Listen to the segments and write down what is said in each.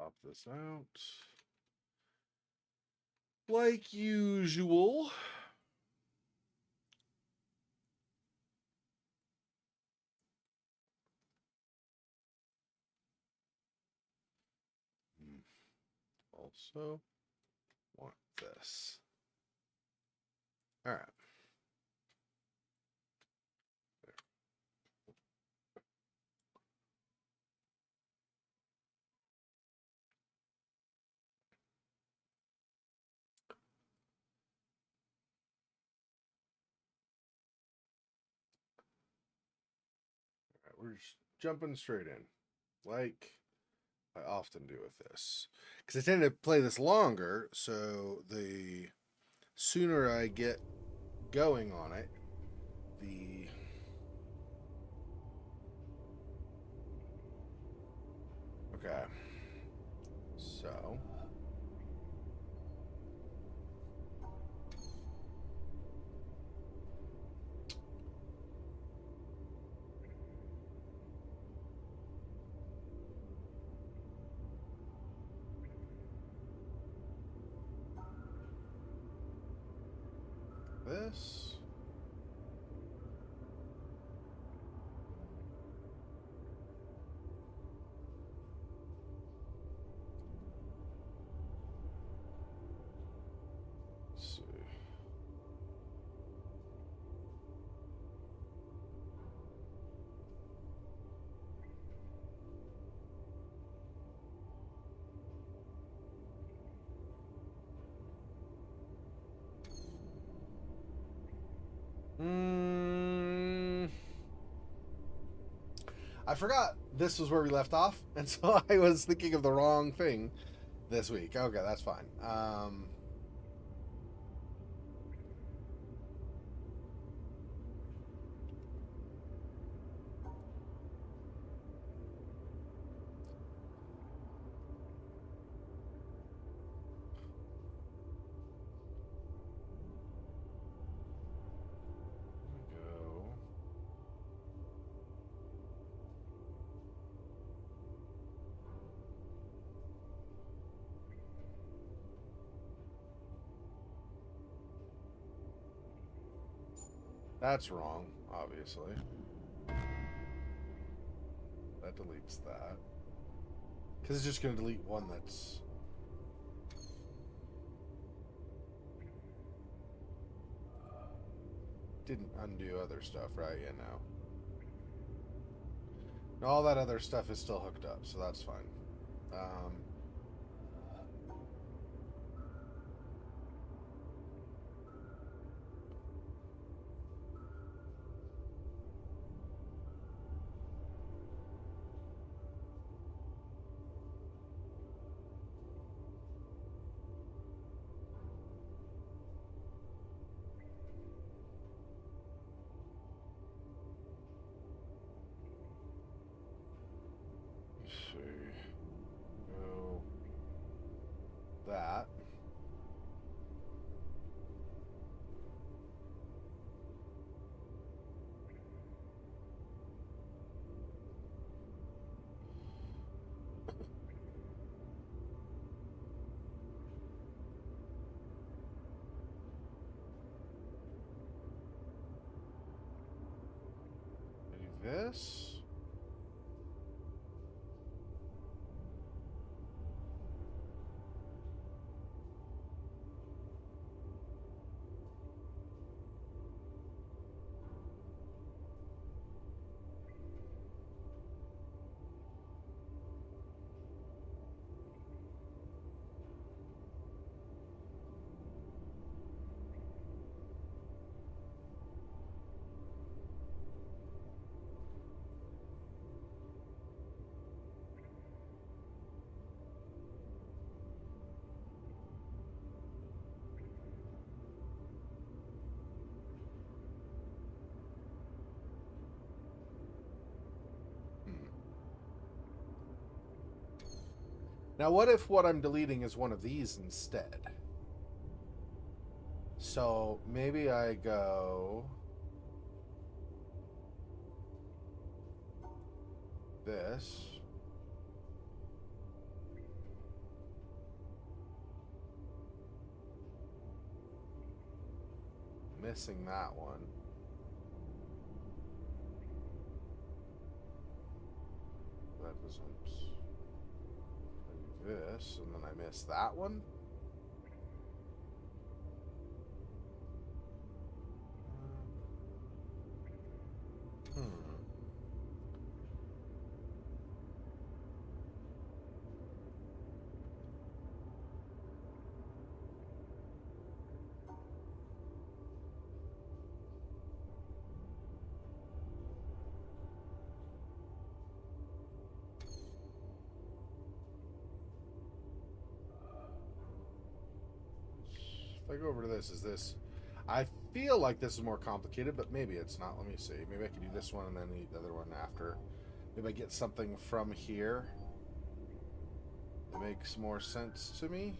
Pop this out. Like usual. Also want this. All right. We're just jumping straight in, like I often do with this, because I tend to play this longer, so the sooner I get going on it, the okay. So this. Let's see. I forgot this was where we left off, and so I was thinking of the wrong thing this week. Okay, that's fine. Go. That's wrong, obviously. That deletes that. Because it's just going to delete one that's... Didn't undo other stuff, right? Yeah, no. All that other stuff is still hooked up, so that's fine. Let's see. Go that. Do this. Now, what if what I'm deleting is one of these instead? So maybe I go this. missing that one. That doesn't do this, and then I miss that one. If I go over to this, is this... I feel like this is more complicated, but maybe it's not. Let me see. Maybe I could do this one and then the other one after. Maybe I get something from here. It makes more sense to me.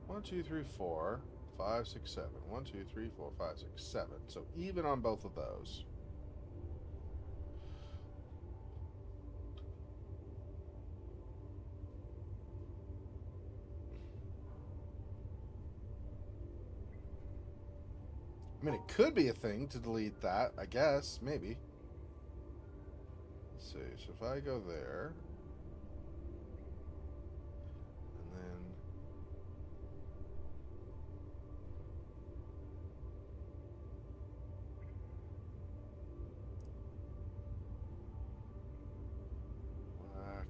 One, two, three, four, 5, 6, 7. 1, 2, 3, 4, 5, 6, 7. So even on both of those. I mean, it could be a thing to delete that, I guess. Maybe. Let's see. So if I go there... and then... black...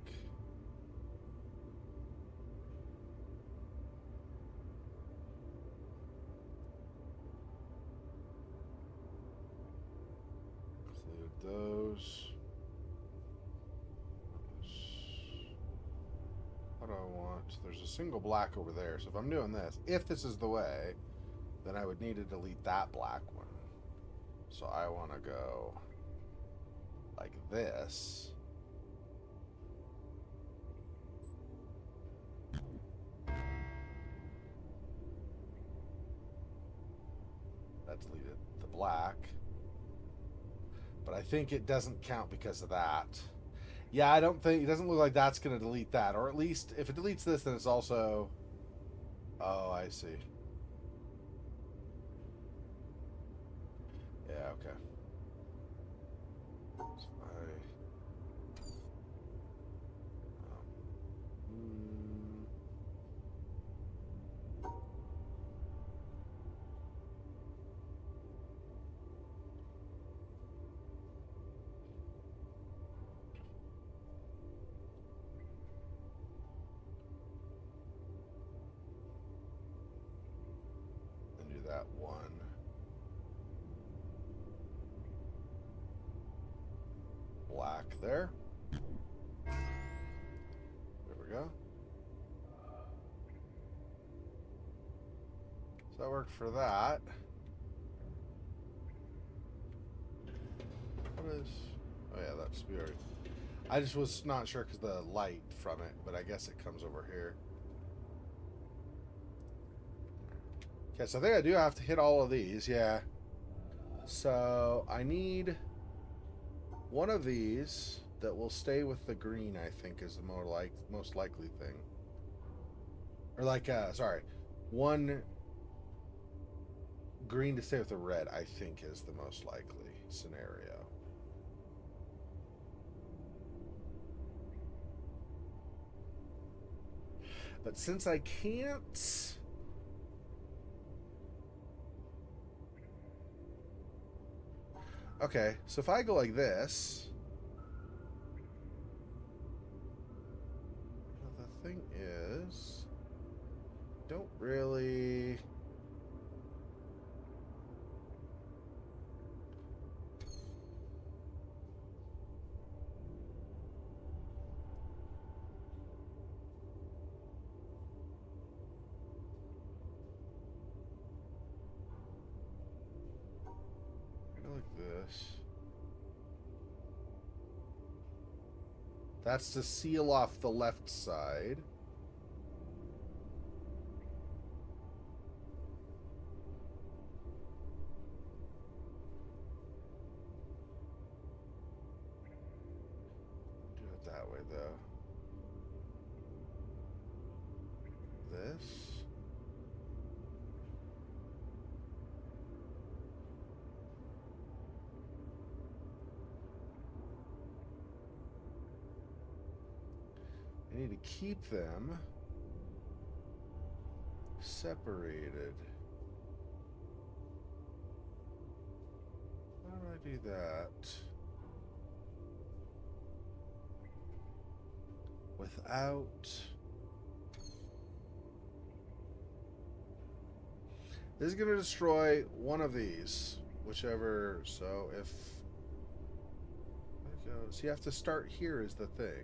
include those. What do I want? There's a single black over there. So if I'm doing this, if this is the way, then I would need to delete that black one. So I want to go like this. That deleted the black. But I think it doesn't count because of that. Yeah, I don't think... it doesn't look like that's going to delete that. Or at least, if it deletes this, then it's also... oh, I see. Yeah, okay. So do that one. Black there. There we go. So that worked for that. What is... oh yeah, that's... we already... I just was not sure because the light from it, but I guess it comes over here. Okay, so I think I do have to hit all of these, yeah. So I need one of these that will stay with the green, I think, is the most likely thing. Or like, sorry, one green to stay with the red, I think, is the most likely scenario. But since I can't... okay, so if I go like this... well, the thing is... don't really... like this. That's to seal off the left side. though. This. I need to keep them separated. How do I do that? Without... This is going to destroy one of these. Whichever... So if... There it goes. You have to start here is the thing.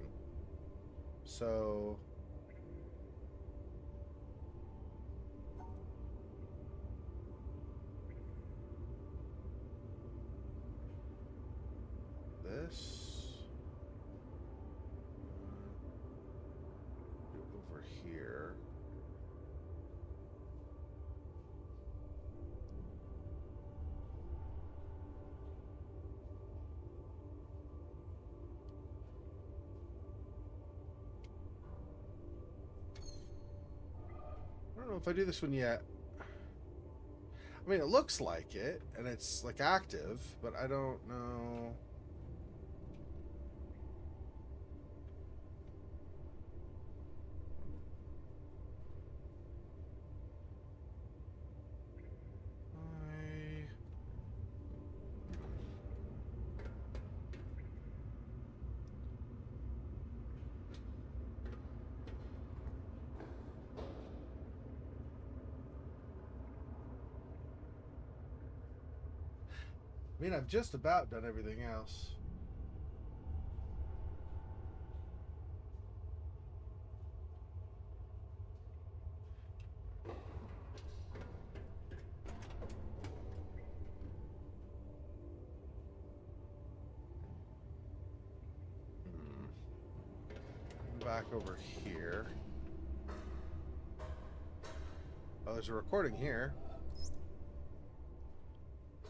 So... This... over here. I don't know if I do this one yet. I mean, it looks like it, and it's, like, active, but I don't know... I mean, I've just about done everything else. Back over here. Oh, there's a recording here.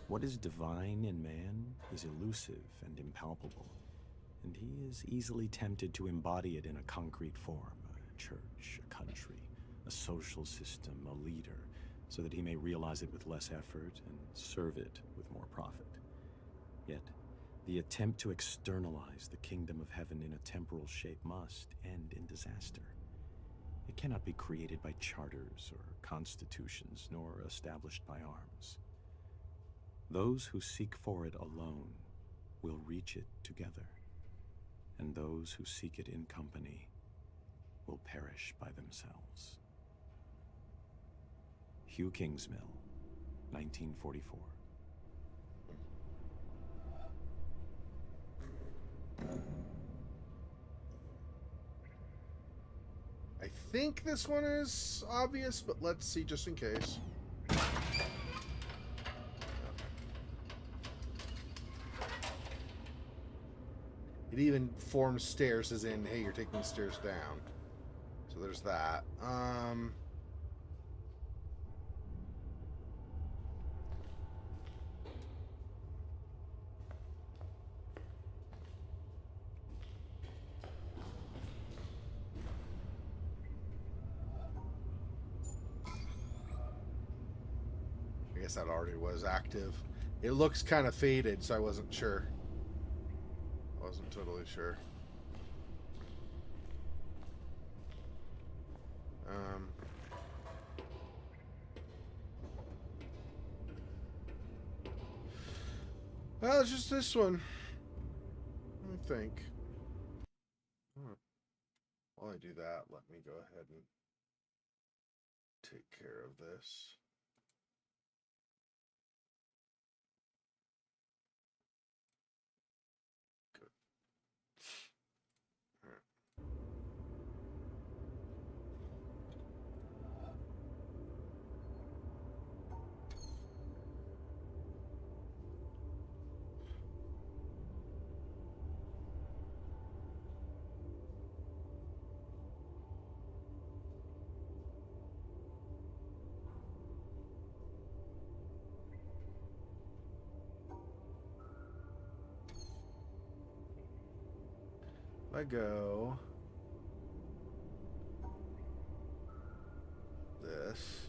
What is divine in man is elusive and impalpable, and he is easily tempted to embody it in a concrete form, a church, a country, a social system, a leader, so that he may realize it with less effort and serve it with more profit. Yet, the attempt to externalize the kingdom of heaven in a temporal shape must end in disaster. It cannot be created by charters or constitutions, nor established by arms. Those who seek for it alone will reach it together, and those who seek it in company will perish by themselves. Hugh Kingsmill, 1944. I think this one is obvious, but let's see just in case. It even forms stairs as in, hey, you're taking the stairs down. So there's that. I guess that already was active. It looks kind of faded, so I wasn't sure. I wasn't totally sure. Well, it's just this one. Let me think. While I do that, let me go ahead and take care of this. I go this.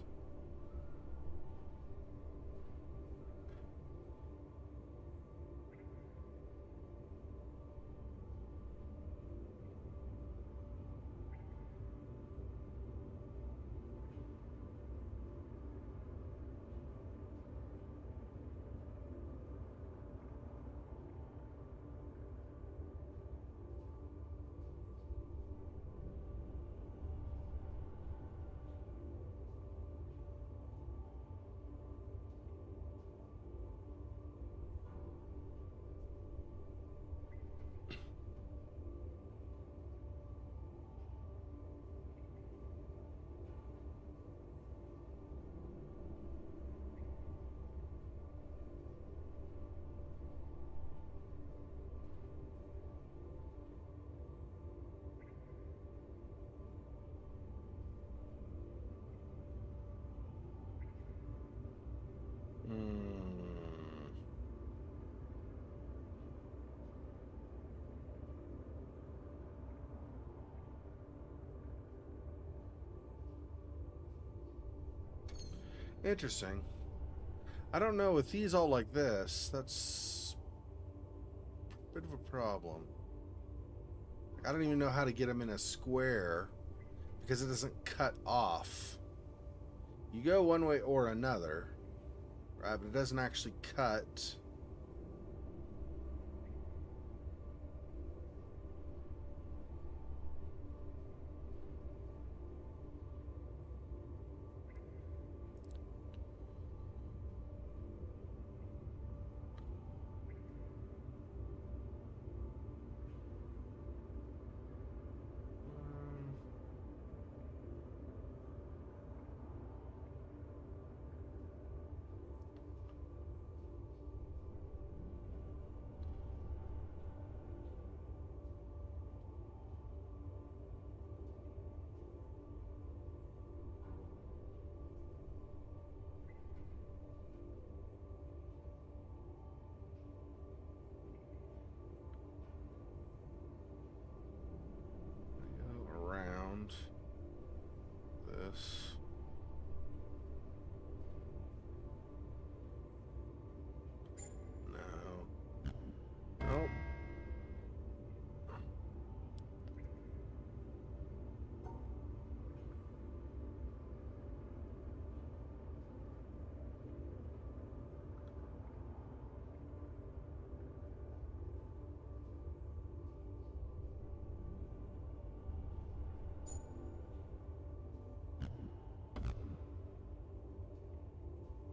Interesting. I don't know, with these all like this, that's a bit of a problem. I don't even know how to get them in a square because it doesn't cut off. You go one way or another, right? But it doesn't actually cut. Go around this. No. Nope.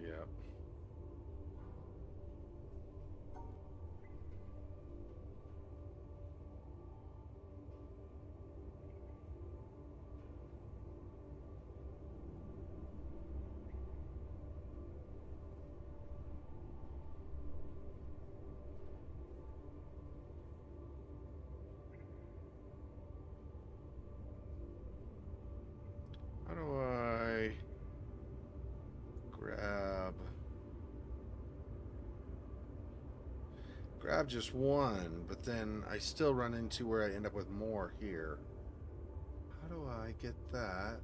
Yep. How do I grab just one, but then I still run into where I end up with more here. How do I get that?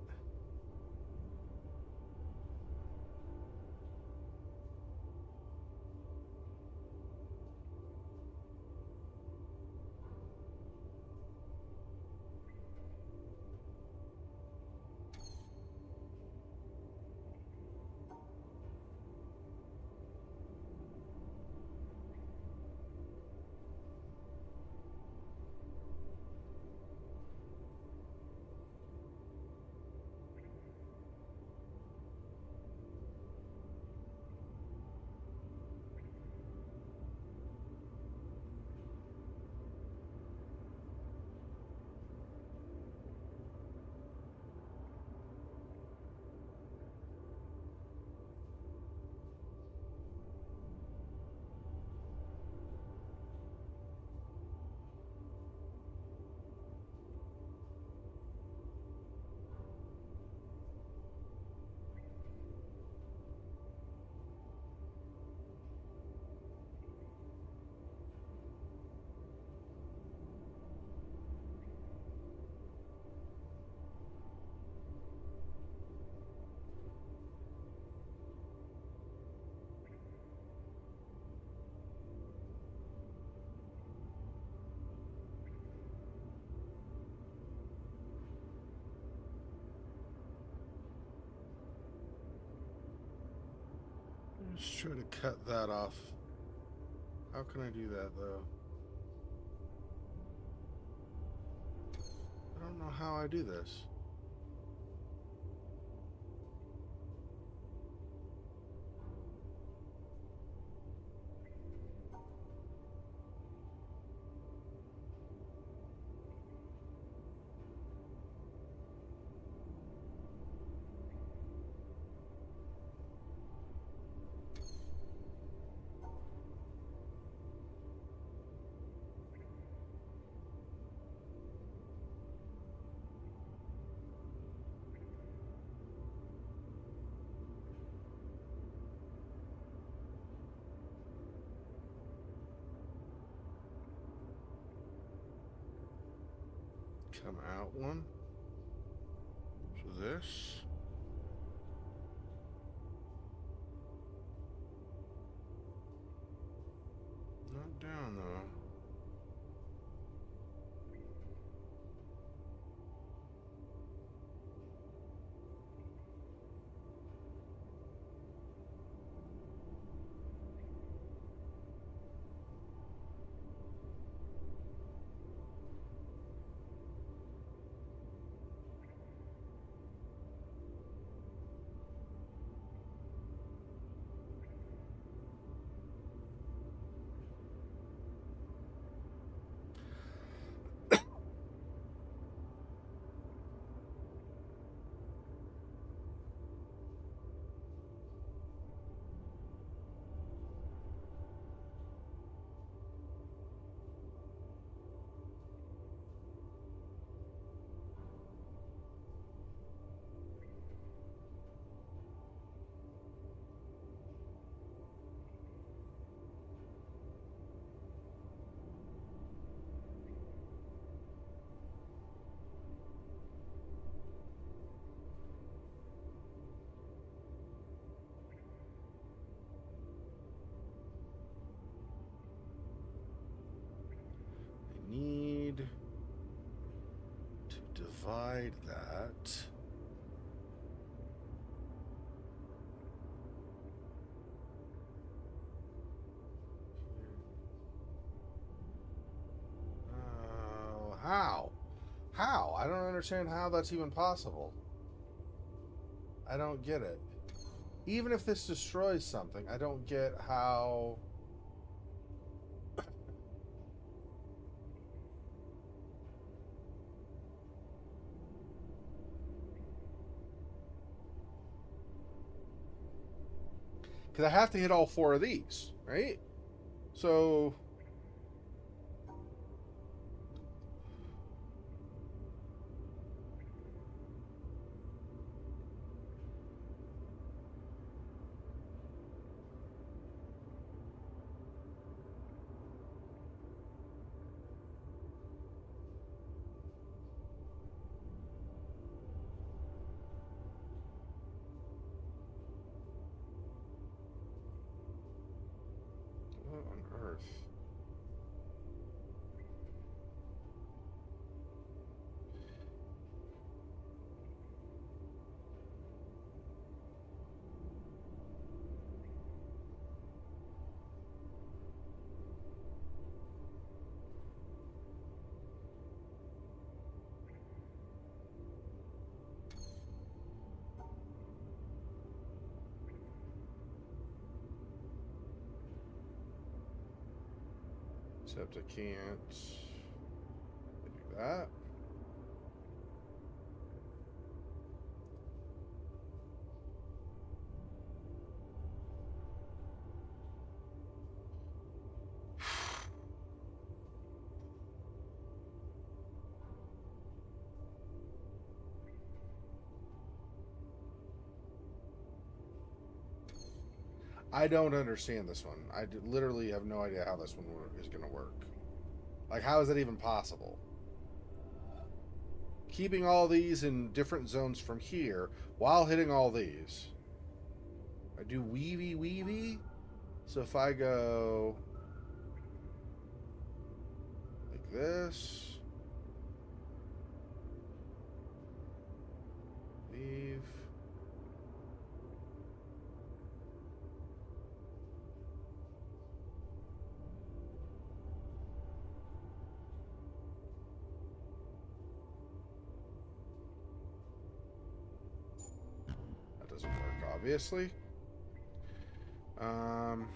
Just try to cut that off. How can I do that, though? I don't know how I do this. Come out one. So this. Not down though. I need to divide that. How? How? I don't understand how that's even possible. I don't get it. Even if this destroys something, I don't get how... Because I have to hit all 4 of these, right? So... What on earth? Except I can't do that. I don't understand this one. Literally have no idea how this one is going to work. Like, how is that even possible? Keeping all these in different zones from here while hitting all these. I do weavy weavy. So if I go like this, weave, previously. Um,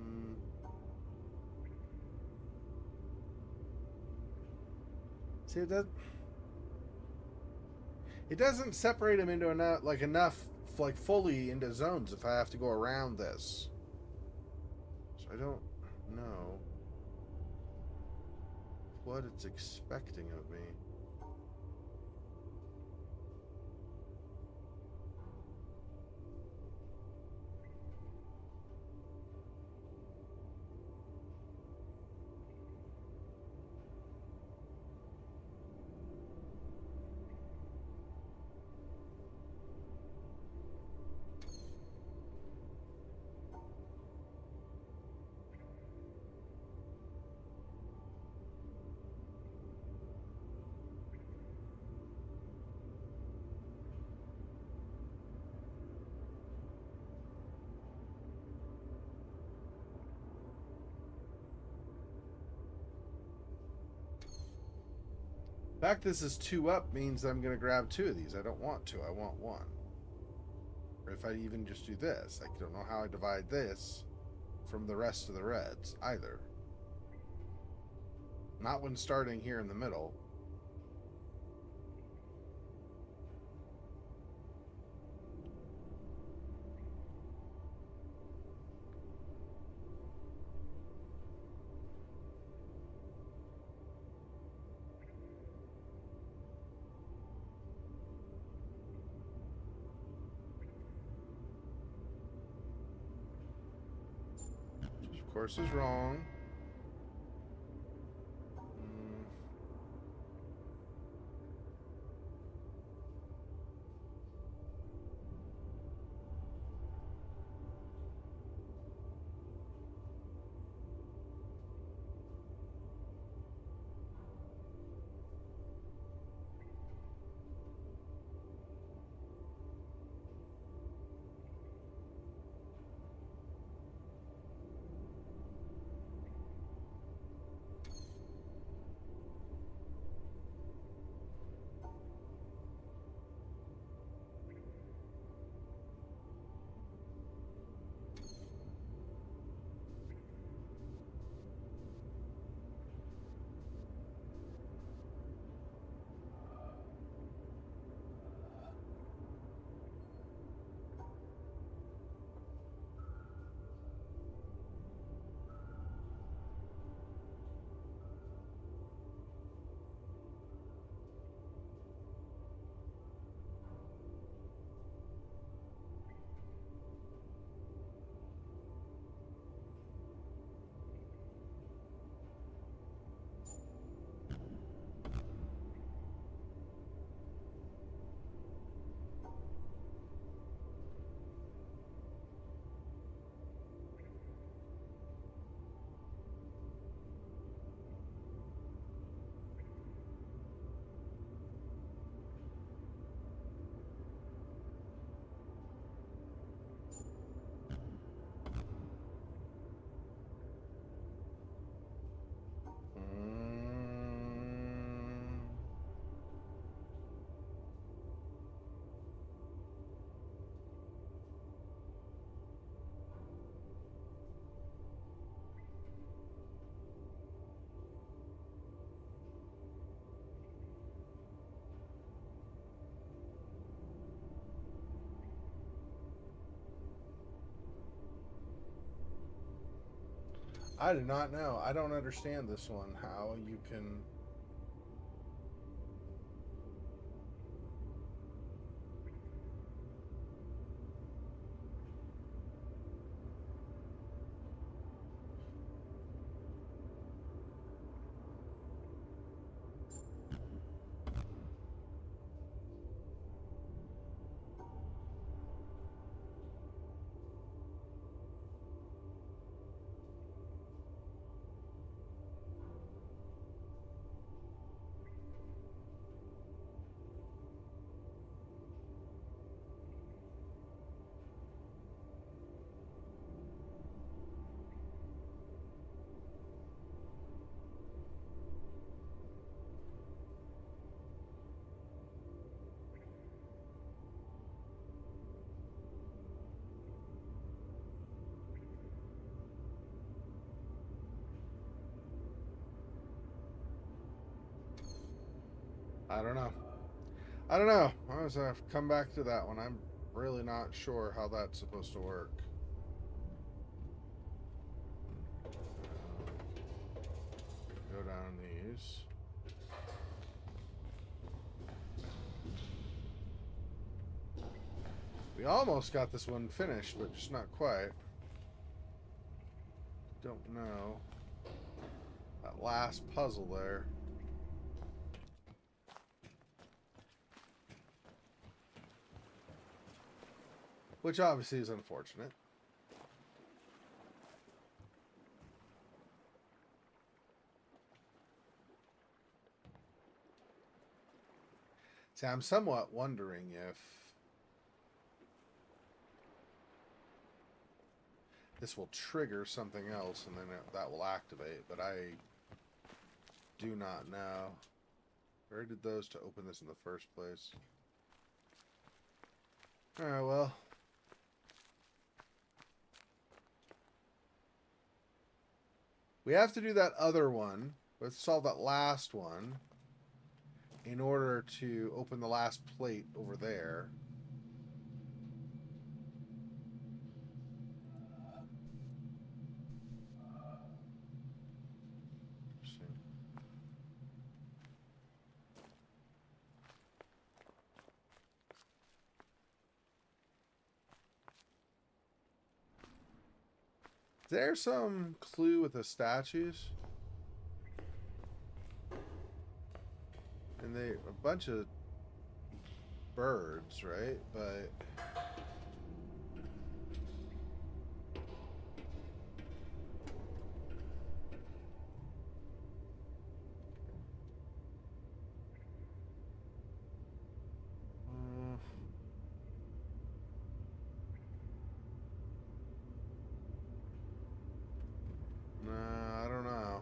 um, see that it doesn't separate them into enough like fully into zones if I have to go around this. So I don't know what it's expecting of me. The fact this is 2 up means I'm going to grab 2 of these. I don't want 2. I want 1. Or if I even just do this, I don't know how I divide this from the rest of the reds either. Not when starting here in the middle. Which of course is wrong. I do not know. I don't understand this one. How you can... I don't know. I don't know. I was have to come back to that one. I'm really not sure how that's supposed to work. Go down these. We almost got this one finished, but just not quite. Don't know. That last puzzle there. Which obviously is unfortunate. See, I'm somewhat wondering if this will trigger something else and then that will activate, but I do not know. Where did those to open this in the first place? Alright, well. We have to do that other one. Let's solve that last one in order to open the last plate over there. Is there some clue with the statues? And they a bunch of birds, right? But nah, I don't know.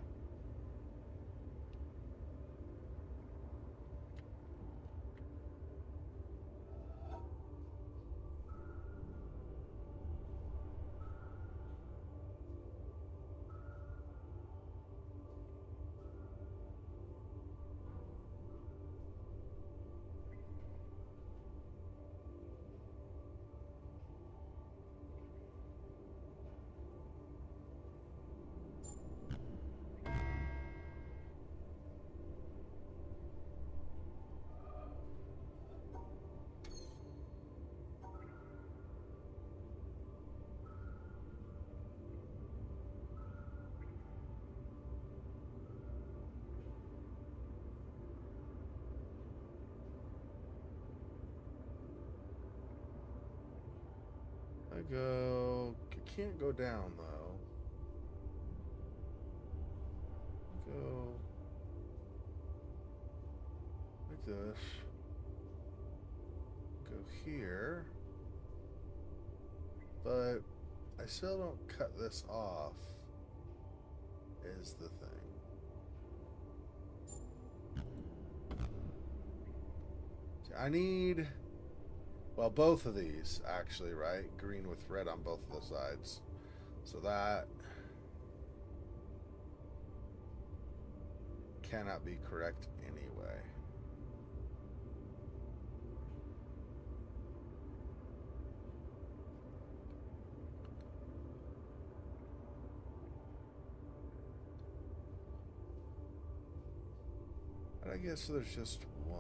I can't go down though. Go like this. Go here. But I still don't cut this off, is the thing. I need, well, both of these, actually, right? Green with red on both of the sides. So that cannot be correct anyway. And I guess there's just one.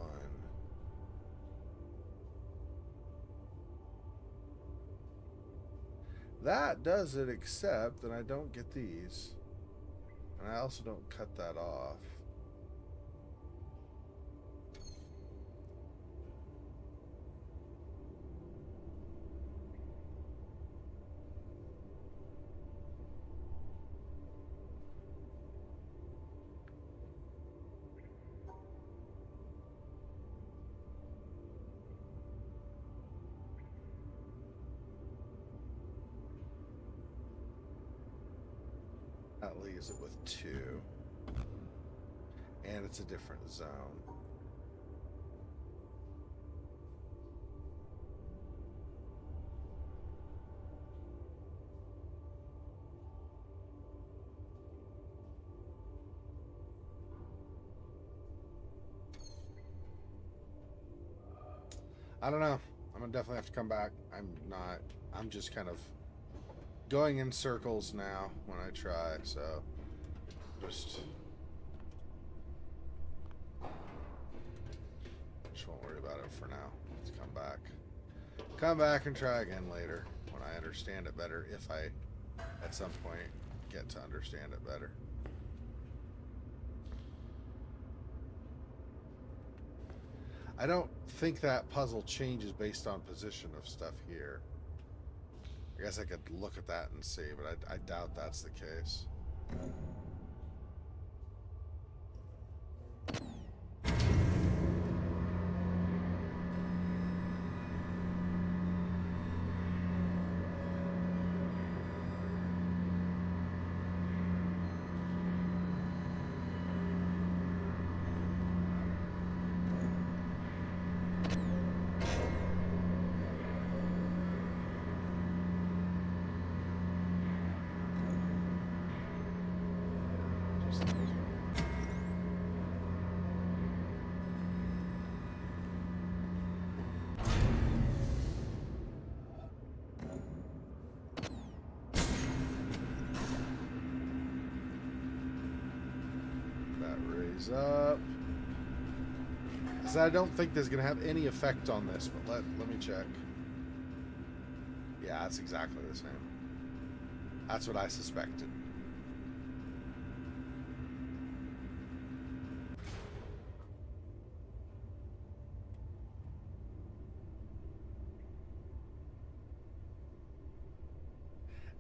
That does it, except that I don't get these. And I also don't cut that off. That leaves it with 2. And it's a different zone. I don't know. I'm gonna definitely have to come back. I'm just kind of going in circles now when I try, so just won't worry about it for now. Let's come back. Come back and try again later when I understand it better, if I at some point get to understand it better. I don't think that puzzle changes based on position of stuff here. I guess I could look at that and see, but I doubt that's the case. Up. So I don't think there's gonna have any effect on this, but let me check. Yeah, that's exactly the same. That's what I suspected.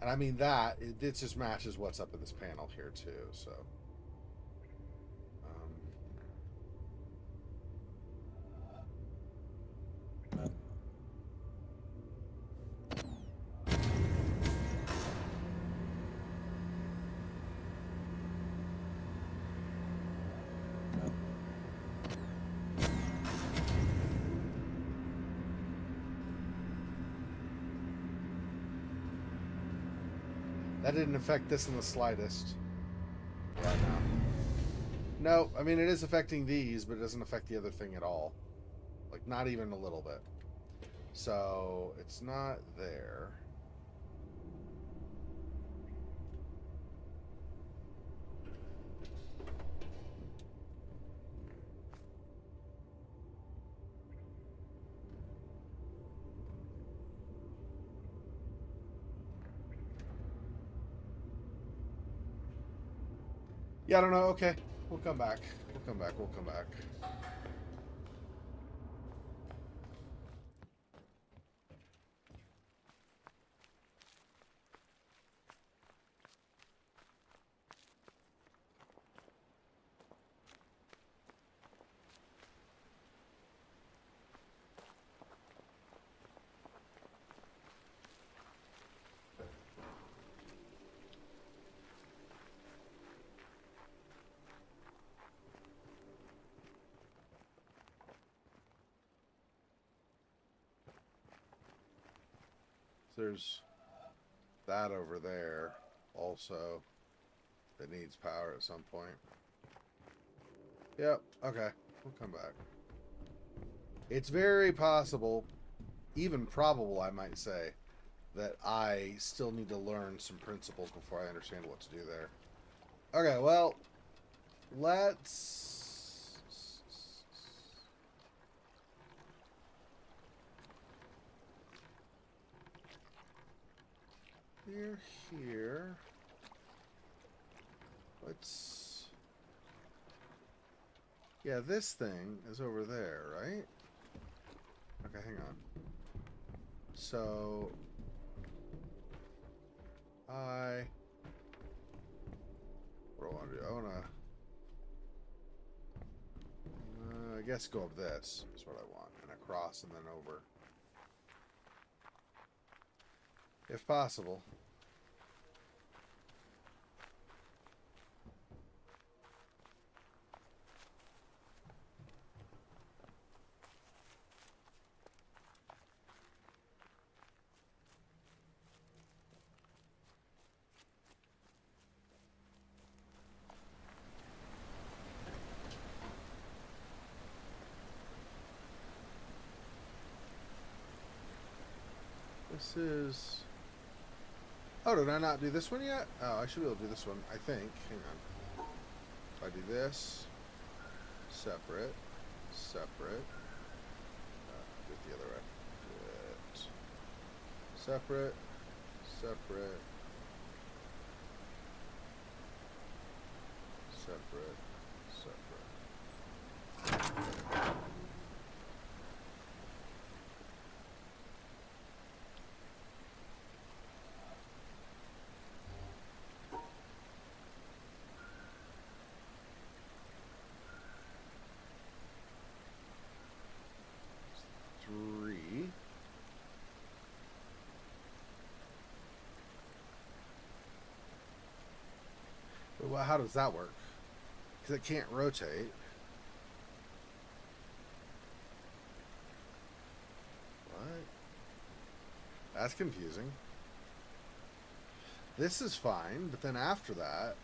And I mean it just matches what's up in this panel here too, so. That didn't affect this in the slightest. Yeah, no. No, I mean, it is affecting these, but it doesn't affect the other thing at all. Like, not even a little bit. So, it's not there. Yeah, I don't know. Okay. We'll come back. We'll come back. We'll come back. There's that over there also that needs power at some point. Yep, okay. We'll come back. It's very possible, even probable, I might say, that I still need to learn some principles before I understand what to do there. Okay, well, let's... We're here. Let's... Yeah, this thing is over there, right? Okay, hang on. So... What do I want to do? I want to... I guess go up this is what I want. And across and then over. If possible. This is... Oh, did I not do this one yet? Oh, I should be able to do this one, I think. Hang on. If I do this, separate, separate. Do it the other way. Do it. Separate, separate, separate, separate. Three. But how does that work? Because it can't rotate. What? That's confusing. This is fine, but then after that...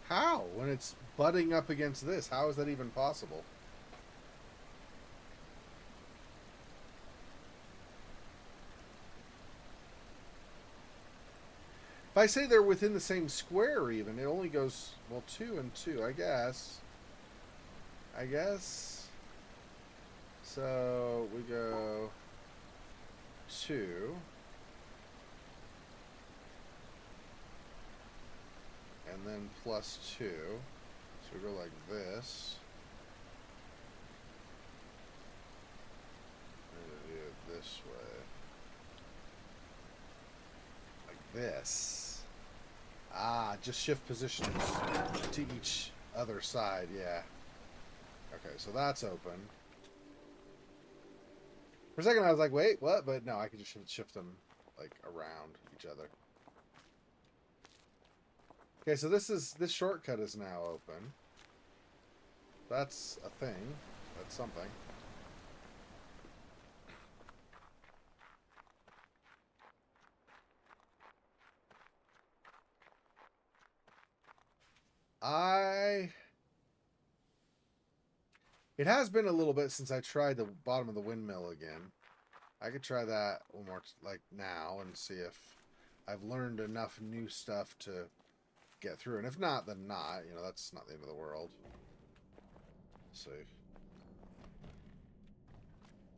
How? When it's butting up against this, how is that even possible? If I say they're within the same square even, it only goes, well, 2 and 2, I guess. I guess. So we go 2. And then plus 2. So we go like this. I'm going to do it this way. Like this. Ah, just shift positions to each other side, yeah. Okay, so that's open. For a second I was like, wait, what? But no, I can just shift them like around each other. Okay, so this shortcut is now open. That's a thing. That's something. It has been a little bit since I tried the bottom of the windmill again. I could try that one more, like now, and see if I've learned enough new stuff to get through. And if not, then not. You know, that's not the end of the world. Let's see.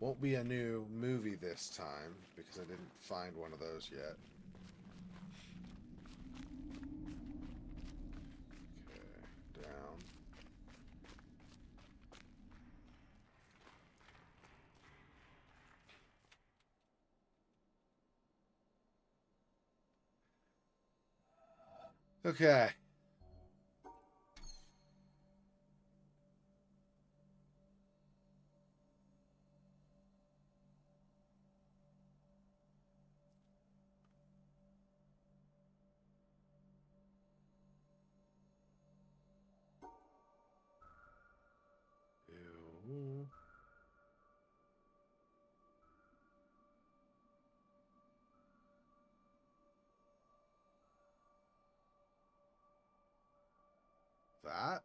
Won't be a new movie this time, because I didn't find one of those yet. Okay, down. Okay. Ew. That.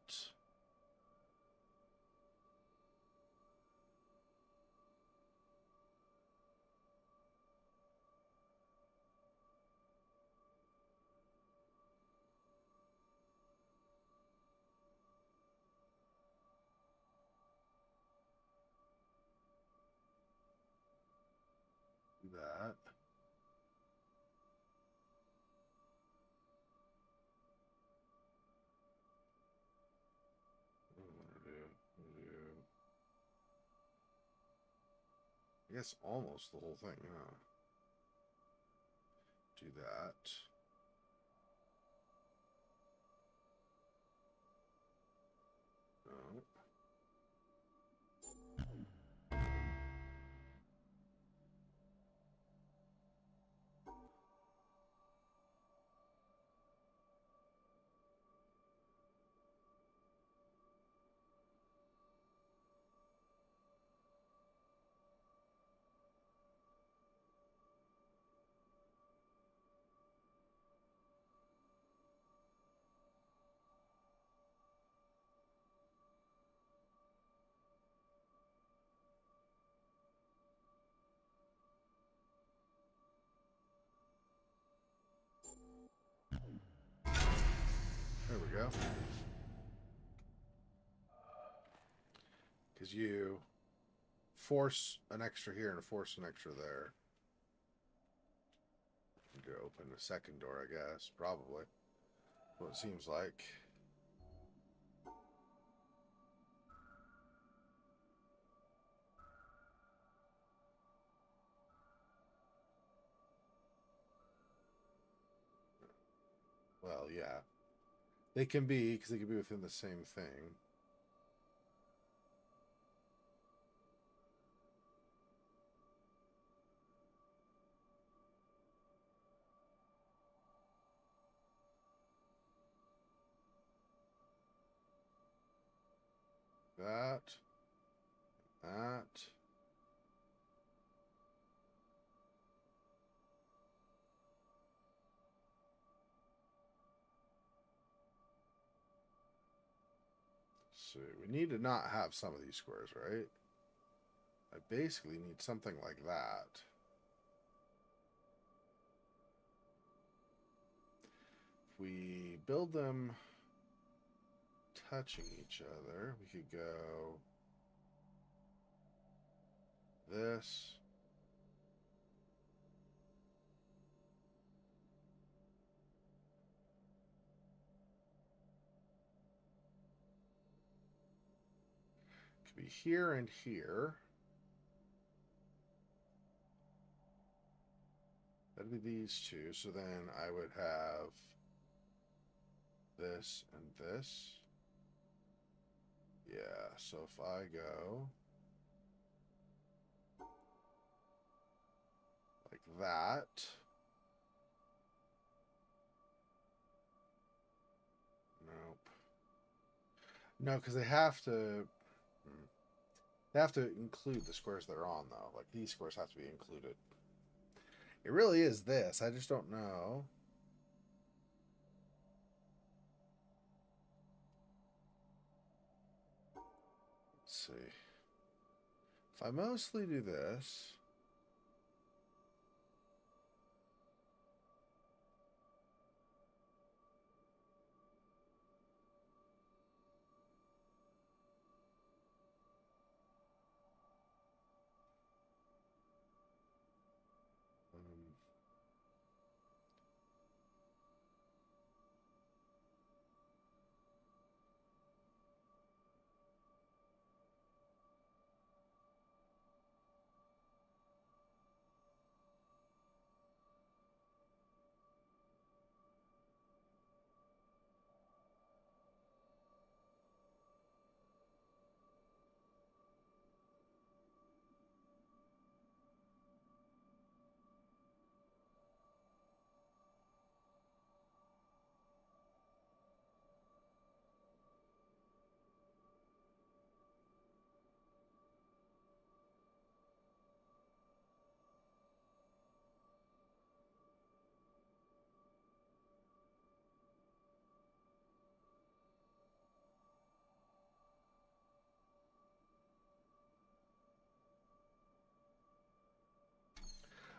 That. What do I want to do? I guess almost the whole thing, huh? Do that. No. go. Because you force an extra here and force an extra there. Need to open a second door, I guess. Probably. What it seems like. Well, yeah. They can be, because they can be within the same thing. That. That. So we need to not have some of these squares, right? I basically need something like that. If we build them touching each other, we could go this. Could be here and here. That'd be these two. So then I would have this and this. Yeah, so if I go like that. Nope. No, because they have to. They have to include the squares they're on, though. Like, these squares have to be included. It really is this. I just don't know. Let's see. If I mostly do this.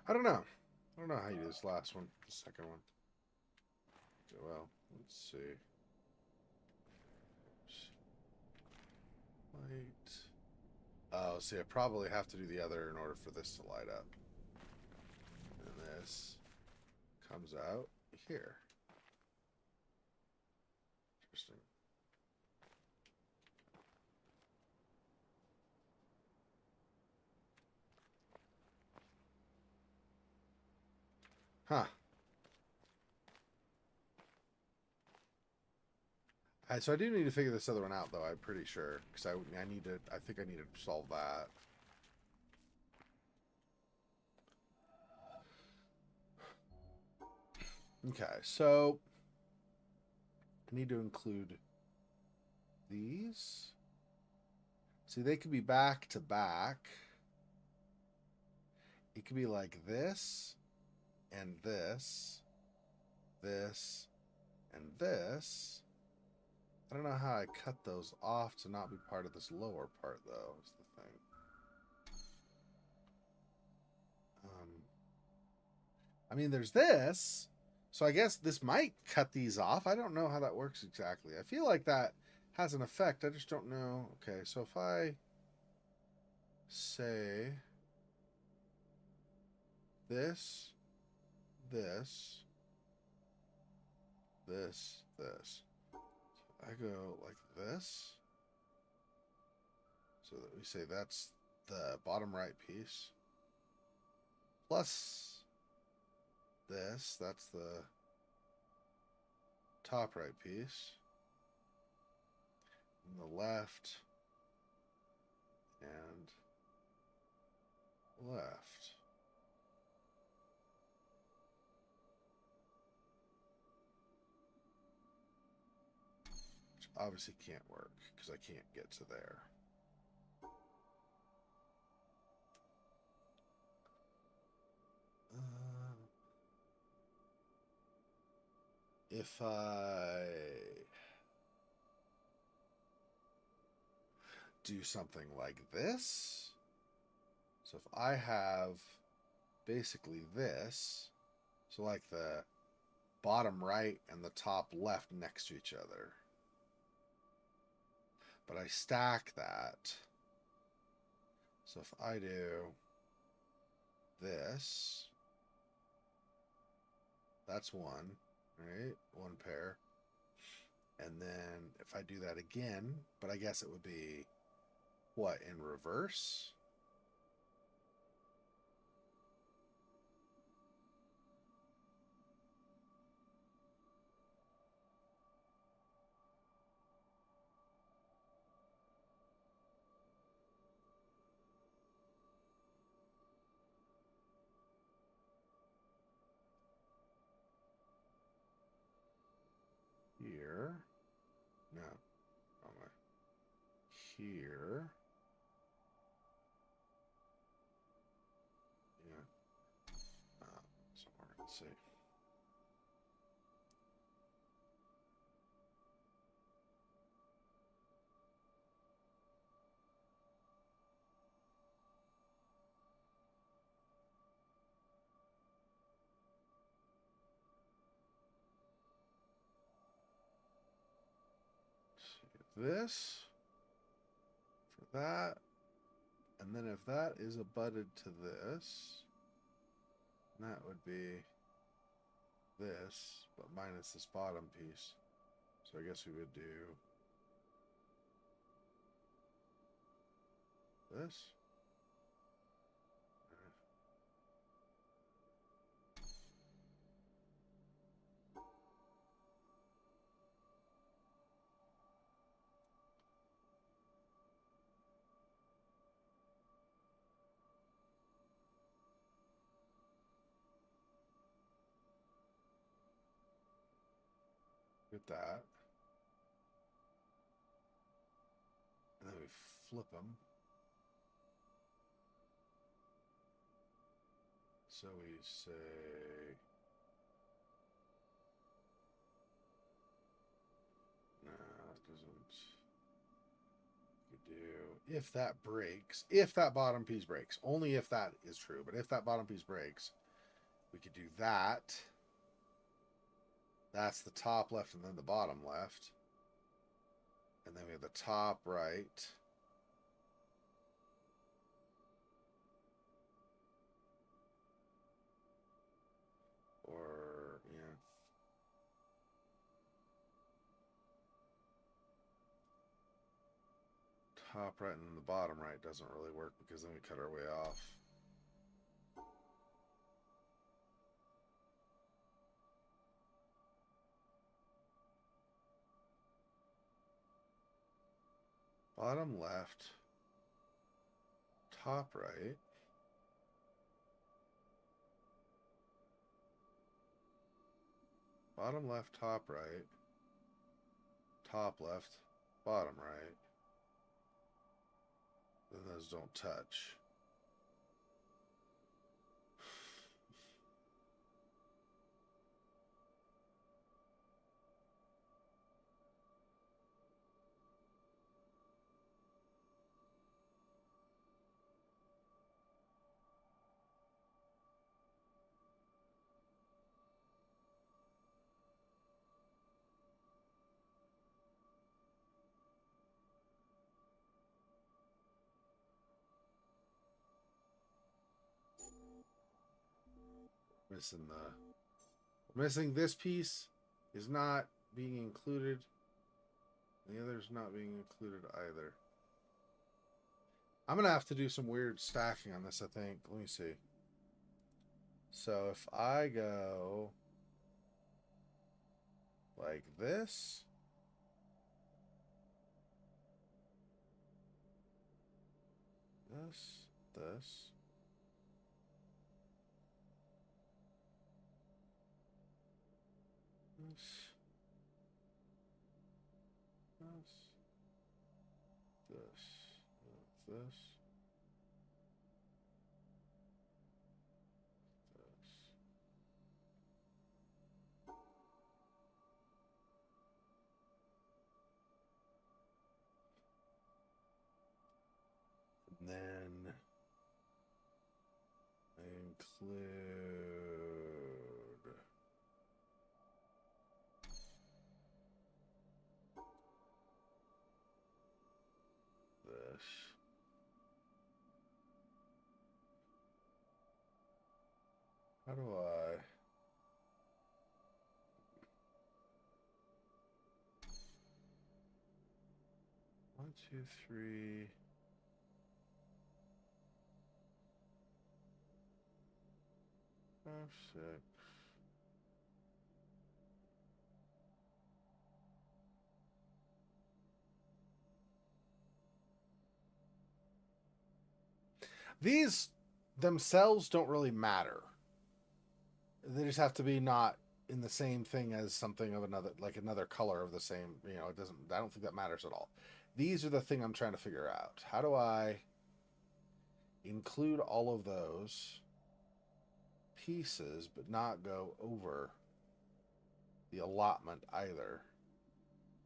I don't know. I don't know how you do this last one. The second one. Okay, well, let's see. Light. Oh, see, I probably have to do the other in order for this to light up. And this comes out here. Interesting. Huh. So I do need to figure this other one out, though. I'm pretty sure, because I need to. I think I need to solve that. Okay, so I need to include these. See, they could be back to back. It could be like this, and this, and this. I don't know how I cut those off to not be part of this lower part, though, is the thing. I mean, there's this. So I guess this might cut these off. I don't know how that works exactly. I feel like that has an effect. I just don't know. Okay, so if I say this, this, this. I go like this. So that we say that's the bottom right piece. Plus this, that's the top right piece. And the left and left. Which obviously can't work because I can't get to there. If I do something like this, so if I have basically this, so like the bottom right and the top left next to each other, but I stack that. So if I do this, that's one, right? One pair. And then if I do that again, but I guess it would be what, in reverse? Here. No. Wrong way. Here. Yeah. Somewhere. Let's see. This for that, and then if that is abutted to this, that would be this, but minus this bottom piece. So I guess we would do this. Get that. And then we flip them. So we say, no, that doesn't. We do, if that breaks, if that bottom piece breaks, only if that is true, but if that bottom piece breaks, we could do that. That's the top left and then the bottom left. And then we have the top right. Or, yeah. Top right and then the bottom right doesn't really work because then we cut our way off. Bottom left, top right. Bottom left, top right. Top left, bottom right. Then those don't touch. Missing this piece is not being included. The other's not being included either. I'm gonna have to do some weird stacking on this, I think. Let me see. So if I go like this, this, this, this. And then I include this. How do I? One, two, three. 5, 6. These themselves don't really matter. They just have to be not in the same thing as something of another, like another color of the same, you know, it doesn't, I don't think that matters at all. These are the thing I'm trying to figure out. How do I include all of those pieces, but not go over the allotment either?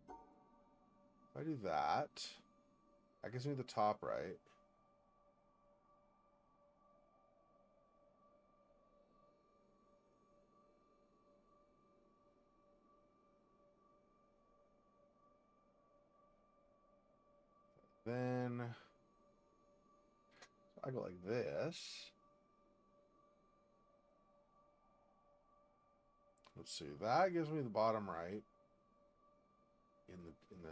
If I do that, that gives me the top right. Then I go like this. Let's see. That gives me the bottom right in the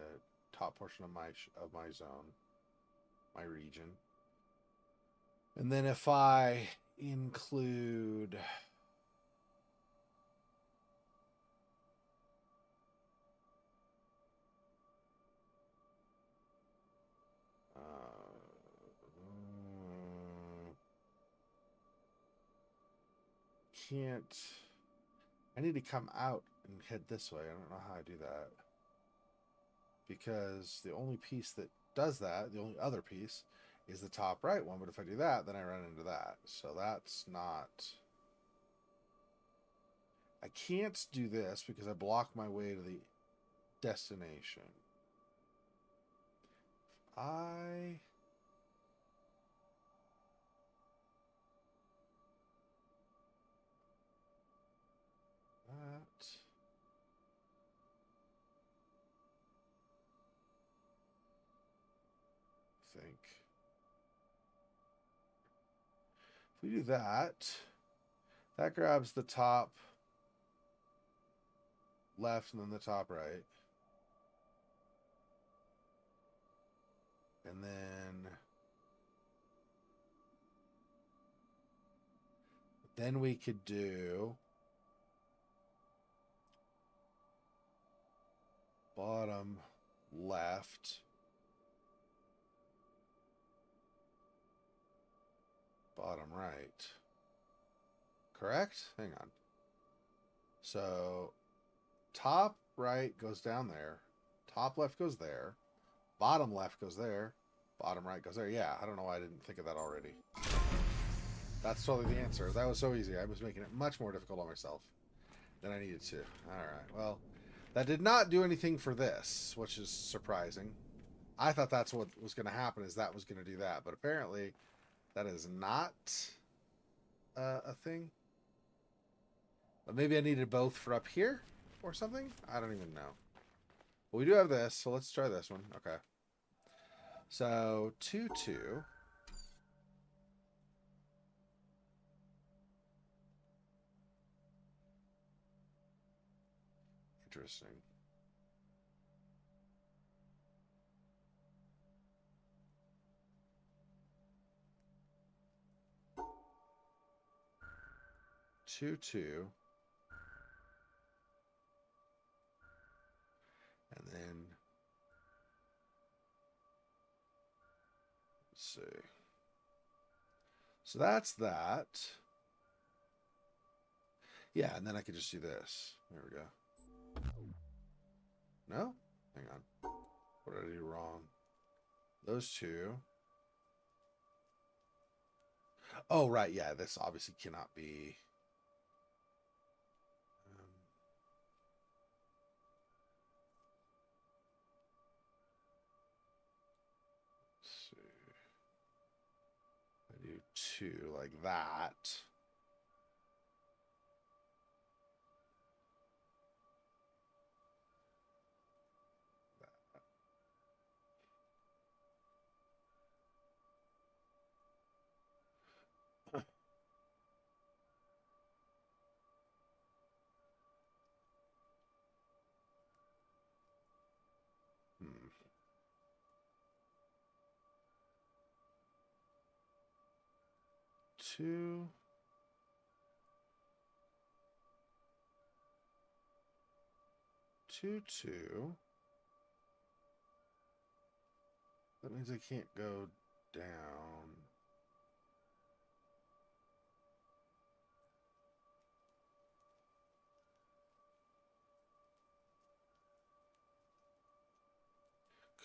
top portion of my zone, my region. And then if I include can't. I need to come out and head this way. I don't know how I do that. Because the only piece that does that, the only other piece, is the top right one. But if I do that, then I run into that. So that's not... I can't do this because I block my way to the destination. I... That... think. If we do that, that grabs the top left and then the top right. And then we could do bottom left, bottom right. Correct? Hang on. So top right goes down there, top left goes there, bottom left goes there, bottom right goes there. Yeah, I don't know why I didn't think of that already. That's totally the answer. That was so easy. I was making it much more difficult on myself than I needed to. Alright, well, that did not do anything for this, which is surprising. I thought that's what was going to happen, is that was going to do that. But apparently, that is not a thing. But maybe I needed both for up here or something? I don't even know. But we do have this, so let's try this one. Okay. So, 2, 2. Interesting. Two, two. And then let's see. So that's that. Yeah, and then I could just do this. There we go. No? Hang on. What did I do wrong? Those two. Oh, right. Yeah, this obviously cannot be. Let's see. I do two like that. Hmm. Two. Two, two. That means I can't go down.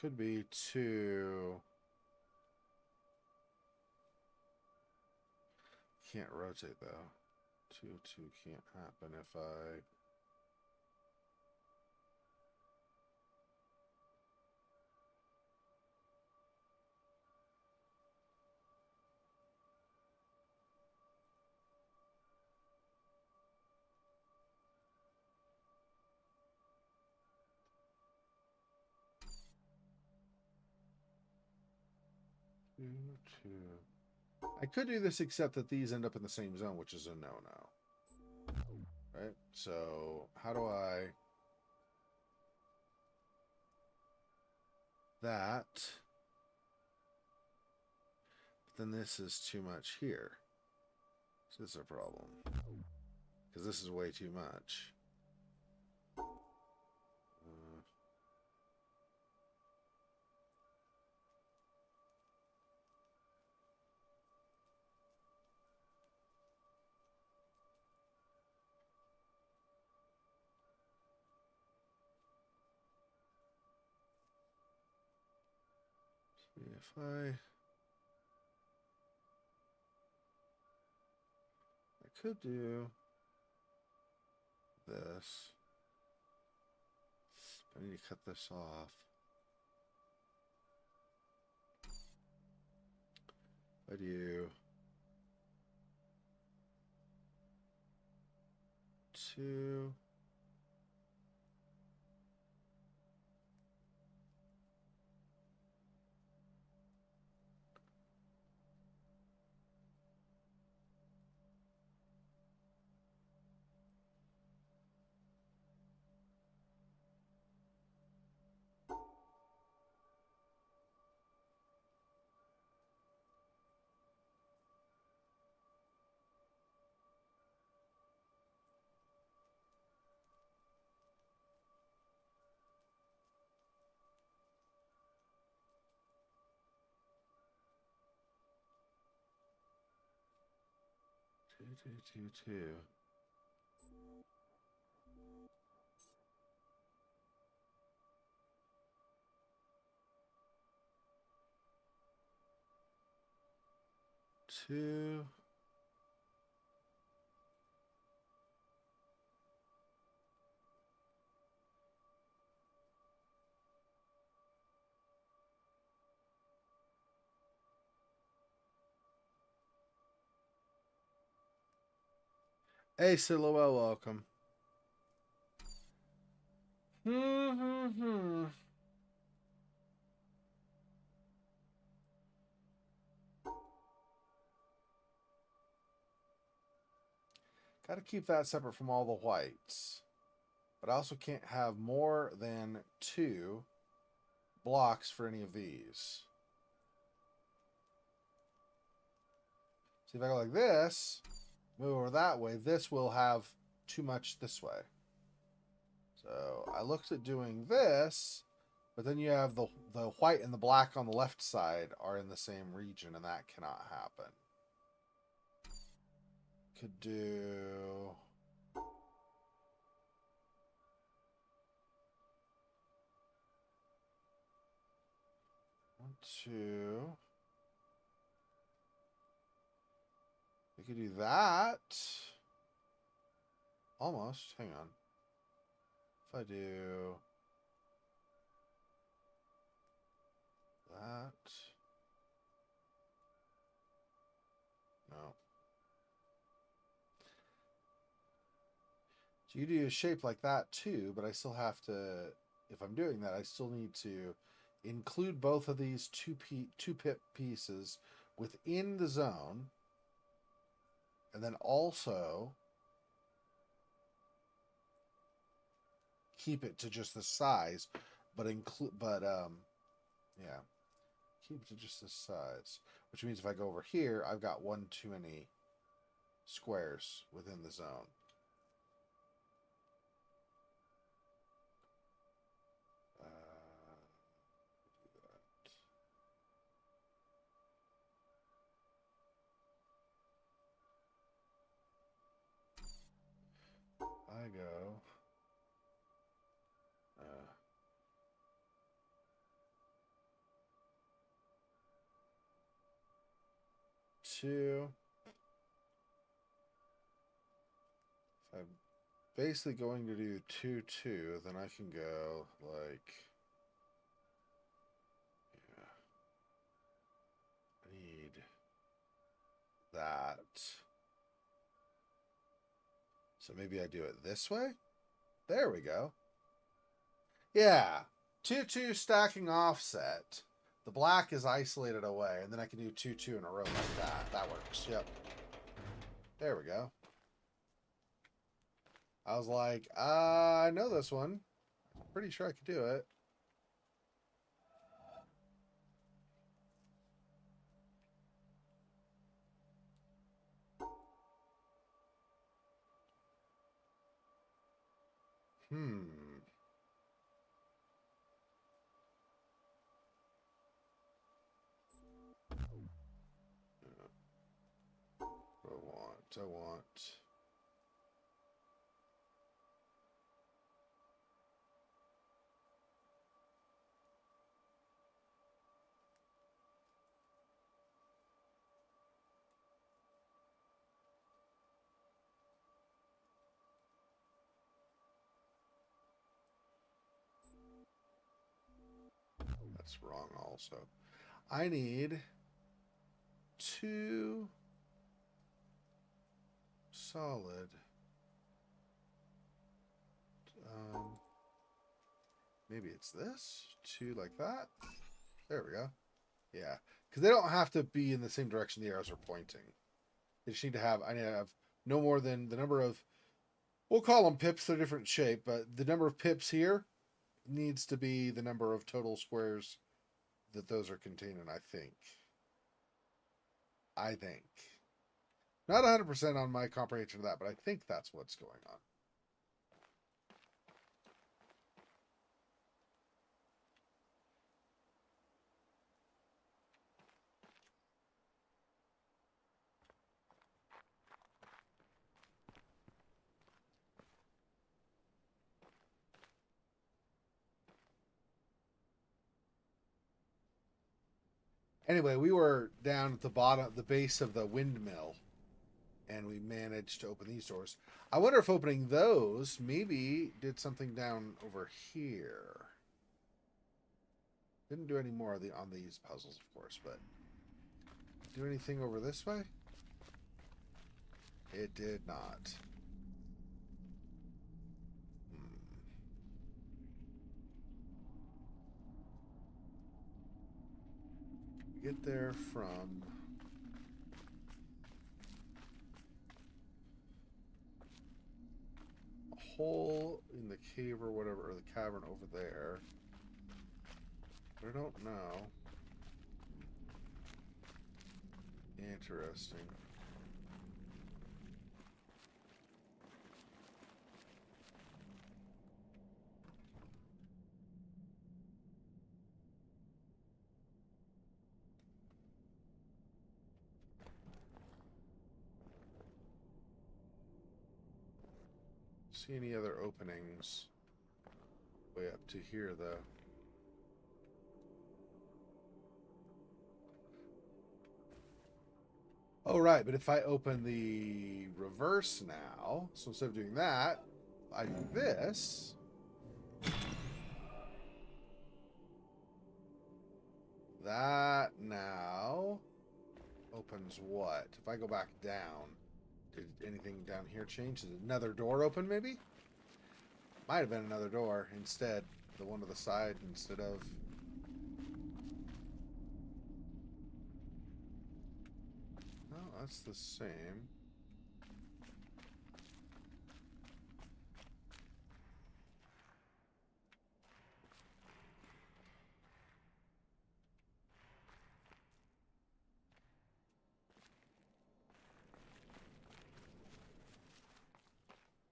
Could be two. Can't rotate though. Two, two can't happen if I. Two, two. I could do this except that these end up in the same zone, which is a no-no. Right? So how do I... That. But then this is too much here. So this is a problem. Because this is way too much. If I could do this. I need to cut this off. I do two. Two. Two. Hey, Silhouette, welcome. Got to keep that separate from all the whites. but I also can't have more than 2 blocks for any of these. See, if I go like this, move over that way, this will have too much this way. So I looked at doing this, but then you have the white and the black on the left side are in the same region, and that cannot happen. Could do... One, two... We could do that. Almost. Hang on. If I do that. No. So you do a shape like that too, but I still have to, if I'm doing that, I still need to include both of these two pip pieces within the zone. And then also keep it to just the size, but yeah, keep it to just this size, which means if I go over here, I've got one too many squares within the zone. I go 2. If I'm basically going to do 2, 2, then I can go like, yeah, I need that. So maybe I do it this way. There we go. Yeah, 2, 2 stacking offset. The black is isolated away, and then I can do 2, 2 in a row like that. That works. Yep. There we go. I was like, I know this one. Pretty sure I could do it. I want. That's wrong also. I need 2 solid. Maybe it's this. 2 like that. There we go. Yeah. Because they don't have to be in the same direction the arrows are pointing. They just need to have, I need to have no more than the number of, we'll call them pips, they're different shape, but the number of pips here needs to be the number of total squares that those are containing, I think. Not 100% on my comprehension of that, but I think that's what's going on. Anyway, we were down at the bottom, the base of the windmill, and we managed to open these doors. I wonder if opening those maybe did something down over here. Didn't do any more on these puzzles, of course, but do anything over this way? It did not. Get there from a hole in the cave or whatever, or the cavern over there. I don't know. Interesting. See any other openings way up to here, though? Oh, right, but if I open the reverse now, so instead of doing that, I do this. That now opens what? If I go back down, did anything down here change? Did another door open, maybe? Might have been another door instead. The one to the side instead of... No, that's the same.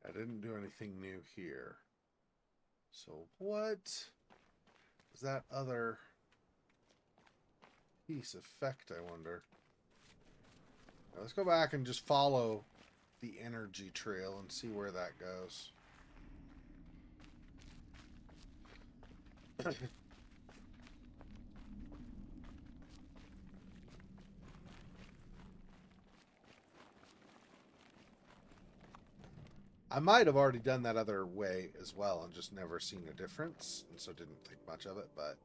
I didn't do anything new here. So what does that other piece affect, I wonder? Now let's go back and just follow the energy trail and see where that goes. I might have already done that other way as well and just never seen a difference, and so didn't think much of it, but...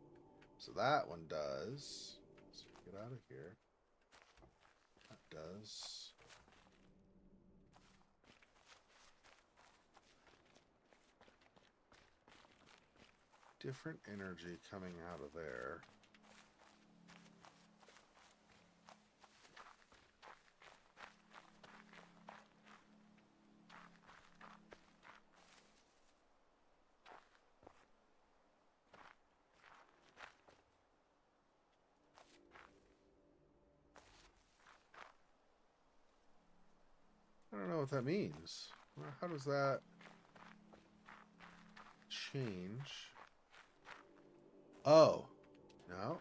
So that one does... Let's get out of here. That does... Different energy coming out of there. I don't know what that means. How does that change? Oh, no.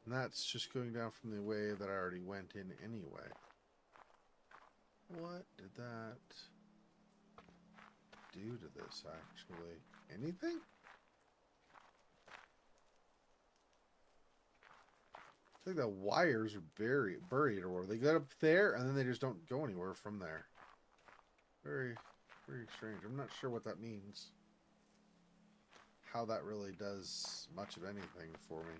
And that's just going down from the way that I already went in anyway. What did that do to this, actually? Anything? I think the wires are buried or whatever. They get up there, and then they just don't go anywhere from there. Very, very strange. I'm not sure what that means. How that really does much of anything for me.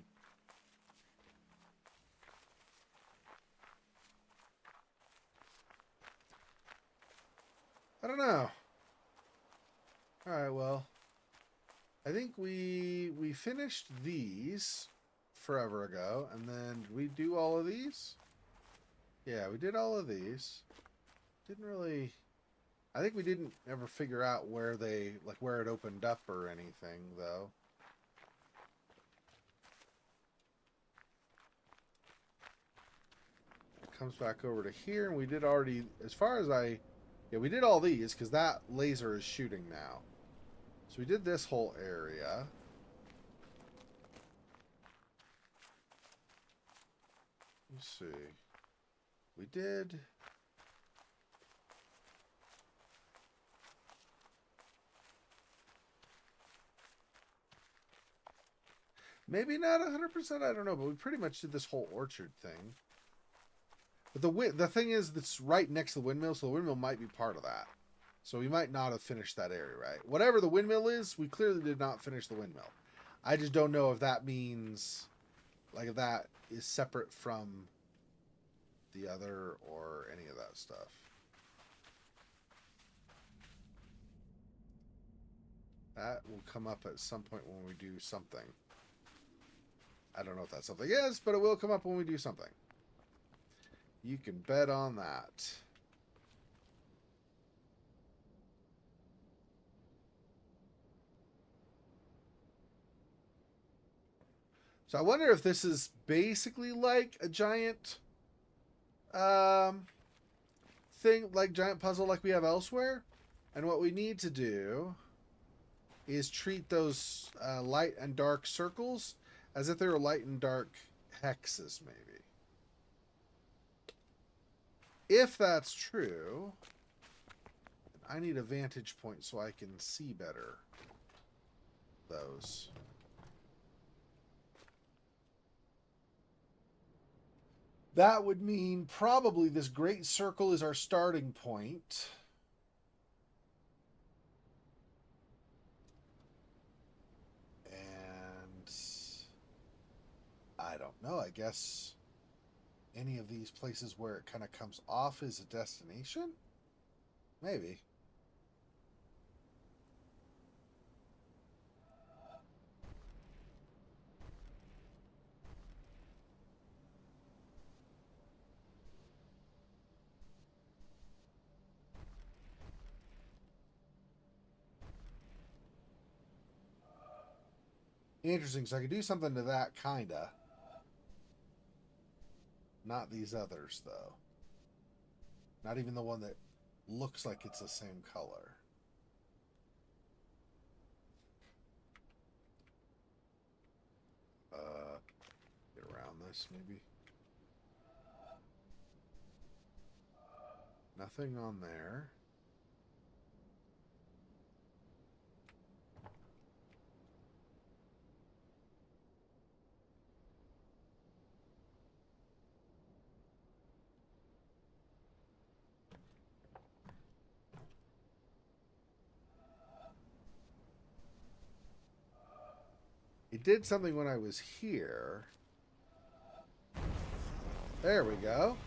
I don't know. Alright, well. I think we finished these forever ago, and then did we do all of these? Yeah, we did all of these. Didn't really... I think we didn't ever figure out where they, like, where it opened up or anything, though. It comes back over to here, and we did already, as far as yeah, we did all these, because that laser is shooting now. So we did this whole area. Let's see. We did... Maybe not 100%, I don't know, but we pretty much did this whole orchard thing. But the thing is, that's right next to the windmill, so the windmill might be part of that. So we might not have finished that area, right? Whatever the windmill is, we clearly did not finish the windmill. I just don't know if that means, like, if that is separate from the other or any of that stuff. That will come up at some point when we do something. I don't know what that something is, but it will come up when we do something. You can bet on that. So I wonder if this is basically like a giant um, thing, like giant puzzle like we have elsewhere. And what we need to do is treat those light and dark circles as if they were light and dark hexes, maybe. If that's true, I need a vantage point so I can see better those. That would mean probably this great circle is our starting point. And I don't know. I guess any of these places where it kind of comes off is a destination? Maybe. Interesting. So I could do something to that, kinda. Not these others, though. Not even the one that looks like it's the same color. Get around this, maybe. Nothing on there. It did something when I was here. There we go.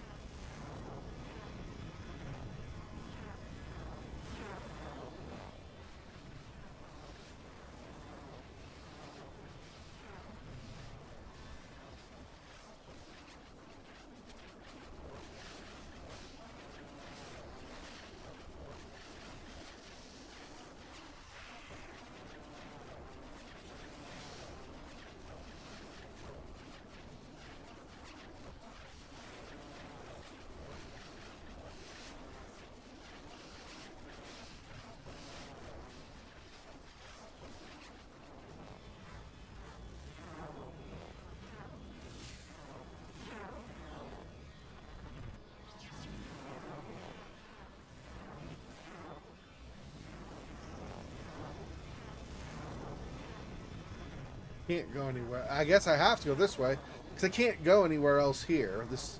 Can't go anywhere. I guess I have to go this way because I can't go anywhere else here. This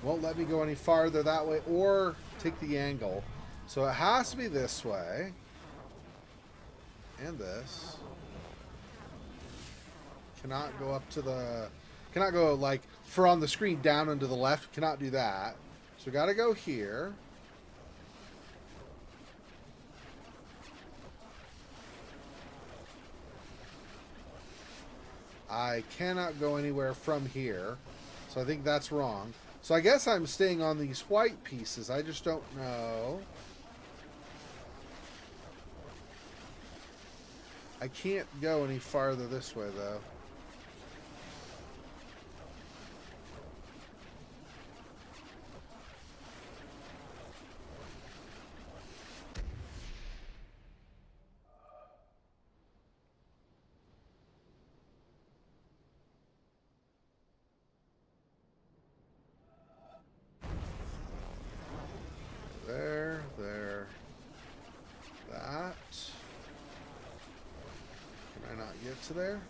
won't let me go any farther that way or take the angle. So it has to be this way. And this. Cannot go up to the... Cannot go, like, for on the screen down and to the left. Cannot do that. So we got to go here. I cannot go anywhere from here. So I think that's wrong. So I guess I'm staying on these white pieces. I just don't know. I can't go any farther this way, though. There. That. Can I not get to there?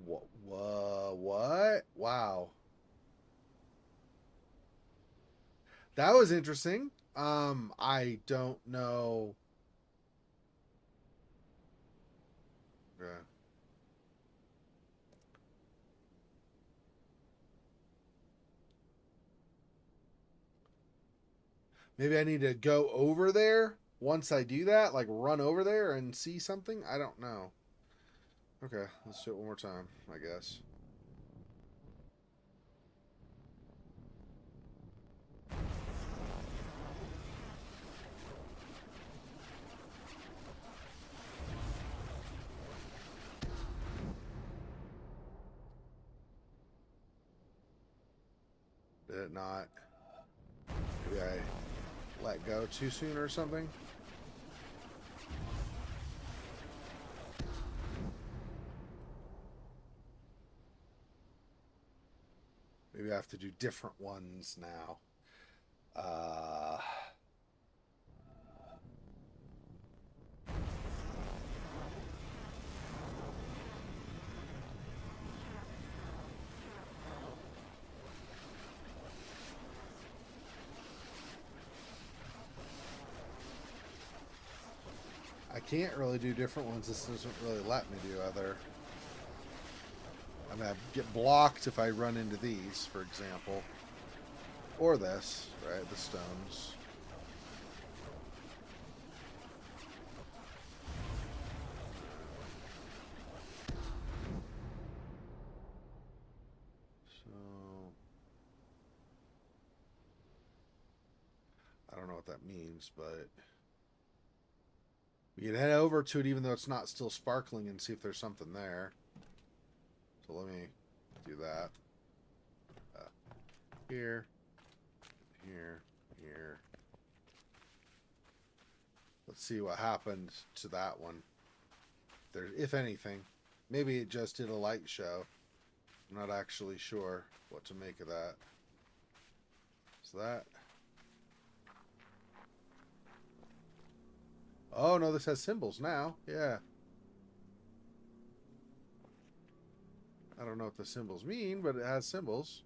What? Wow. That was interesting. I don't know. Yeah. Maybe I need to go over there once I do that, like run over there and see something. I don't know. Okay, let's do it one more time, I guess. it not? Maybe I let go too soon or something? Maybe I have to do different ones now. I can't really do different ones. This doesn't really let me do other. I mean, I get blocked if I run into these, for example. Or this, right? The stones. So... I don't know what that means, but... we can head over to it even though it's not still sparkling and see if there's something there. So let me do that. Here. Here. Here. Let's see what happened to that one. There, if anything. Maybe it just did a light show. I'm not actually sure what to make of that. So that... oh, no, this has symbols now. Yeah. I don't know what the symbols mean, but it has symbols.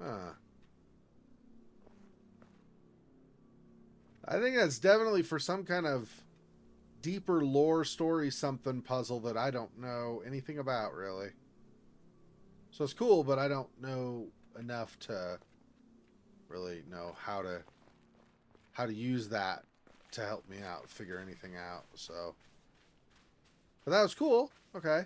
Huh. I think that's definitely for some kind of deeper lore story something puzzle that I don't know anything about, really. So it's cool, but I don't know enough to really know how to use that to help me out, figure anything out. So, but that was cool. Okay.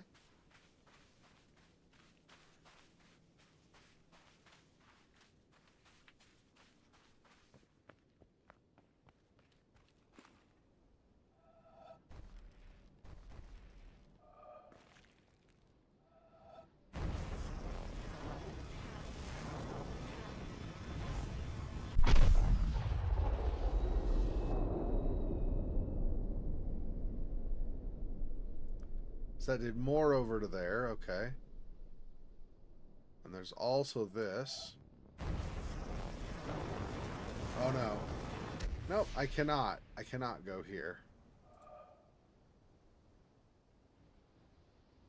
So I did more over to there. Okay. And there's also this. Oh, no. Nope, I cannot. I cannot go here.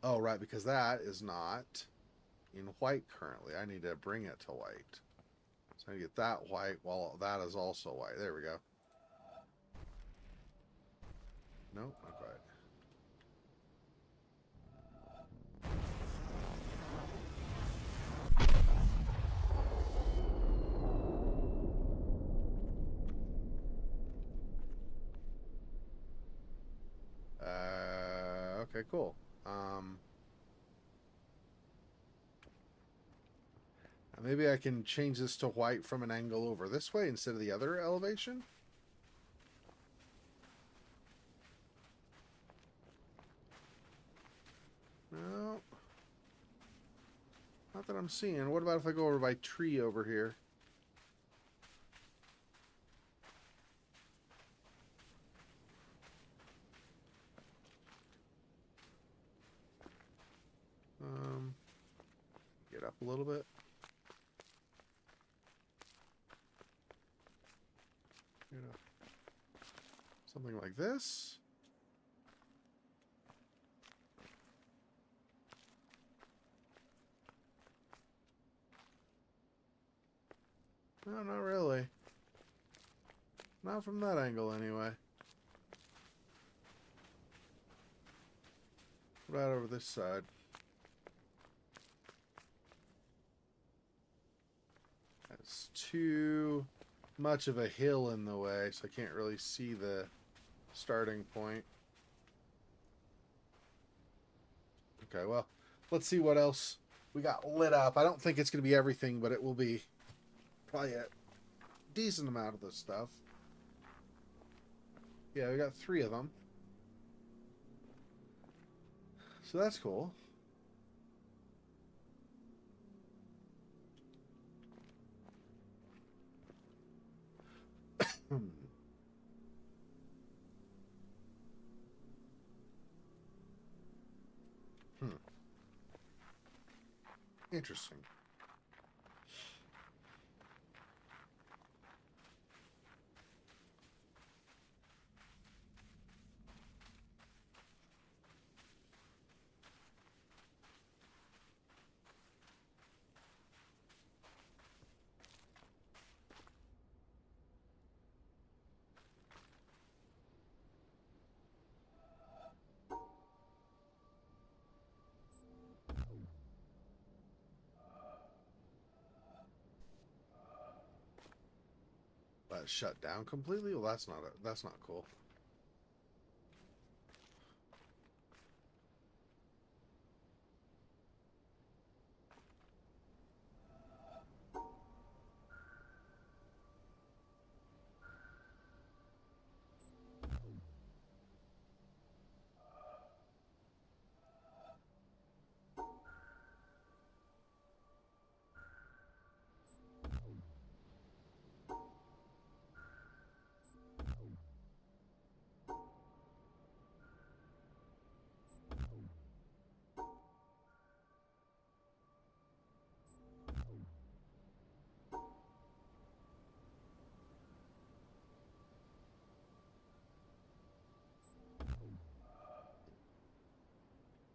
Oh, right, because that is not in white currently. I need to bring it to white. So I get that white while that is also white. There we go. Nope, not quite. Okay, cool. Maybe I can change this to white from an angle over this way instead of the other elevation. No. Not that I'm seeing. What about if I go over by tree over here? Get up a little bit. You know, something like this. No, not really. Not from that angle, anyway. What about over this side? That's too much of a hill in the way, so I can't really see the starting point. Okay, well, let's see what else we got lit up. I don't think it's going to be everything, but it will be probably a decent amount of this stuff. Yeah, we got 3 of them. So that's cool. Hmm. Interesting. Shut down completely? Well, that's not cool.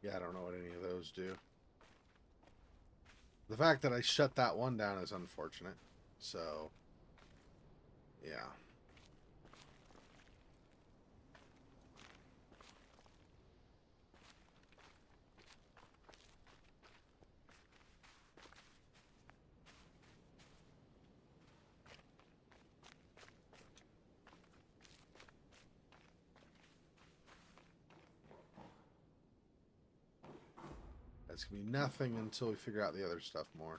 Yeah, I don't know what any of those do. The fact that I shut that one down is unfortunate. So, yeah. That's going to be nothing until we figure out the other stuff more.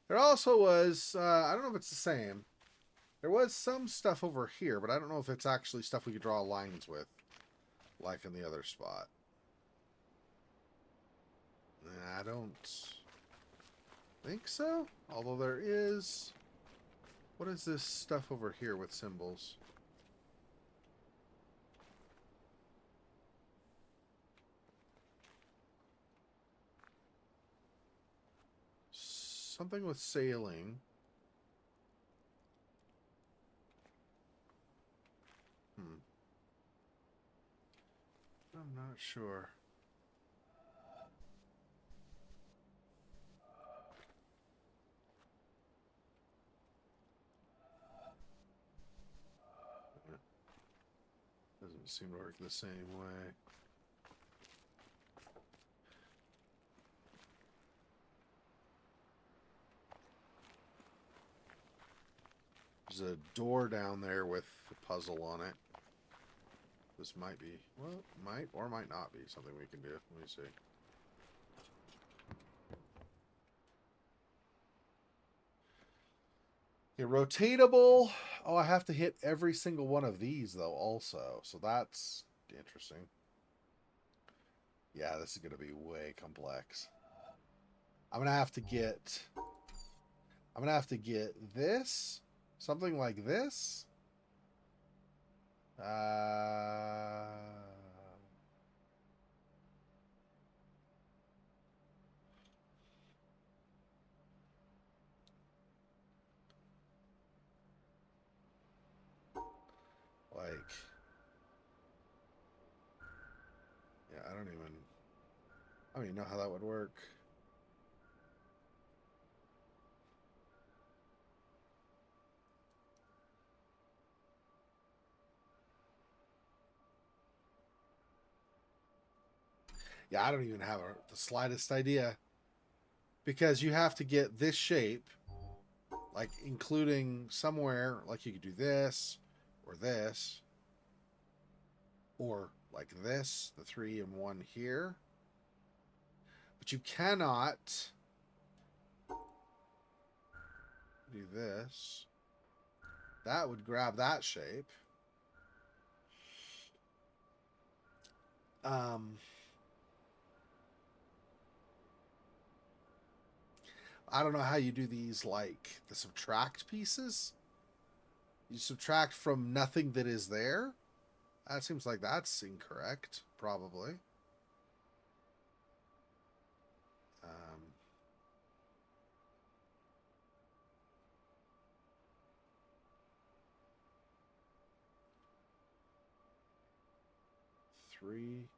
There also was, I don't know if it's the same. There was some stuff over here, but I don't know if it's actually stuff we could draw lines with, like in the other spot. I don't think so. Although there is... What is this stuff over here with symbols? Something with sailing. I'm not sure. Doesn't seem to work the same way. There's a door down there with a puzzle on it. This might be, well, might or might not be something we can do. Let me see. Okay, rotatable. Oh, I have to hit every single one of these, though, also. So that's interesting. Yeah, this is going to be way complex. I'm going to have to get... I'm going to have to get this. Something like this. Like... Yeah, I don't even know how that would work. Yeah, I don't even have the slightest idea. Because you have to get this shape, like including somewhere, like you could do this, or this, or like this, the 3 and 1 here. But you cannot do this. That would grab that shape. I don't know how you do these, like the subtract pieces. You subtract from nothing that is there. That seems like that's incorrect, probably. Um, three.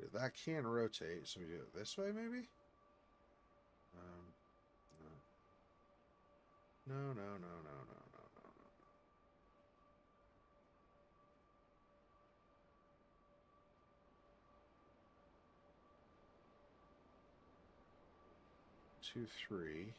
And that can rotate, so we do it this way, maybe? No. No, no, no, no, no, no, no, no. 2, 3.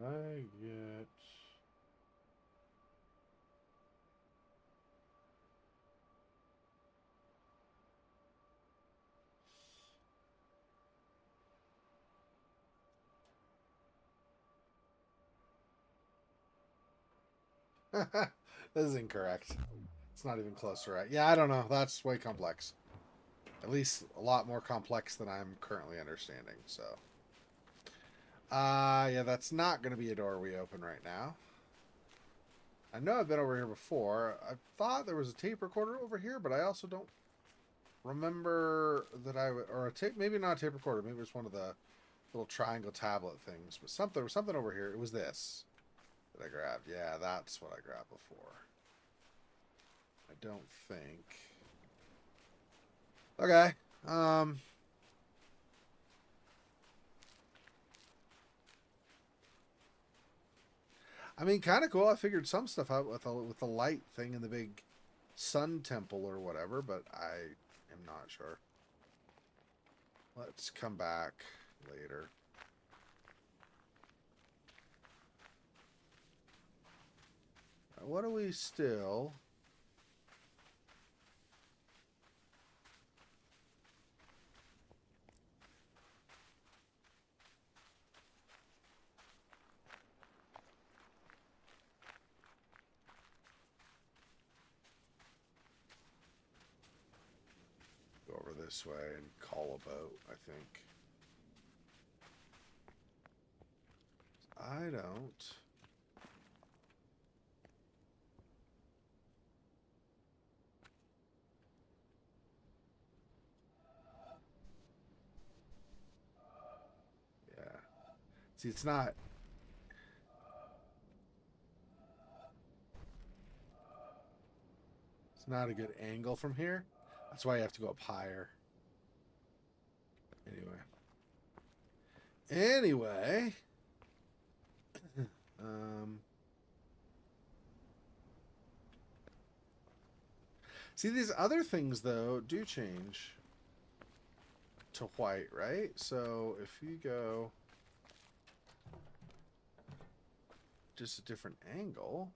I get... This is incorrect. It's not even close to right. Yeah, I don't know. That's way complex. At least a lot more complex than I'm currently understanding, so. Yeah, that's not going to be a door we open right now. I know I've been over here before. I thought there was a tape recorder over here, but I also don't remember that or a tape, maybe not a tape recorder, maybe it was one of the little triangle tablet things, but something over here. It was this that I grabbed. Yeah, that's what I grabbed before. I don't think. Okay. I mean, kind of cool. I figured some stuff out with the light thing in the big sun temple or whatever, but I am not sure. Let's come back later. What do we still? Go over this way and call a boat, I think. I don't. Yeah. See, it's not. It's not a good angle from here. That's why you have to go up higher. Anyway. See, these other things, though, do change to white, right? So if you go just a different angle.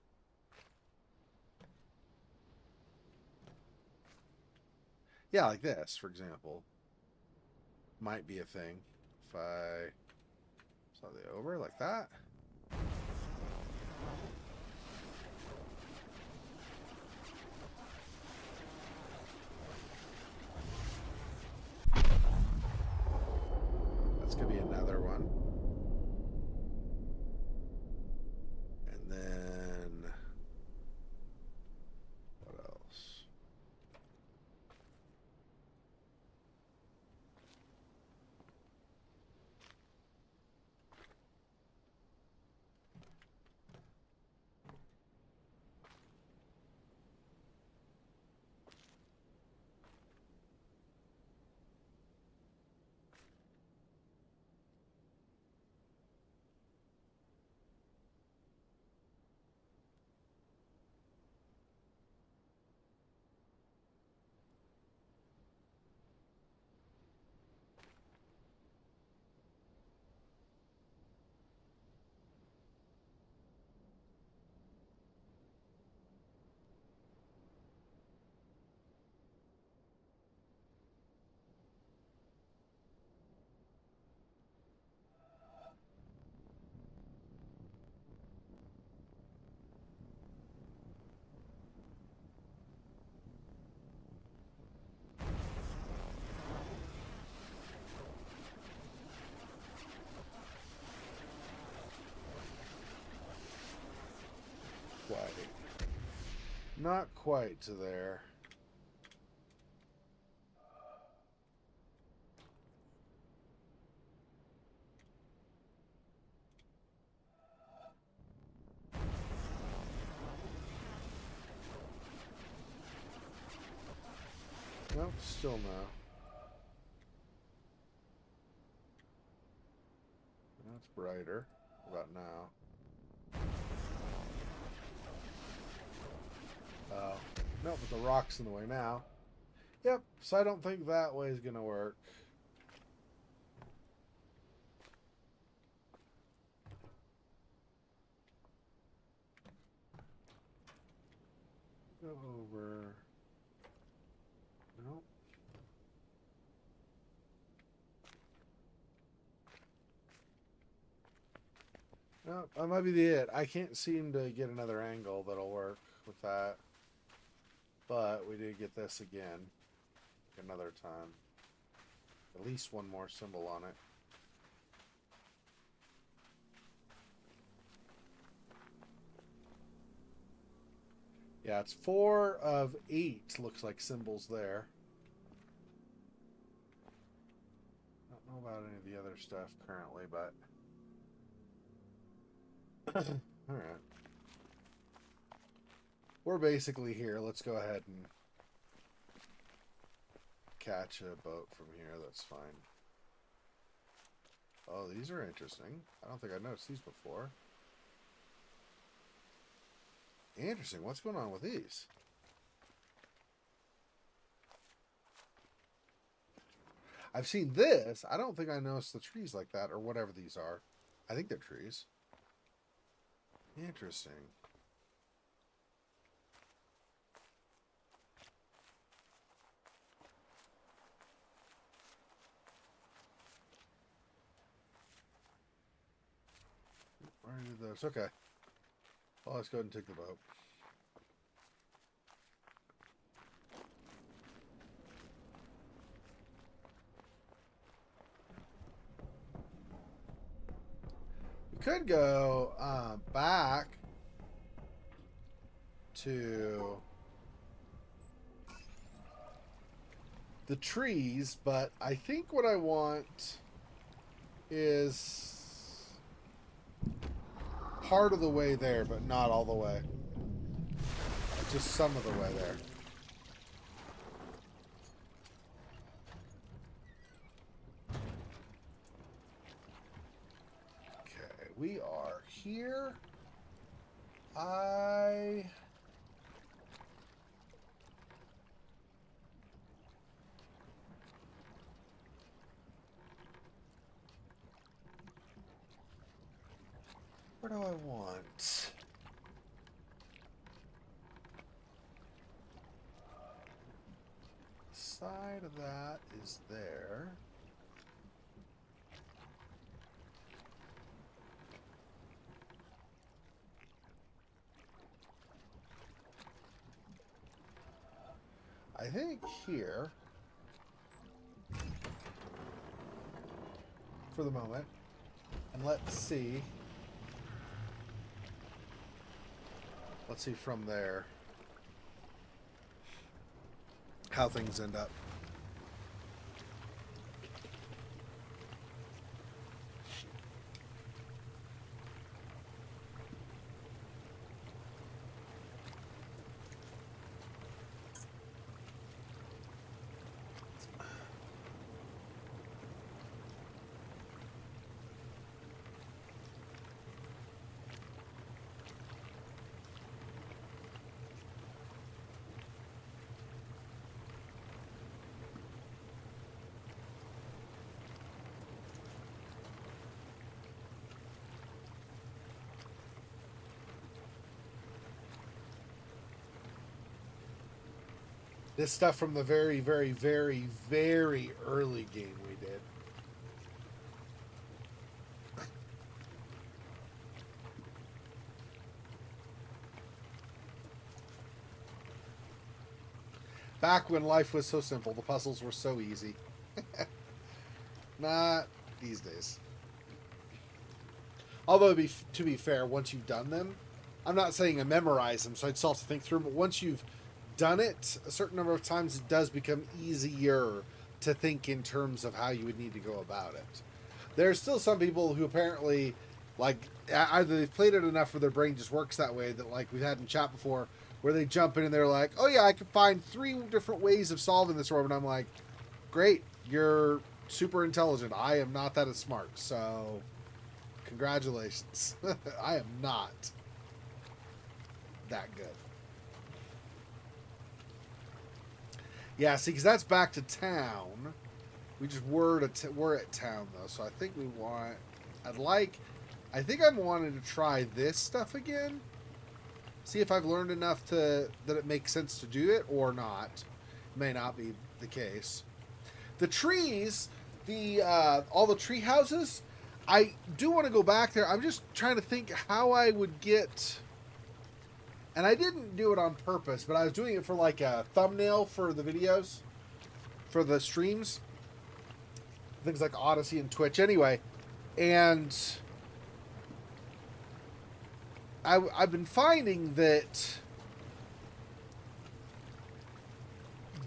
Yeah, like this, for example. Might be a thing. If I saw the over like that. could be another one. And then what else? Quite. Not quite to there. Nope, still no. That's brighter. What about now? Oh. No, but the rock's in the way now. Yep, so I don't think that way is going to work. Go over. Nope. No, that might be it. I can't seem to get another angle that'll work with that. But we did get this again. Another time. At least one more symbol on it. Yeah, it's 4 of 8 looks like symbols there. I don't know about any of the other stuff currently, but... Alright. We're basically here. Let's go ahead and catch a boat from here. That's fine. Oh, these are interesting. I don't think I noticed these before. Interesting. What's going on with these? I've seen this. I don't think I noticed the trees like that or whatever these are. I think they're trees. Interesting. Where did those? Okay. Well, let's go ahead and take the boat. We could go back to the trees, but I think what I want is part of the way there, but not all the way. Just some of the way there. Okay, we are here. Where do I want? The side of that is there. I think here. for the moment. And let's see. Let's see from there how things end up. This stuff from the very, very, very, very early game we did. Back when life was so simple, the puzzles were so easy. Not these days. Although, to be fair, once you've done them, I'm not saying I memorize them, so I'd still have to think through them, but once you've done it a certain number of times, it does become easier to think in terms of how you would need to go about it. There's still some people who apparently, like, either they've played it enough where their brain just works that way, that, like we've had in chat before, where they jump in and they're like, oh yeah, I can find 3 different ways of solving this problem. And I'm like, great, you're super intelligent. I am not that smart, so congratulations. I am not that good. Yeah, see, because that's back to town. We just we're at town, though, so I think we want... I think I'm wanting to try this stuff again. See if I've learned enough that it makes sense to do it or not. May not be the case. The trees, all the tree houses, I do want to go back there. I'm just trying to think how I would get... And I didn't do it on purpose, but I was doing it for like a thumbnail for the videos, for the streams. Things like Odyssey and Twitch anyway. And I've been finding that,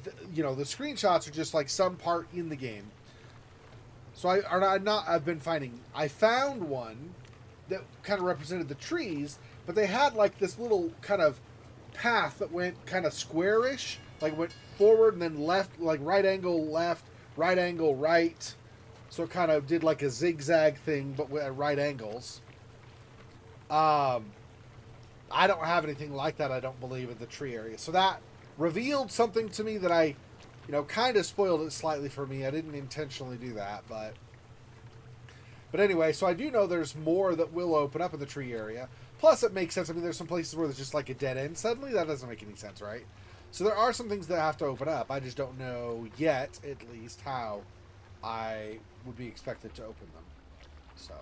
the screenshots are just like some part in the game. So I've been finding, I found one that kind of represented the trees, but they had like this little kind of path that went kind of squarish, like went forward and then left, like right angle left, right angle right. So it kind of did like a zigzag thing, but at right angles. I don't have anything like that, I don't believe, in the tree area. So that revealed something to me that I, kind of spoiled it slightly for me. I didn't intentionally do that, but anyway, so I do know there's more that will open up in the tree area. Plus, it makes sense. I mean, there's some places where there's just like a dead end suddenly. That doesn't make any sense, right? So there are some things that have to open up. I just don't know yet, at least, how I would be expected to open them. So.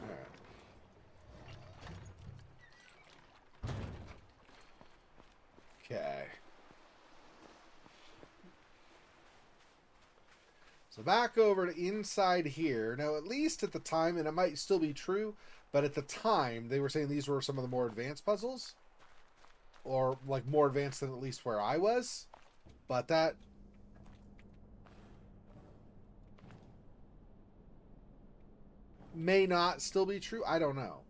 Alright. Okay. So back over to inside here. Now, at least at the time, and it might still be true, but at the time, they were saying these were some of the more advanced puzzles. Or, like, more advanced than at least where I was. But that... may not still be true. I don't know.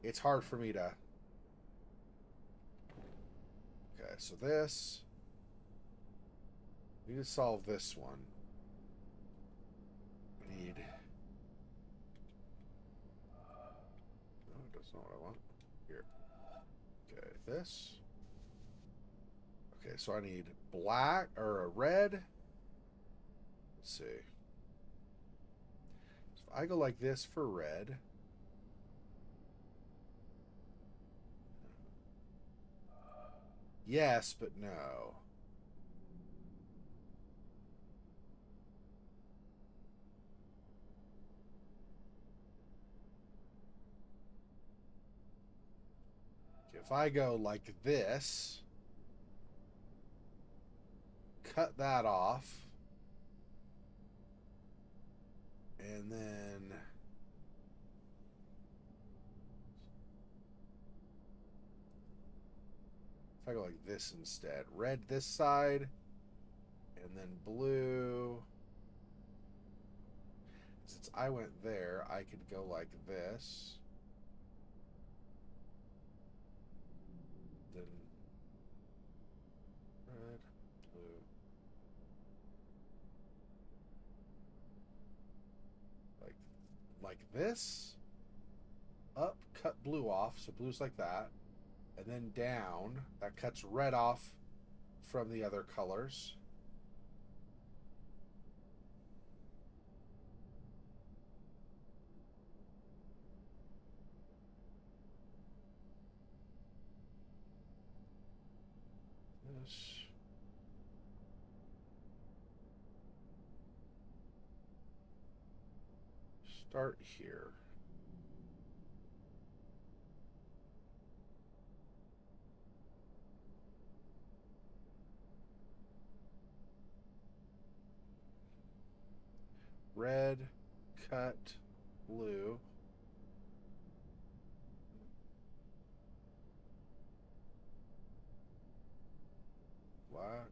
It's hard for me to... Okay, so this... we need to solve this one. We need... no, that's not what I want. Here. Okay, this. Okay, so I need black, or a red. Let's see. So if I go like this for red... yes, but no. If I go like this, cut that off. And then if I go like this instead, red this side, and then blue. Since I went there, I could go like this. Then red, blue. Like this. Up, cut blue off, so blue's like that. And then down, that cuts red off from the other colors. This. Start here. Red, cut, blue. Black.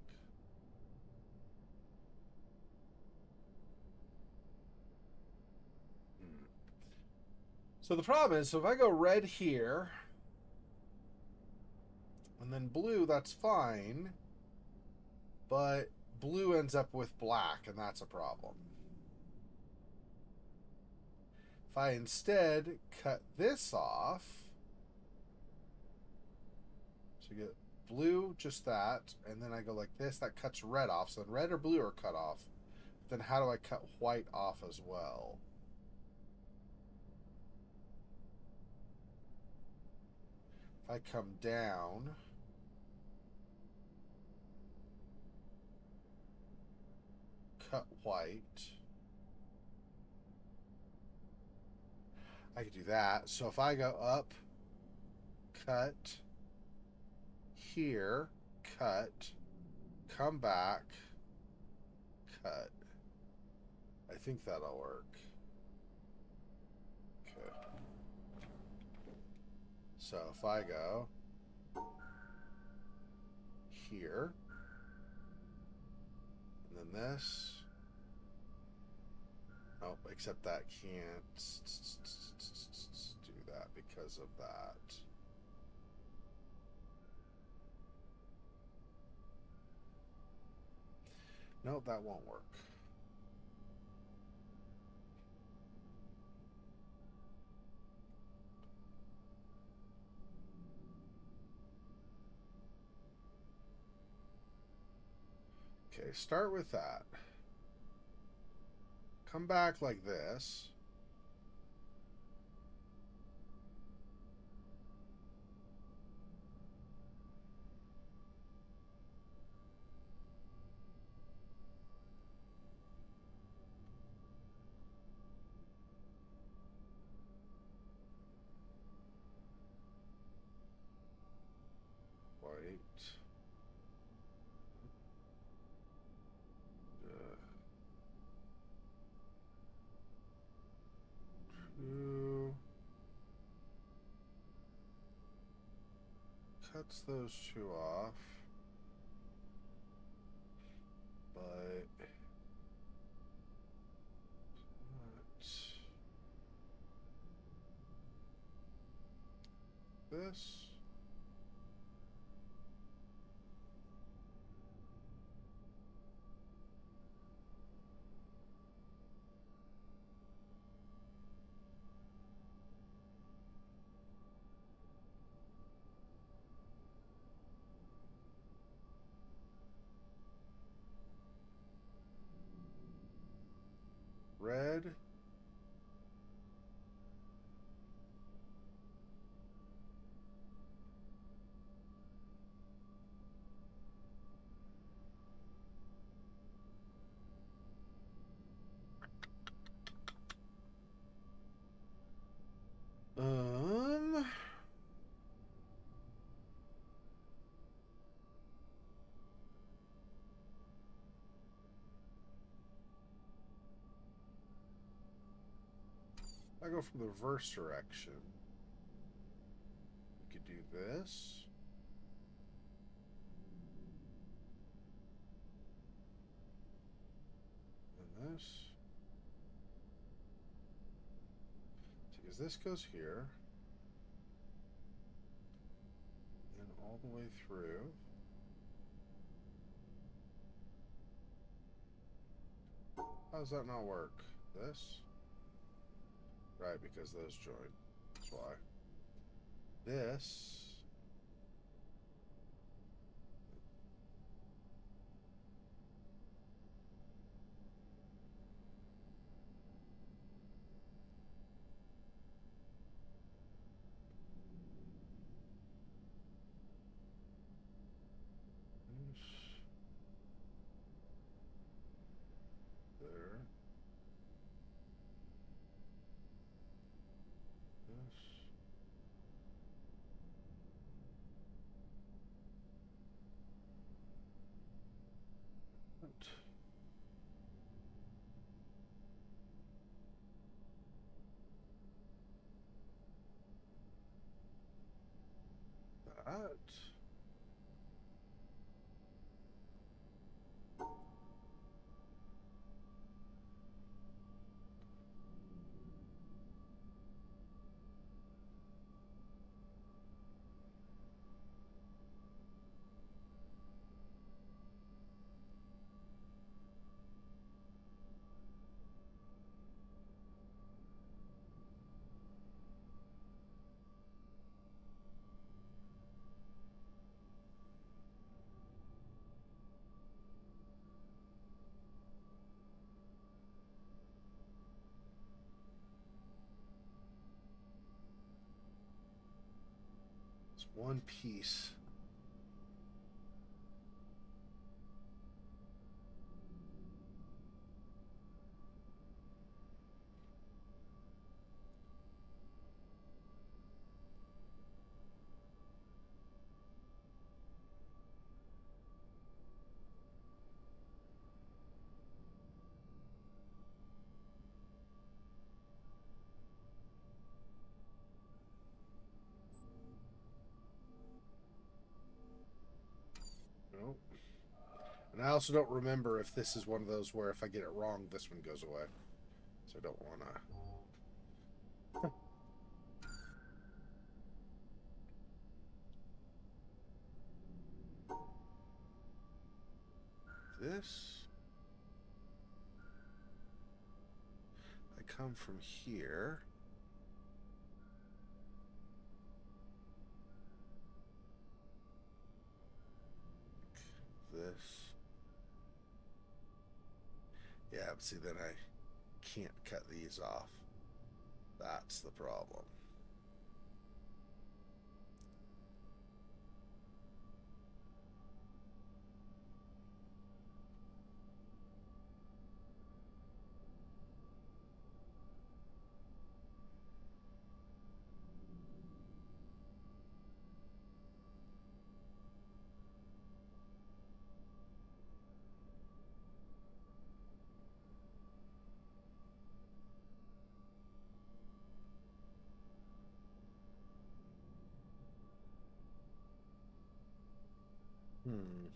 So the problem is, so if I go red here, and then blue, that's fine. But blue ends up with black, and that's a problem. If I instead cut this off, so you get blue, just that, and then I go like this, that cuts red off. So then red or blue are cut off. Then how do I cut white off as well? If I come down, cut white, I could do that. So if I go up, cut, here, cut, come back, cut. I think that'll work. Okay. So if I go here, and then this. Oh, except that can't do that because of that. No, that won't work. Okay, start with that. Come back like this. White. Two. Cuts those two off. But this. Red. I go from the reverse direction, we could do this. And this. Because this goes here. And all the way through. How does that not work? This? Right, because those join. That's why. This. There. This. That. It's one piece. Nope. And I also don't remember if this is one of those where if I get it wrong, this one goes away. So I don't want to. This. I come from here. This. Yeah, but see, then I can't cut these off. That's the problem. Hmm.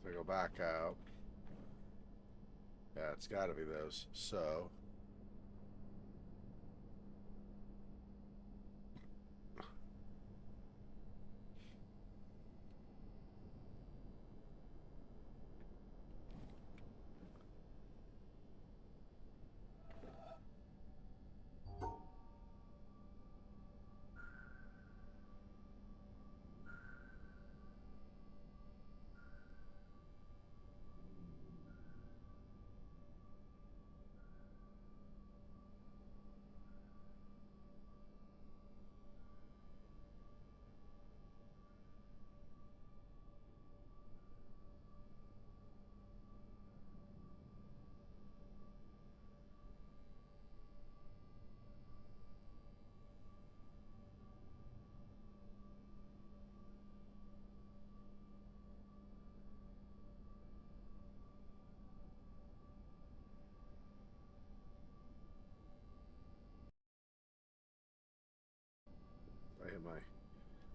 If I go back out. Yeah, it's got to be those. So.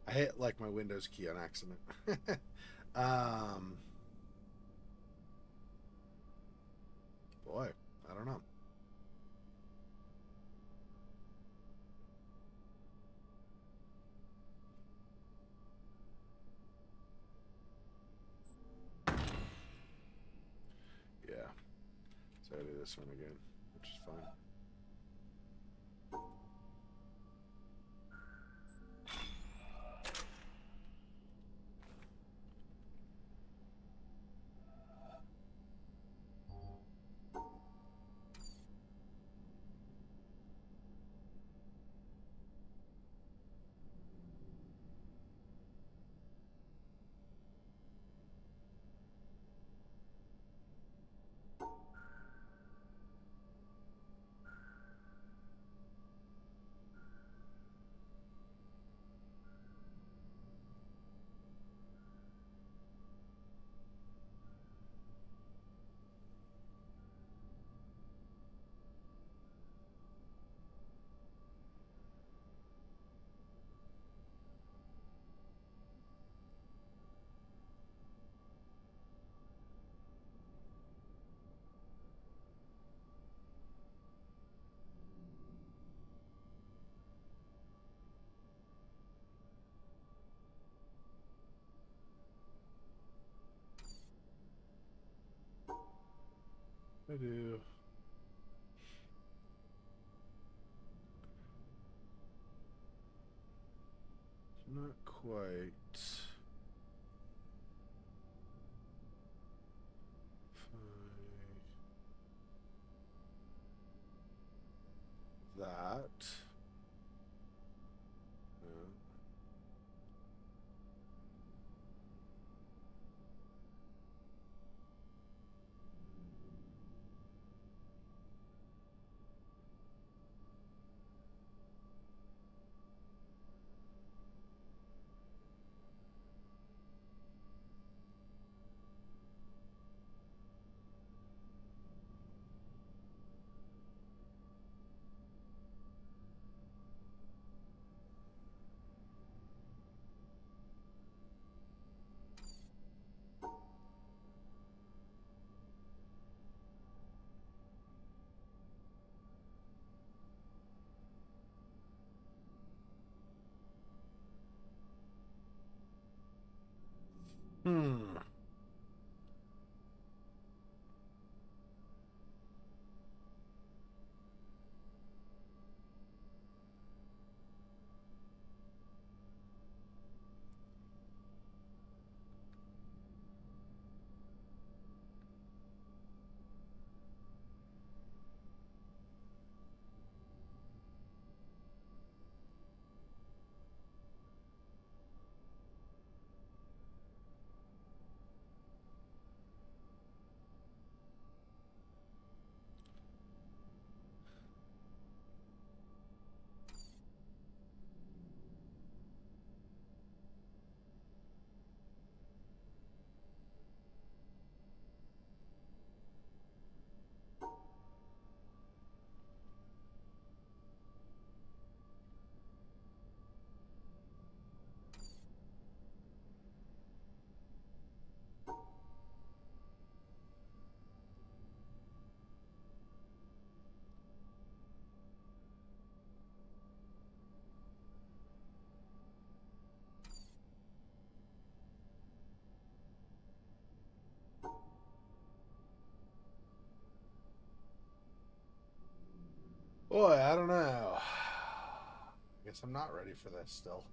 I hit like my Windows key on accident. um, boy, I don't know. Yeah, so I do this one again, which is fine. I do. Not quite. That. Yeah. Hmm. Boy, I don't know. I guess I'm not ready for this still.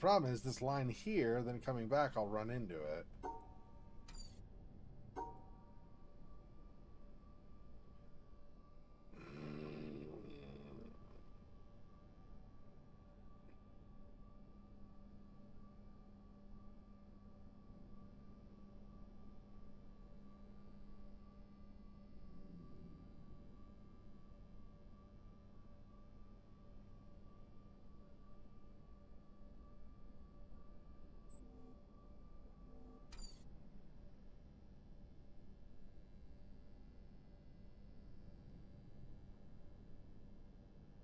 problem is this line here, then coming back, I'll run into it.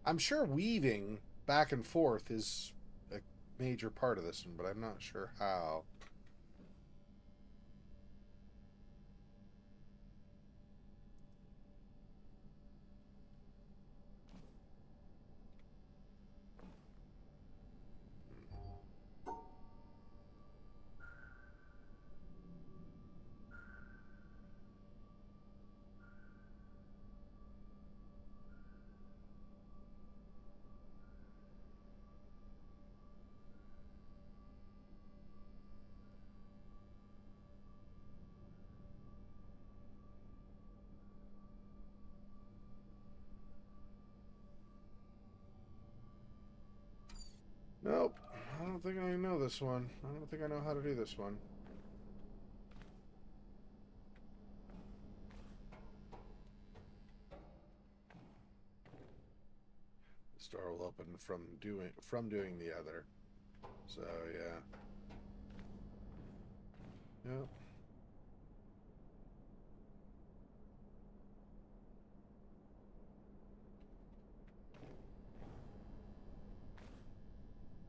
I'm sure weaving back and forth is a major part of this one, but I'm not sure how. Nope. I don't think I know this one. I don't think I know how to do this one. This door will open from doing the other. So yeah. Yep.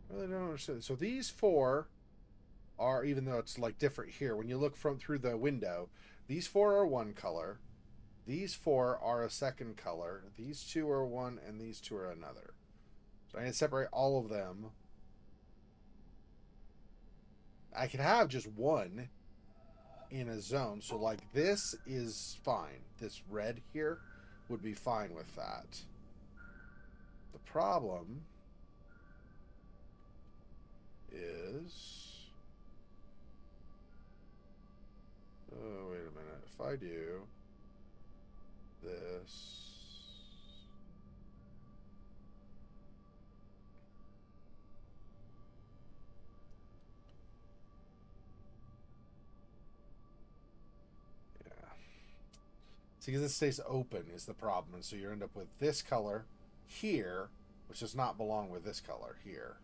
I really don't understand. So these four are, even though it's like different here, when you look from through the window, these four are one color. These four are a second color. These two are one, and these two are another. So I need to separate all of them. I could have just one in a zone. So like this is fine. This red here would be fine with that. The problem is, oh, wait a minute. If I do this, yeah. See, because it stays open is the problem. And so you end up with this color here, which does not belong with this color here.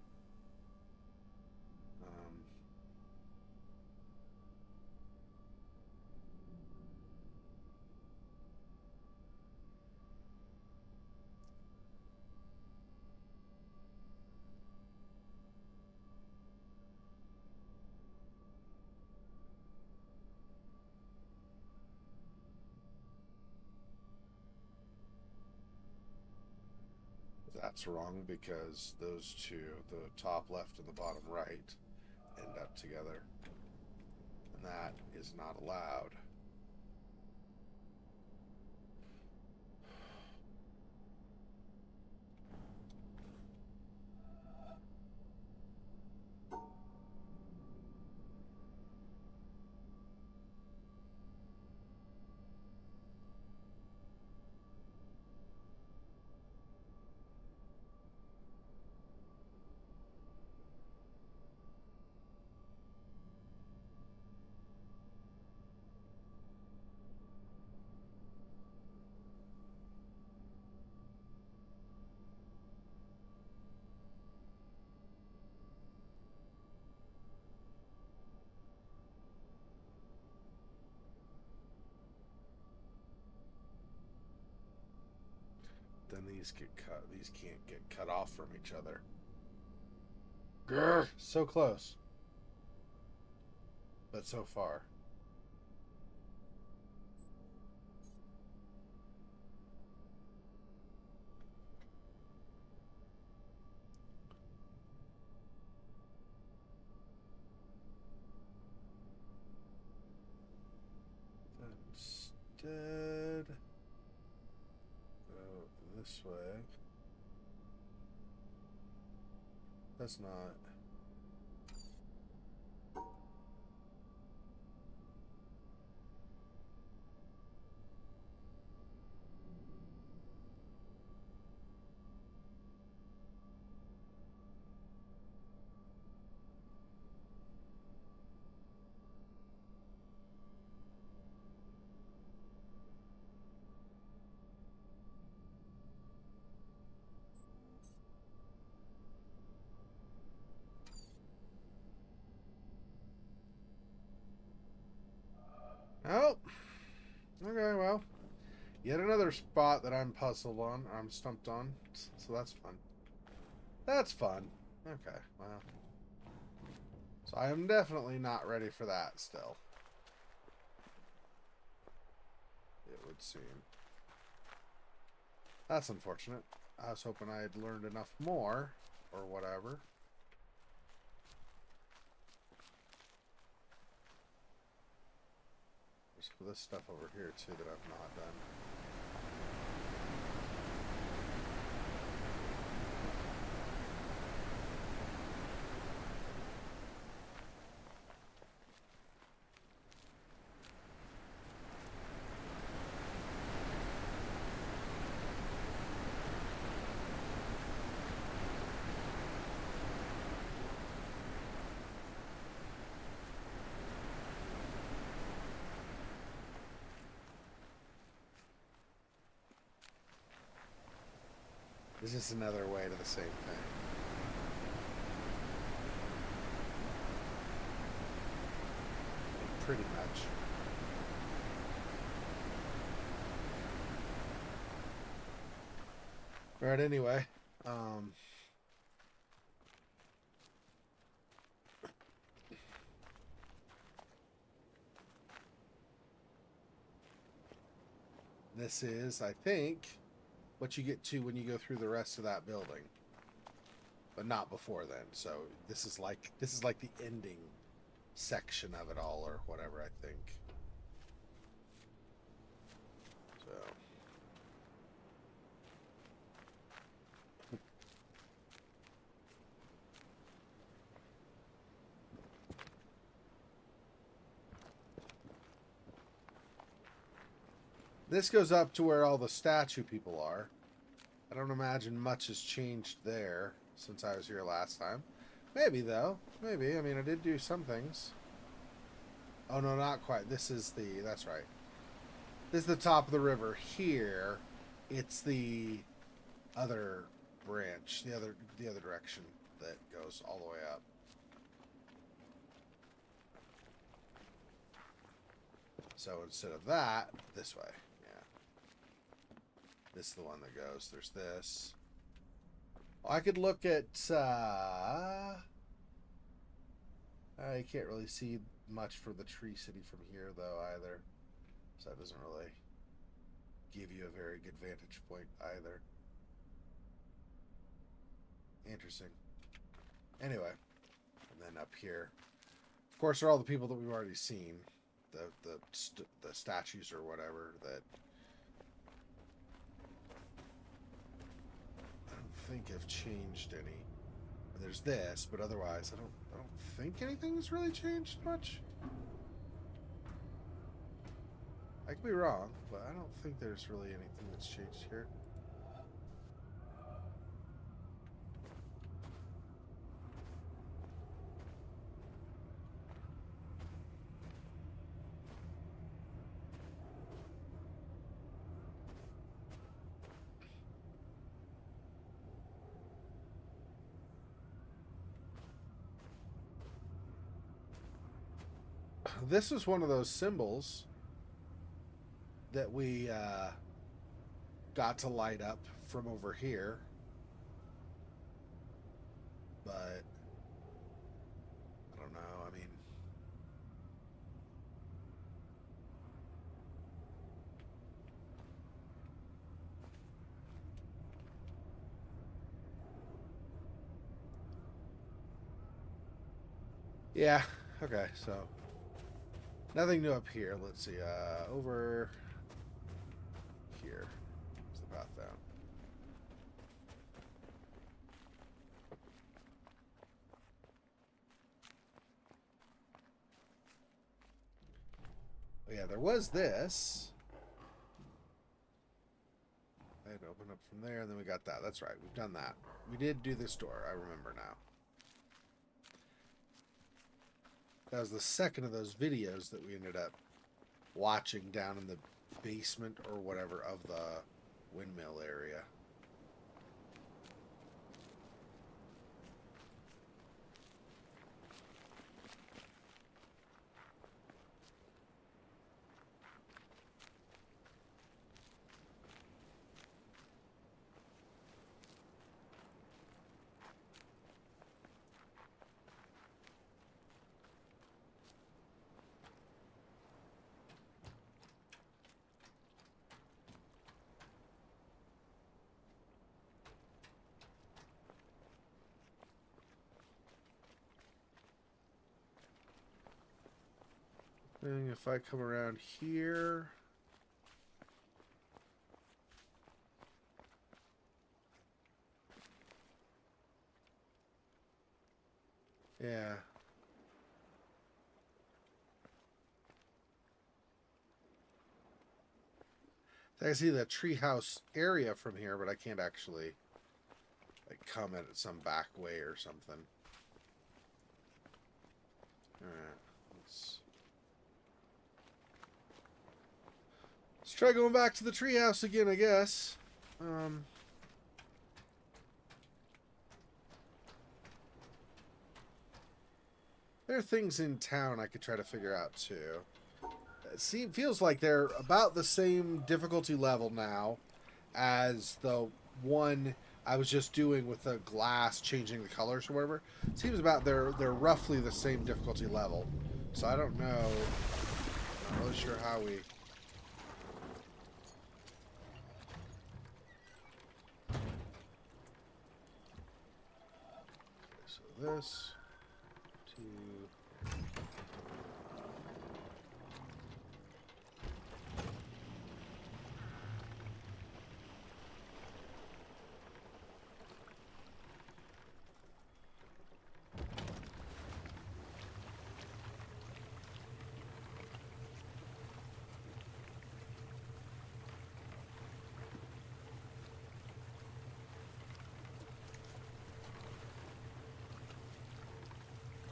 That's wrong because those two, the top left and the bottom right, end up together. And that is not allowed. Then these get cut. These can't get cut off from each other. Grr, so close, but so far. Instead, go this way. That's not. Yet another spot that I'm puzzled on, or I'm stumped on. So that's fun. That's fun. Okay, well. So I am definitely not ready for that still. It would seem. That's unfortunate. I was hoping I had learned enough more, or whatever. There's this stuff over here too that I've not done. It's just another way to the same thing. Pretty much. Alright, anyway. This is, I think, what you get to when you go through the rest of that building. But not before then. So this is like the ending section of it all, or whatever, I think. So this goes up to where all the statue people are. I don't imagine much has changed there since I was here last time. Maybe, though. Maybe. I mean, I did do some things. Oh, no, not quite. This is the... That's right. This is the top of the river. Here, it's the other branch. The other direction that goes all the way up. So instead of that, this way. This is the one that goes. There's this. I could look at... I can't really see much for the Tree City from here, though, either. So that doesn't really give you a very good vantage point, either. Interesting. Anyway. And then up here. Of course, are all the people that we've already seen. The statues or whatever that... think have changed any. There's this, but otherwise I don't think anything's really changed much. I could be wrong, but I don't think there's really anything that's changed here. This was one of those symbols that we got to light up from over here. But I don't know. I mean, yeah. Okay, so nothing new up here. Let's see. Over here. What's the path down? Oh, yeah, there was this. I had to open up from there, and then we got that. That's right. We've done that. We did do this door. I remember now. That was the second of those videos that we ended up watching down in the basement or whatever of the windmill area. And if I come around here... Yeah. I can see the treehouse area from here, but I can't actually like come at it some back way or something. Alright. Let's try going back to the treehouse again, I guess. There are things in town I could try to figure out too. It feels like they're about the same difficulty level now as the one I was just doing with the glass changing the colors or whatever. It seems about they're roughly the same difficulty level. So I don't know. I'm not really sure how we... Okay, so this... to...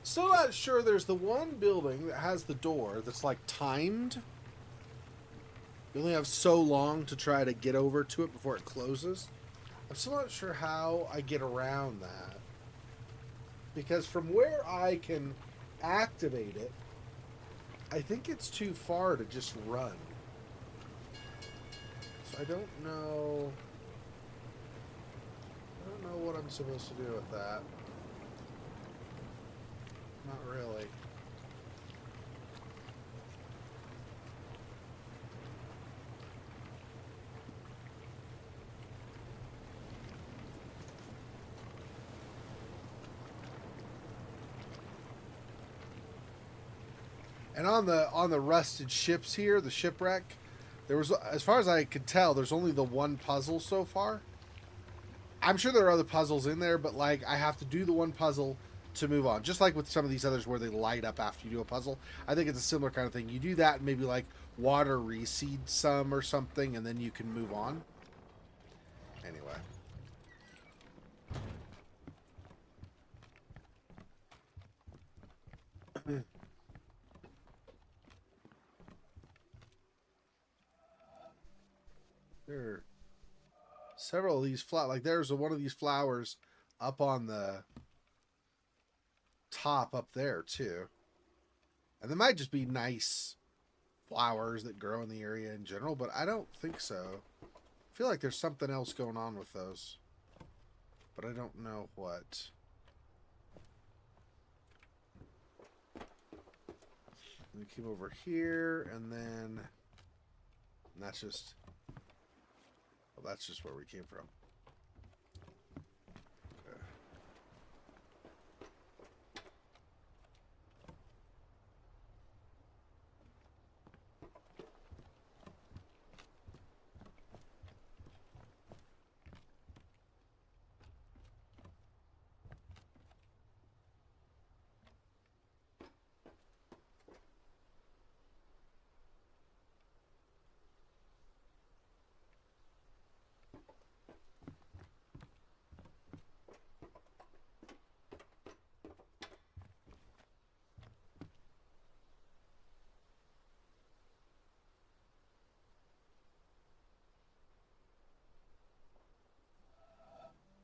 Still not sure. There's the one building that has the door that's like timed. You only have so long to try to get over to it before it closes. I'm still not sure how I get around that. Because from where I can activate it, I think it's too far to just run. So I don't know. I don't know what I'm supposed to do with that. Not really. And on the rusted ships here, the shipwreck, there was, as far as I could tell, there's only the one puzzle so far. I'm sure there are other puzzles in there, but like I have to do the one puzzle to move on. Just like with some of these others where they light up after you do a puzzle. I think it's a similar kind of thing. You do that and maybe like water reseed some or something, and then you can move on. Anyway. There are several of these like there's one of these flowers up on the top up there too. And they might just be nice flowers that grow in the area in general, but I don't think so. I feel like there's something else going on with those, but I don't know what. We came over here, and then and that's just, well, that's just where we came from.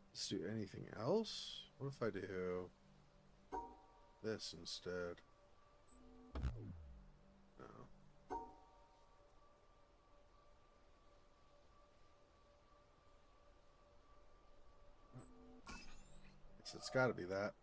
Let's do anything else. What if I do this instead? No. It's got to be that.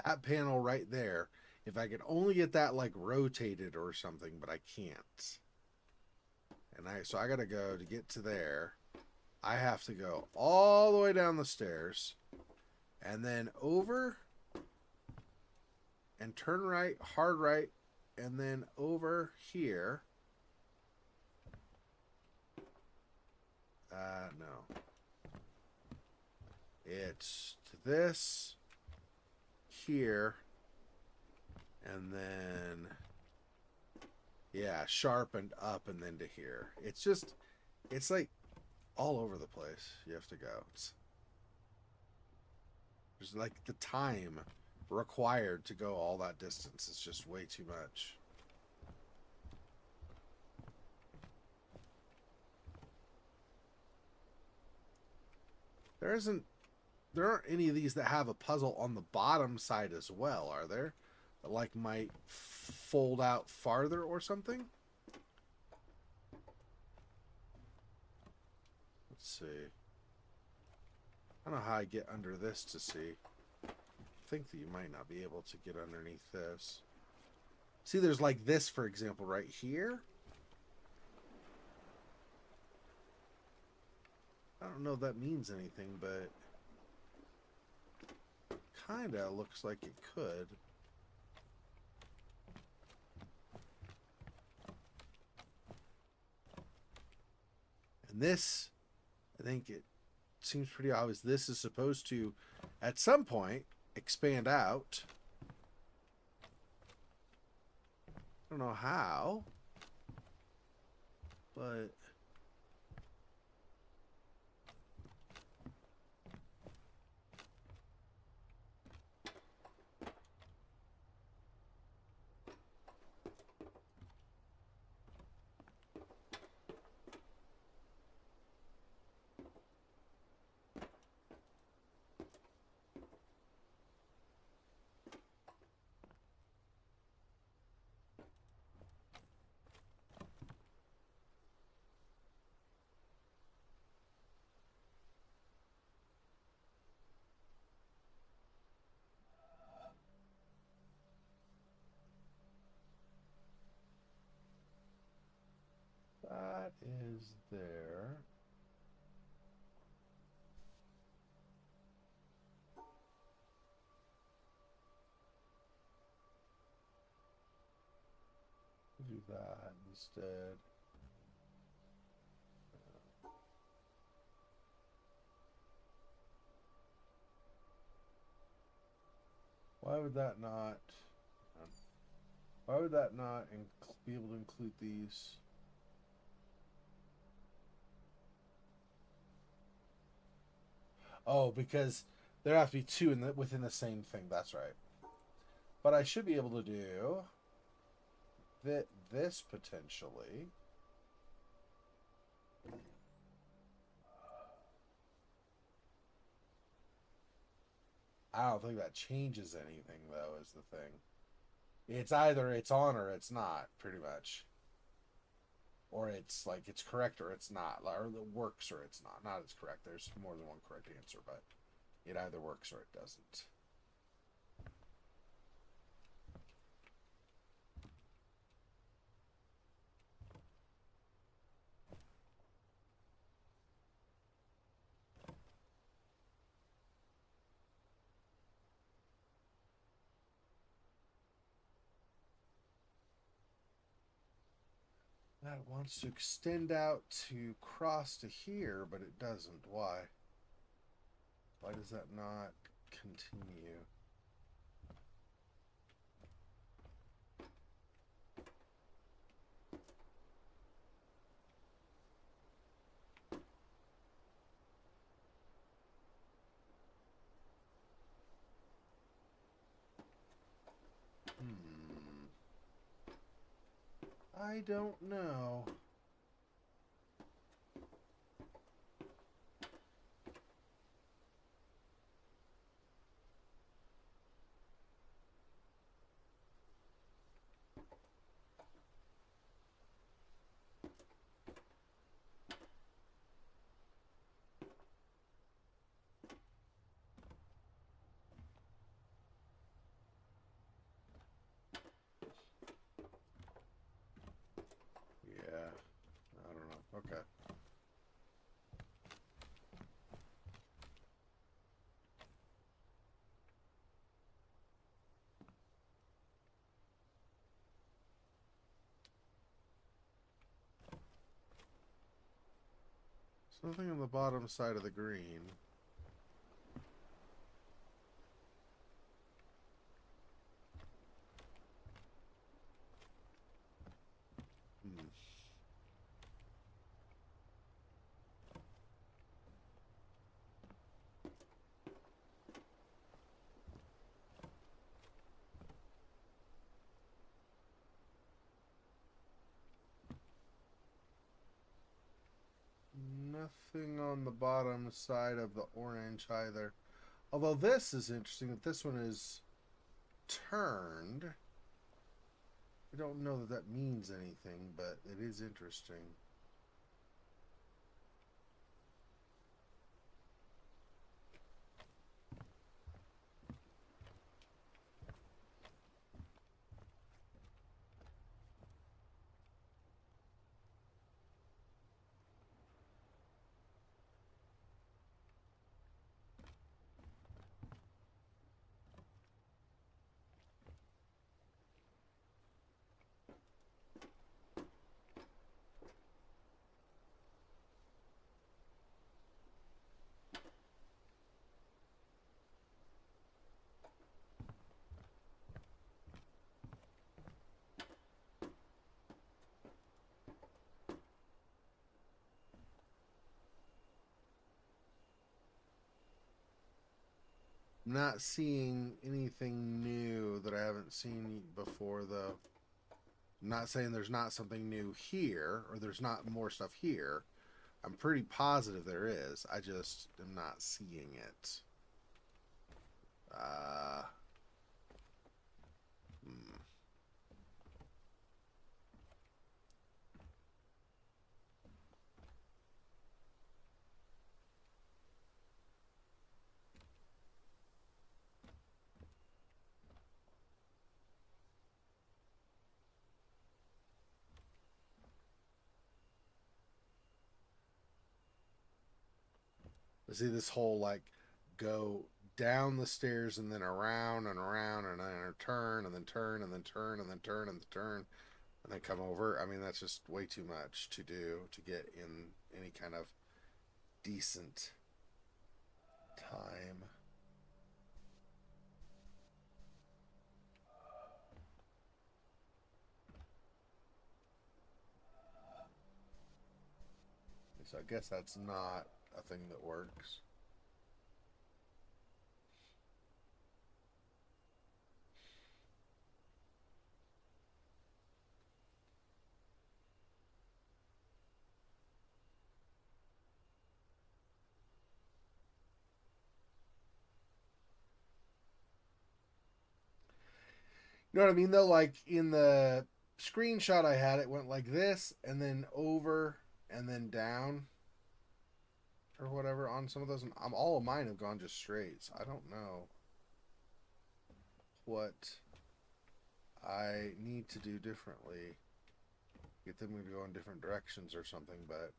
that panel right there. If I could only get that like rotated or something, but I can't. And so I gotta go to get to there. I have to go all the way down the stairs and then over and turn right, hard right, and then over here. No. It's to this, here, and then, yeah, sharpened up and then to here. It's like all over the place. You have to go. There's like the time required to go all that distance is just way too much. There aren't any of these that have a puzzle on the bottom side as well, are there? That like might fold out farther or something? Let's see. I don't know how I get under this to see. I think that you might not be able to get underneath this. See, there's like this, for example, right here. I don't know if that means anything, but kinda looks like it could. And this, I think it seems pretty obvious. This is supposed to, at some point, expand out. I don't know how, but that is there. Do that instead. Why would that not? Why would that not be able to include these? Oh, because there have to be two within the same thing. That's right. But I should be able to do this potentially. I don't think that changes anything, though, is the thing. It's either it's on or it's not, pretty much. Or it's like it's correct or it's not. Or it works or it's not. Not it's correct. There's more than one correct answer, but it either works or it doesn't. That wants to extend out to cross to here, but it doesn't. Why? Why does that not continue? I don't know. Nothing on the bottom side of the green. Hmm. Nothing on the bottom side of the orange either. Although this is interesting that this one is turned. I don't know that that means anything, but it is interesting. I'm not seeing anything new that I haven't seen before, though. I'm not saying there's not something new here, or there's not more stuff here. I'm pretty positive there is. I just am not seeing it. Hmm. See this whole like go down the stairs and then around and around and then turn and then turn and then turn and then turn and then turn and then come over. I mean, that's just way too much to do to get in any kind of decent time. So I guess that's not a thing that works. You know what I mean, though? Like in the screenshot I had, it went like this and then over and then down or whatever on some of those. And all of mine have gone just straight. So I don't know what I need to do differently. Get them to go in different directions or something, but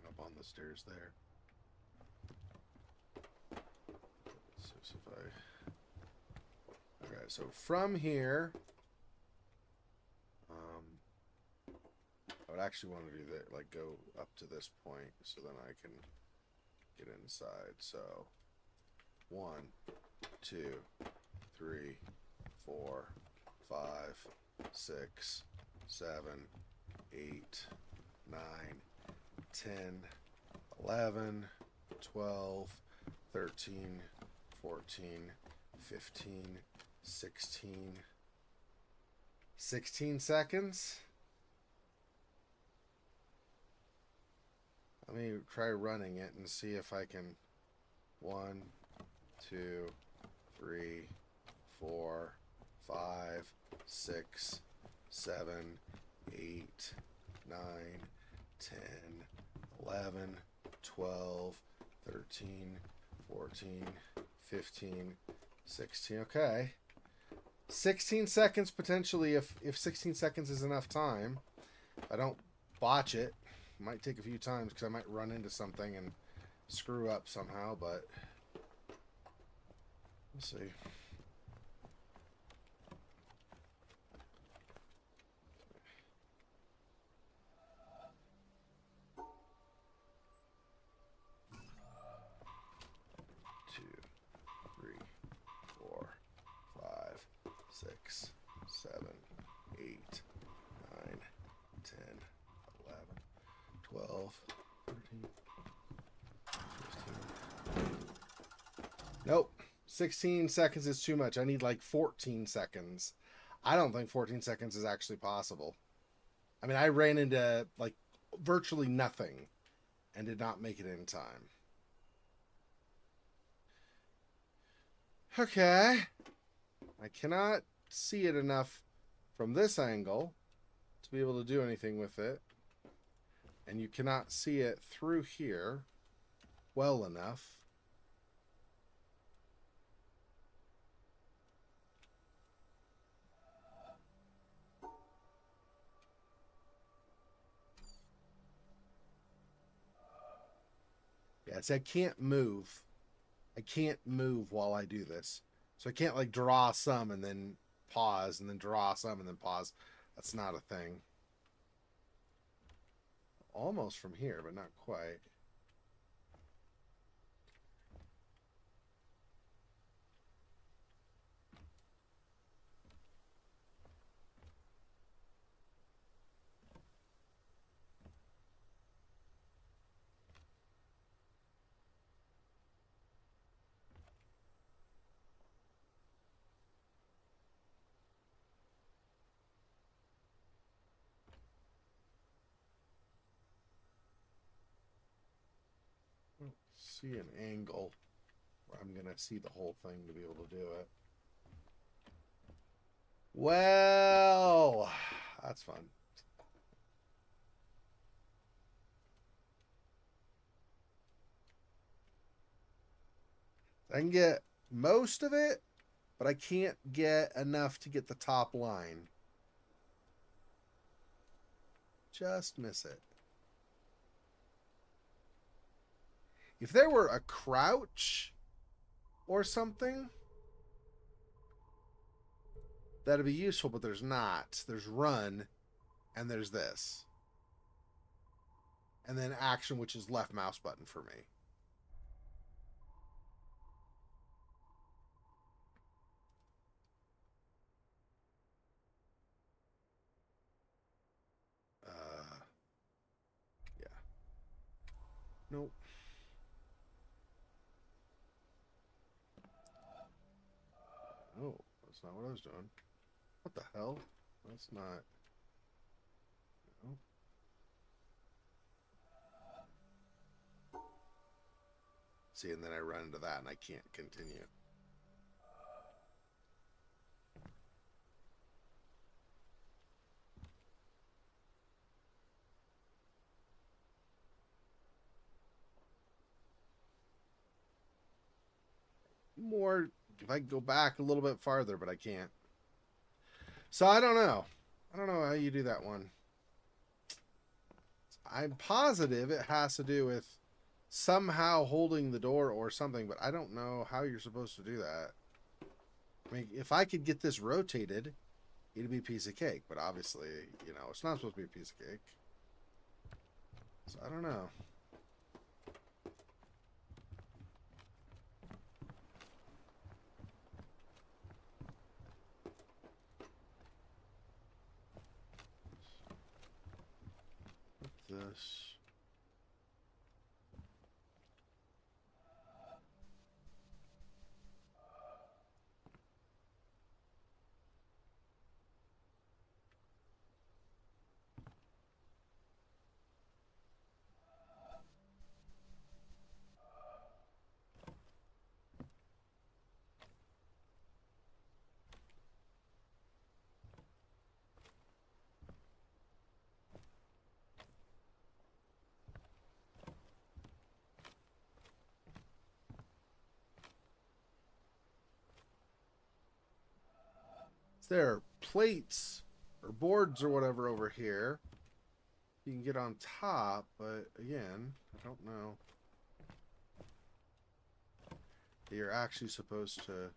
up on the stairs there. So if I, okay, so from here, I would actually want to do that, like go up to this point, so then I can get inside. So 1, 2, 3, 4, 5, 6, 7, 8, 9, 10, 11, 12, 13, 14, 15, 16. 16 seconds? Let me try running it and see if I can. 1, 2, 3, 4, 5, 6, 7, 8, 9, 10, 11, 12, 13, 14, 15, 16. Okay. 16 seconds potentially if 16 seconds is enough time. If I don't botch it. Might take a few times because I might run into something and screw up somehow, but we'll see. Two, three, 4, 5, 6, 7, 8, 9, 10, 11, 12, 13, 15. Nope. 16 seconds is too much. I need like 14 seconds. I don't think 14 seconds is actually possible. I mean, I ran into like virtually nothing and did not make it in time. Okay. I cannot see it enough from this angle to be able to do anything with it. And you cannot see it through here well enough. Yeah, see, I can't move. I can't move while I do this. So I can't like draw some and then pause and then draw some and then pause. That's not a thing. Almost from here, but not quite. See an angle where I'm going to see the whole thing to be able to do it. Well, that's fun. I can get most of it, but I can't get enough to get the top line. Just miss it. If there were a crouch or something, that'd be useful, but there's not. There's run, and there's this. And then action, which is left mouse button for me. Yeah. Nope. Oh, that's not what I was doing. What the hell? That's not. No. See, and then I run into that and I can't continue. More, if I go back a little bit farther, but I can't. So I don't know. I don't know how you do that one. I'm positive it has to do with somehow holding the door or something, but I don't know how you're supposed to do that. I mean, if I could get this rotated, it'd be a piece of cake, but obviously, you know, it's not supposed to be a piece of cake. So I don't know. This. There are plates or boards or whatever over here. You can get on top, but again, I don't know. You're actually supposed to...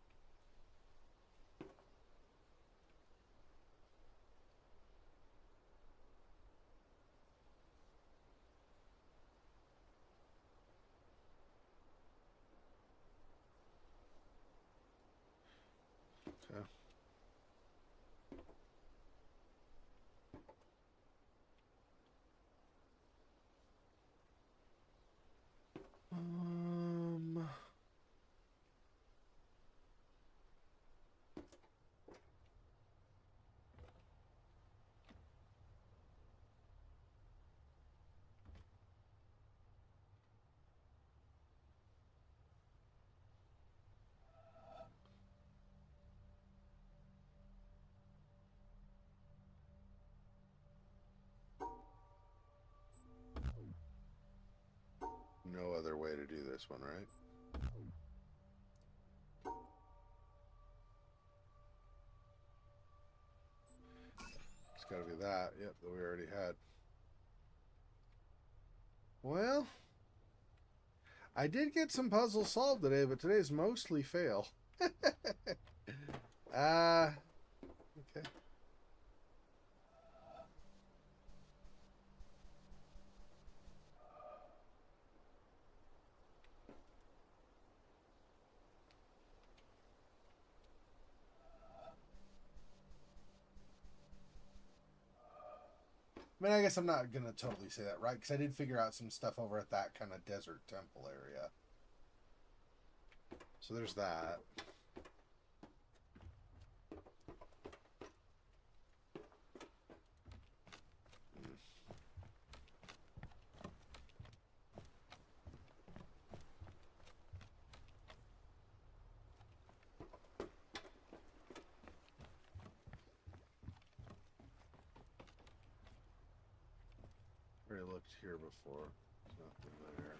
Okay. No other way to do this one, right? It's gotta be that. Yep, that we already had. Well, I did get some puzzles solved today, but today's mostly fail. Okay. I mean, I guess I'm not going to totally say that, right? Because I did figure out some stuff over at that kind of desert temple area. So there's that. Already looked here before. There's nothing there.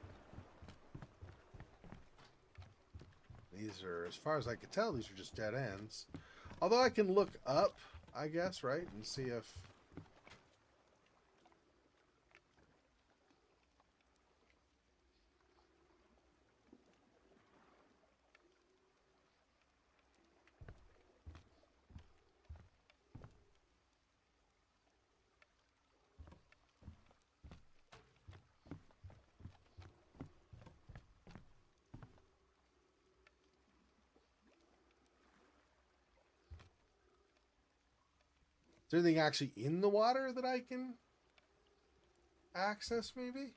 These are, as far as I could tell, these are just dead ends. Although I can look up, I guess, right? And see if... Is there anything actually in the water that I can access, maybe?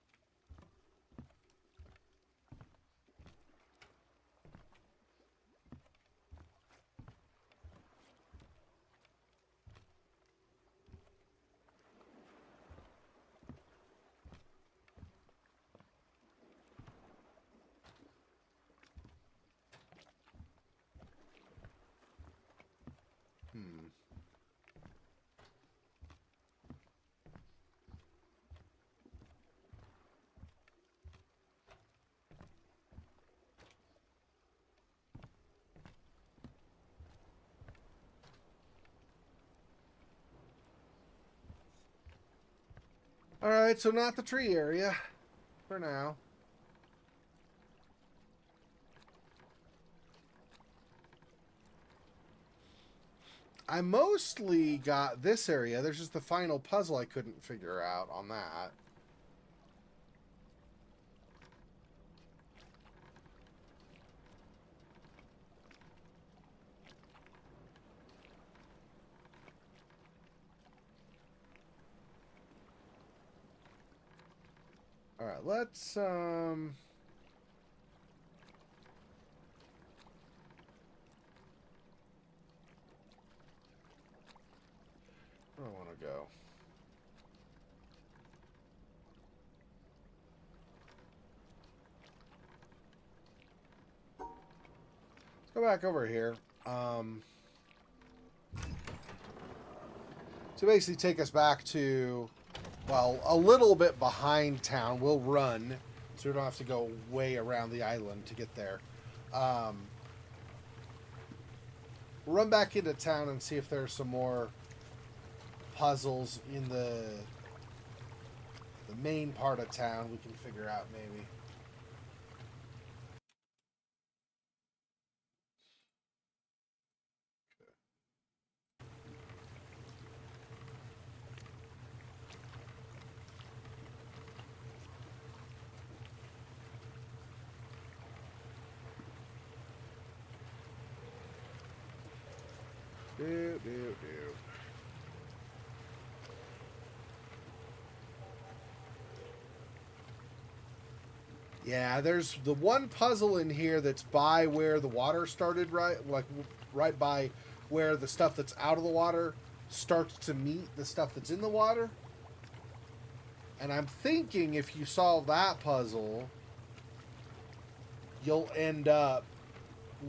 Alright, so not the tree area. For now. I mostly got this area. There's just the final puzzle I couldn't figure out on that. Alright, let's, I want to go. Let's go back over here. So basically take us back to, well, a little bit behind town. We'll run, so we don't have to go way around the island to get there. We'll run back into town and see if there's some more puzzles in the main part of town we can figure out maybe. Do. Yeah, there's the one puzzle in here that's by where the water started, right? Like right by where the stuff that's out of the water starts to meet the stuff that's in the water. And I'm thinking if you solve that puzzle, you'll end up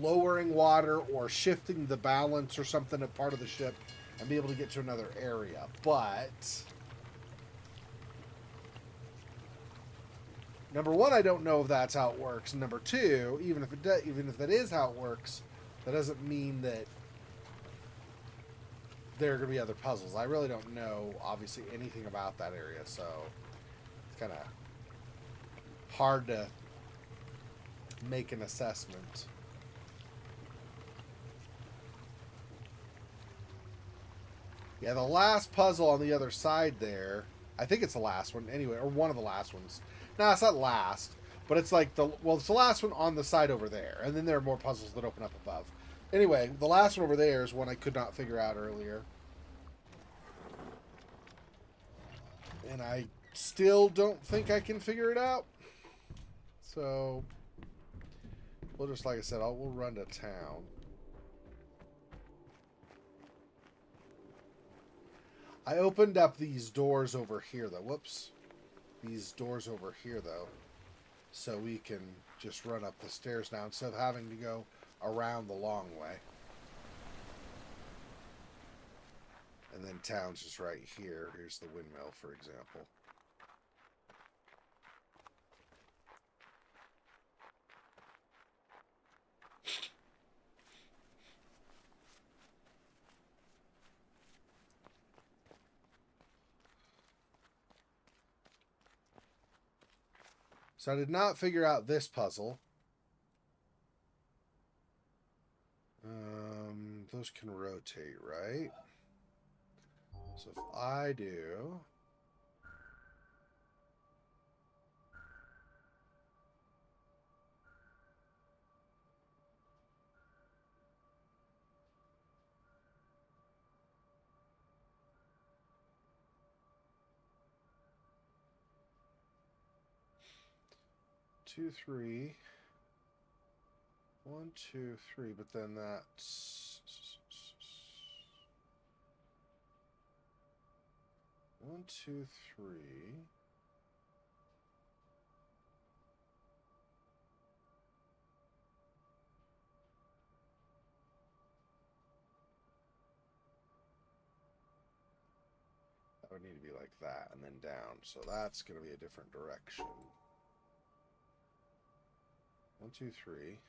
lowering water or shifting the balance or something at part of the ship and be able to get to another area. But number one, I don't know if that's how it works. And number two, even if that is how it works, that doesn't mean that there are going to be other puzzles. I really don't know, obviously, anything about that area, so it's kind of hard to make an assessment. Yeah, the last puzzle on the other side there, I think it's the last one anyway, or one of the last ones. No, it's not last, but it's like it's the last one on the side over there, and then there are more puzzles that open up above. Anyway, the last one over there is one I could not figure out earlier. And I still don't think I can figure it out. So, we'll just, like I said, we'll run to town. I opened up these doors over here, though. Whoops. These doors over here, though. So we can just run up the stairs now instead of having to go around the long way. And then town's just right here. Here's the windmill, for example. So I did not figure out this puzzle. Those can rotate, right? So if I do... Two, three. 1, 2, 3, but then that's 1, 2, 3. That would need to be like that and then down. So that's going to be a different direction. 1, 2, 3.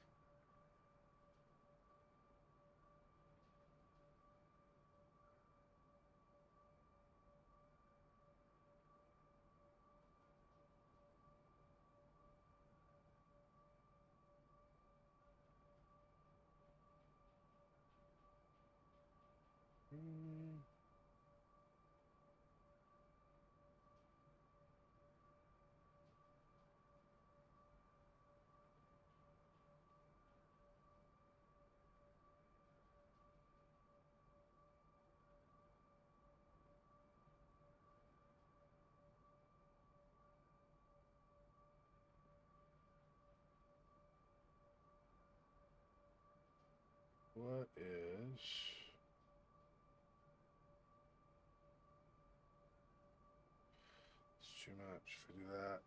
What is... It's too much if I do that.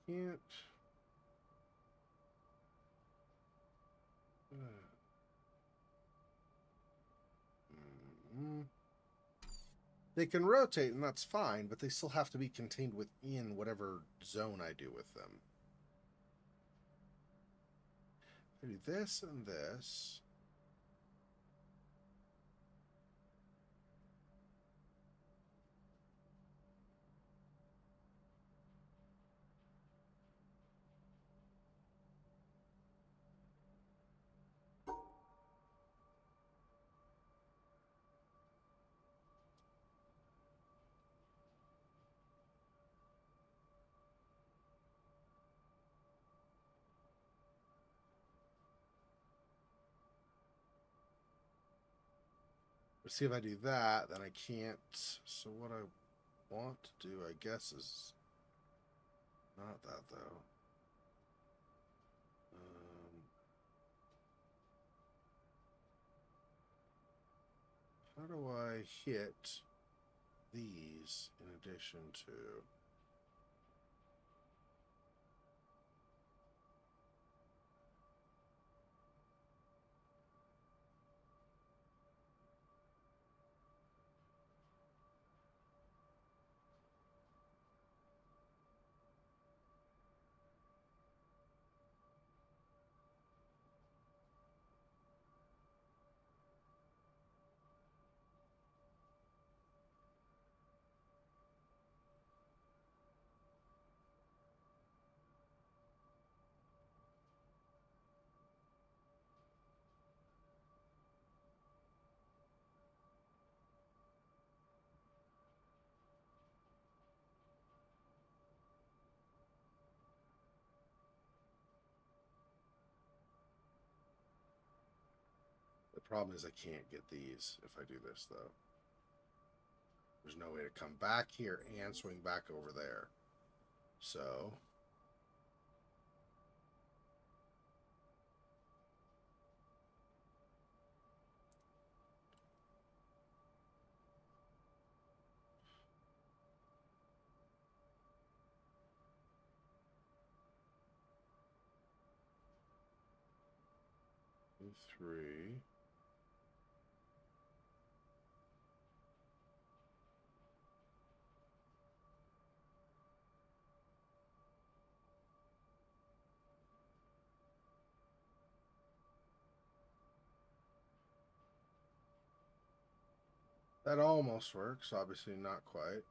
Can't... They can rotate, and that's fine, but they still have to be contained within whatever zone I do with them. I do this and this. Let's see if I do that, then I can't. So what I want to do, I guess, is not that though. How do I hit these in addition to? The problem is I can't get these if I do this though. There's no way to come back here and swing back over there. So three. That almost works, obviously not quite.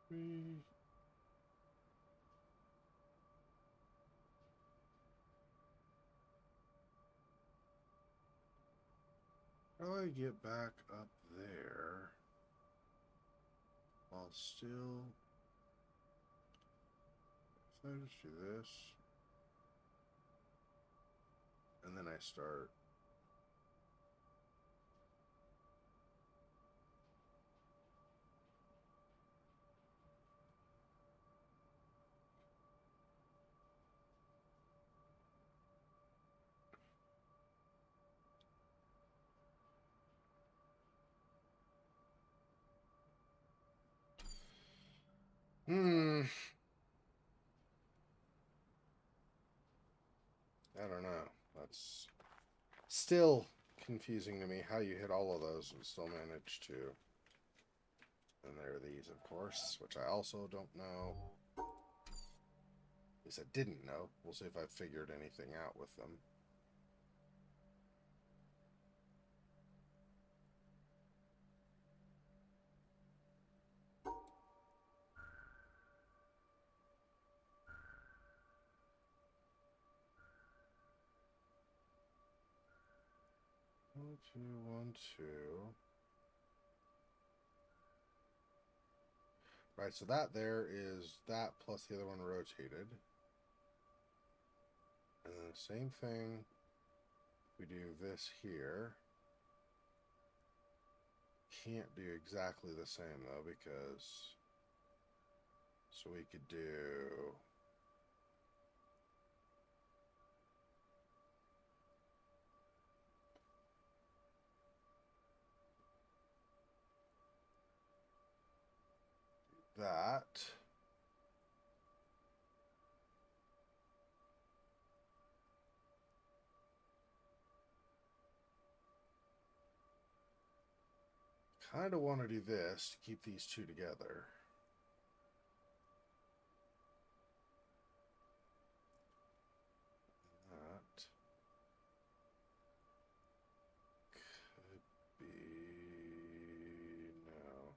Three. How do I get back up there while still? If I just do this, and then I start. I don't know. That's still confusing to me how you hit all of those and still manage to. And there are these, of course, which I also don't know. At least I didn't know. We'll see if I figured anything out with them. One, two, one, two. Right, so that there is that plus the other one rotated. And then the same thing, we do this here. Can't do exactly the same though, because so we could do that. Kind of want to do this to keep these two together. That could be no,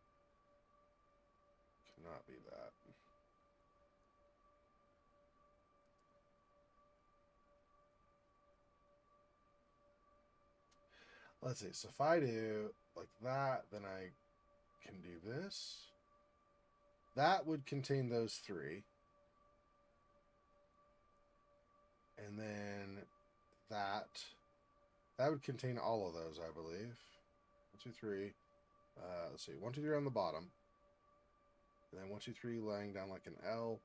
cannot be that. Let's see. So if I do like that, then I can do this. That would contain those three. And then that would contain all of those, I believe. 1, 2, 3. Let's see. 1, 2, 3 on the bottom. And then 1, 2, 3 laying down like an L.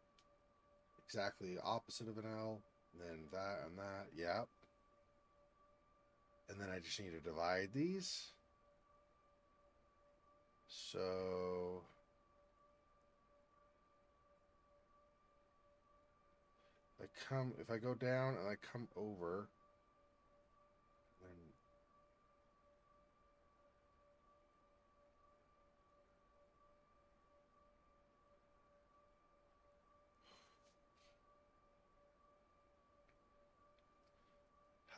Exactly opposite of an L. And then that and that. Yep. And then I just need to divide these. So if I go down and I come over, then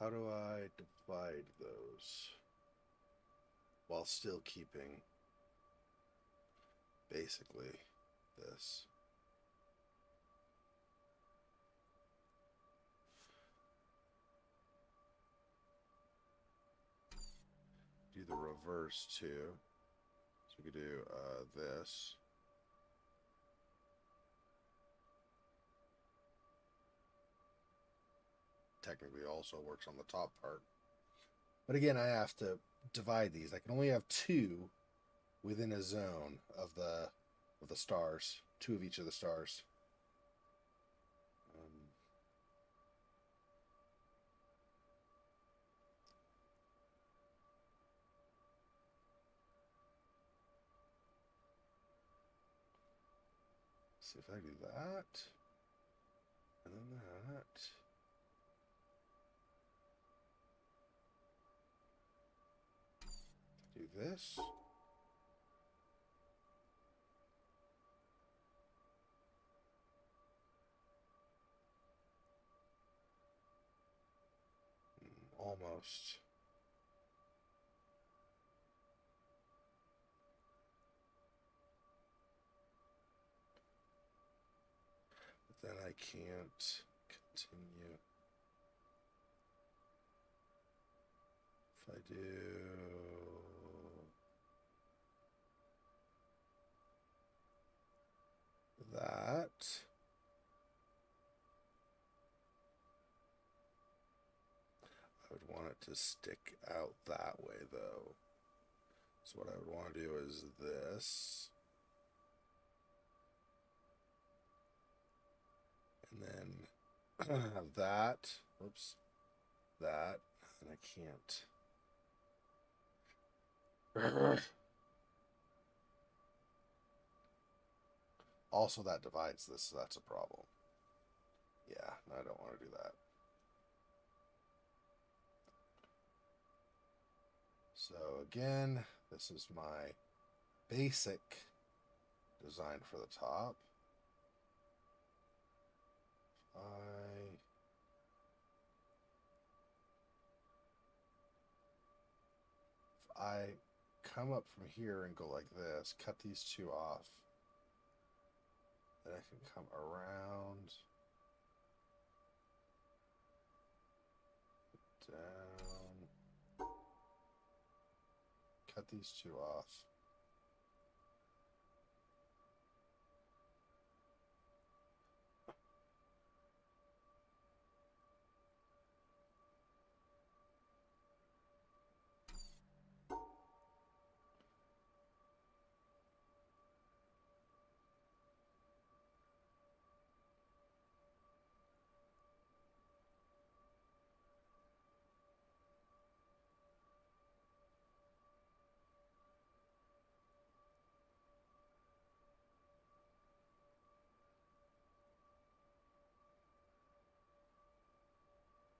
how do I divide those while still keeping basically this? Do the reverse too. So we could do this. Technically also works on the top part. But again, I have to divide these. I can only have two within a zone of the stars. Two of each of the stars. See if I do that. And then that. Do this. Almost. But then I can't continue. If I do that, I would want it to stick out that way though. So what I would want to do is this. And then have that. Oops. That. And I can't. Also, that divides this, so that's a problem. Yeah, I don't want to do that. So again, this is my basic design for the top. If I come up from here and go like this, cut these two off, then I can come around, down, cut these two off.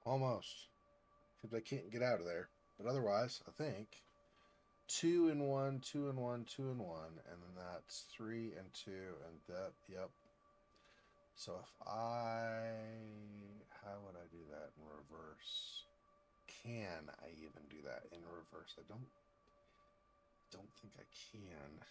Almost. Except I can't get out of there. But otherwise, I think 2 and 1, 2 and 1, 2 and 1, and then that's 3 and 2, and that, yep. So if how would I do that in reverse? Can I even do that in reverse? I don't think I can.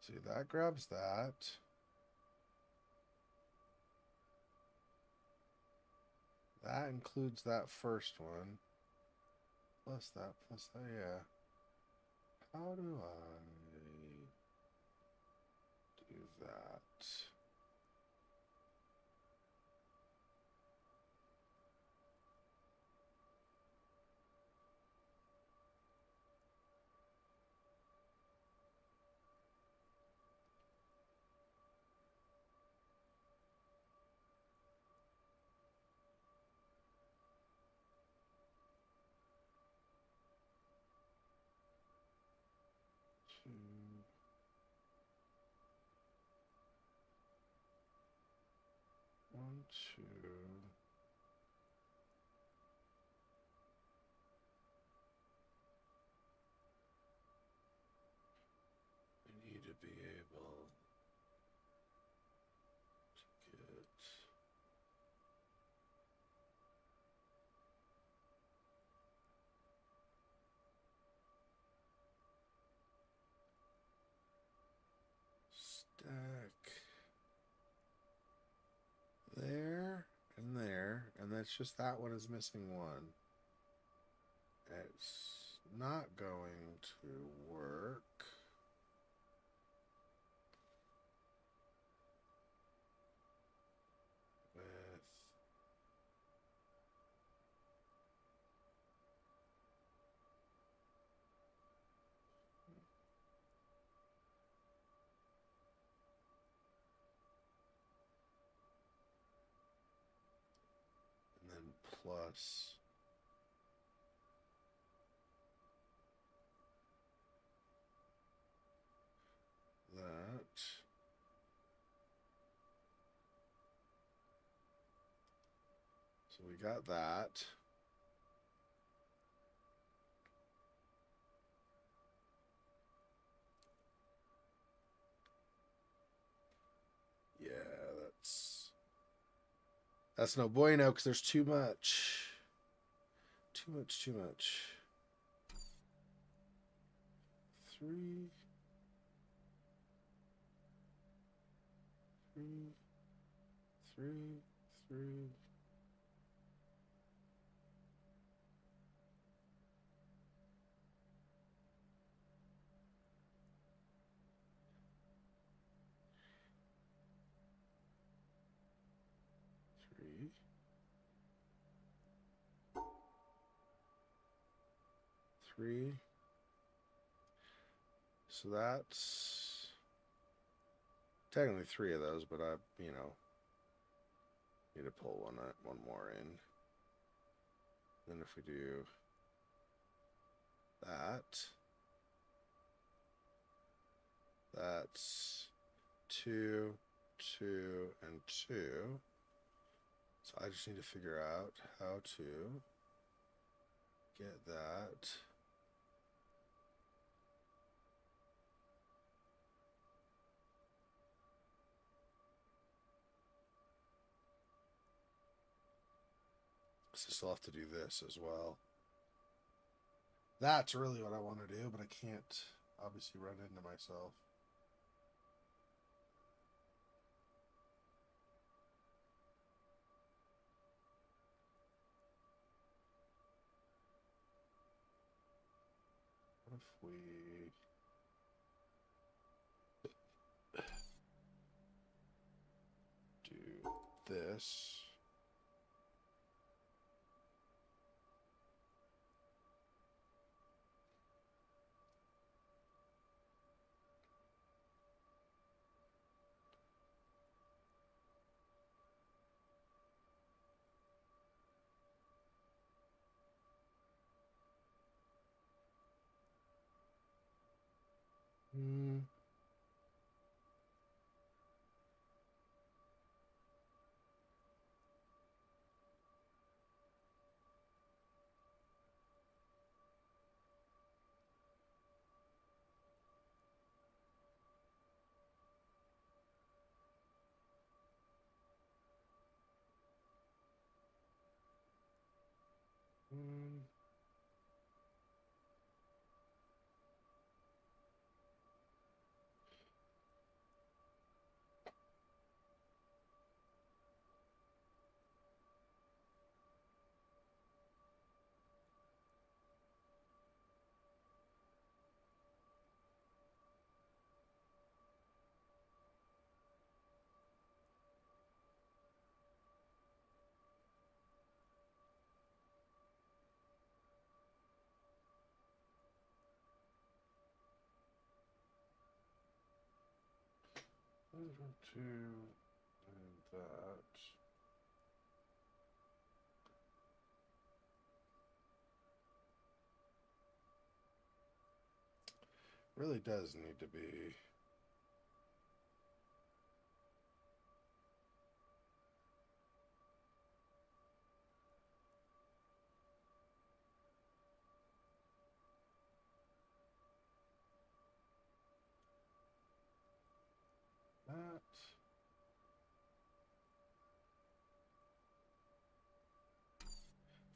See, that grabs that. That includes that first one. Plus that, yeah. How do I do that? Two, 1, 2. I need to be able to get stack there, and that's just that one is missing one. It's not going to work. With and then plus that. So we got that. Yeah, that's no bueno because there's too much. Too much. 3, 3, 3, 3. Three. Three. So that's technically 3 of those, but I, need to pull one more in. Then if we do that, that's 2, 2, and 2. So I just need to figure out how to get that. So I still have to do this as well. That's really what I want to do, but I can't obviously run into myself. What if we do this? 2, and that. Really does need to be. That.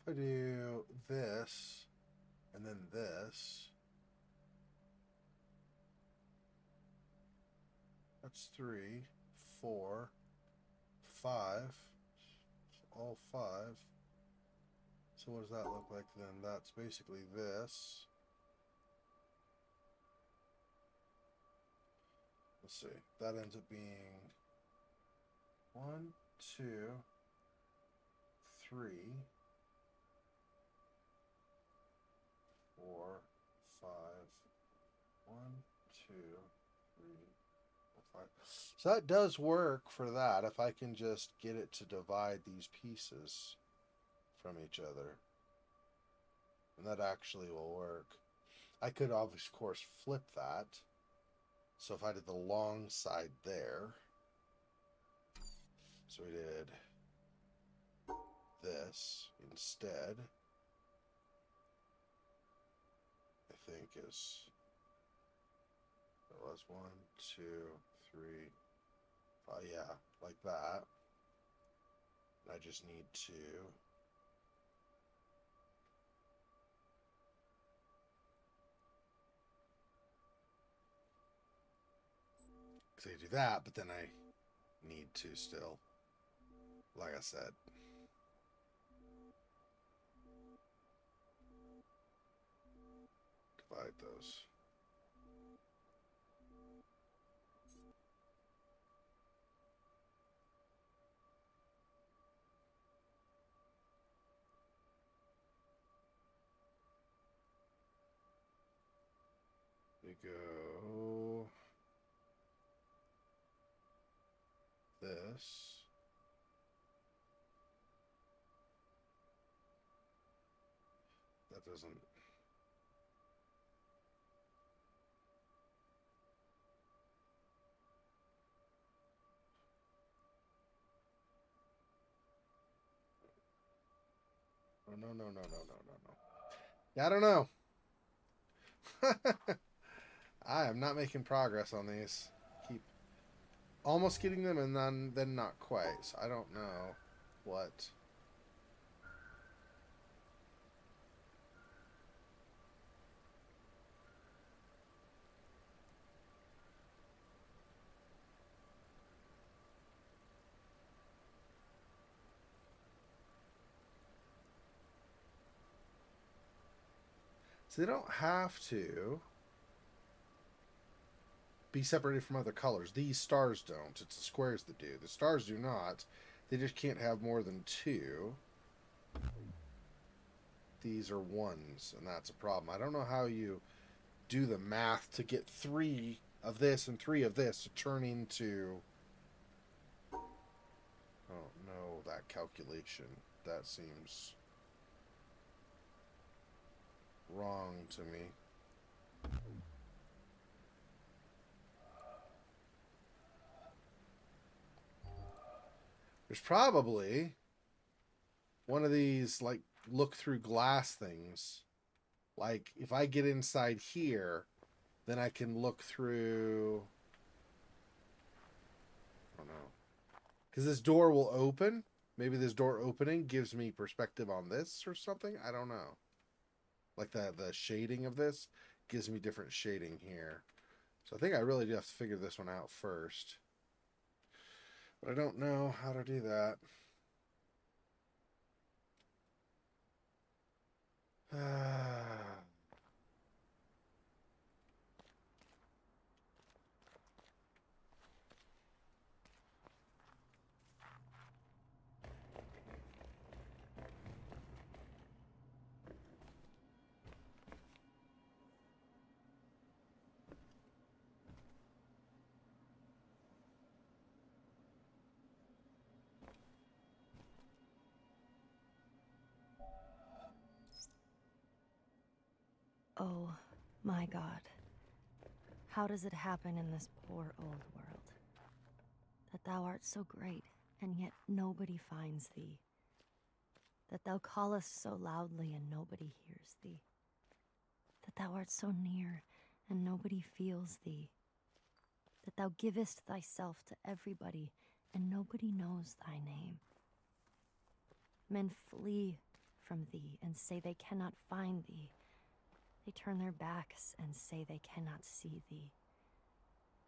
If I do this, and then this, that's 3, 4, 5. All 5. So what does that look like then? That's basically this. Let's see. That ends up being 1, 2, 3, 4, 5. 1, 2, 3, 4, 5. So that does work for that if I can just get it to divide these pieces from each other. And that actually will work. I could, of course, flip that. So if I did the long side there, so we did this instead, I think is, it was 1, 2, 3, 5, yeah, like that. And I just need to because I do that, but then I need to still, like I said, divide those. We go this. That doesn't. Oh, no, no, no, no, no, no, no. Yeah, I don't know. I am not making progress on these. Keep almost getting them and then not quite. So I don't know what. So they don't have to be separated from other colors. These stars don't. It's the squares that do. The stars do not. They just can't have more than 2. These are 1s, and that's a problem. I don't know how you do the math to get 3 of this and 3 of this to turn into. Oh no, that calculation. That seems wrong to me. There's probably one of these like look through glass things. Like if I get inside here, then I can look through. I don't know. Because this door will open. Maybe this door opening gives me perspective on this or something. I don't know. Like the shading of this gives me different shading here. So I think I really do have to figure this one out first. But I don't know how to do that. Oh, my God. How does it happen in this poor old world? That thou art so great, and yet nobody finds thee. That thou callest so loudly, and nobody hears thee. That thou art so near, and nobody feels thee. That thou givest thyself to everybody, and nobody knows thy name. Men flee from thee, and say they cannot find thee. They turn their backs, and say they cannot see thee.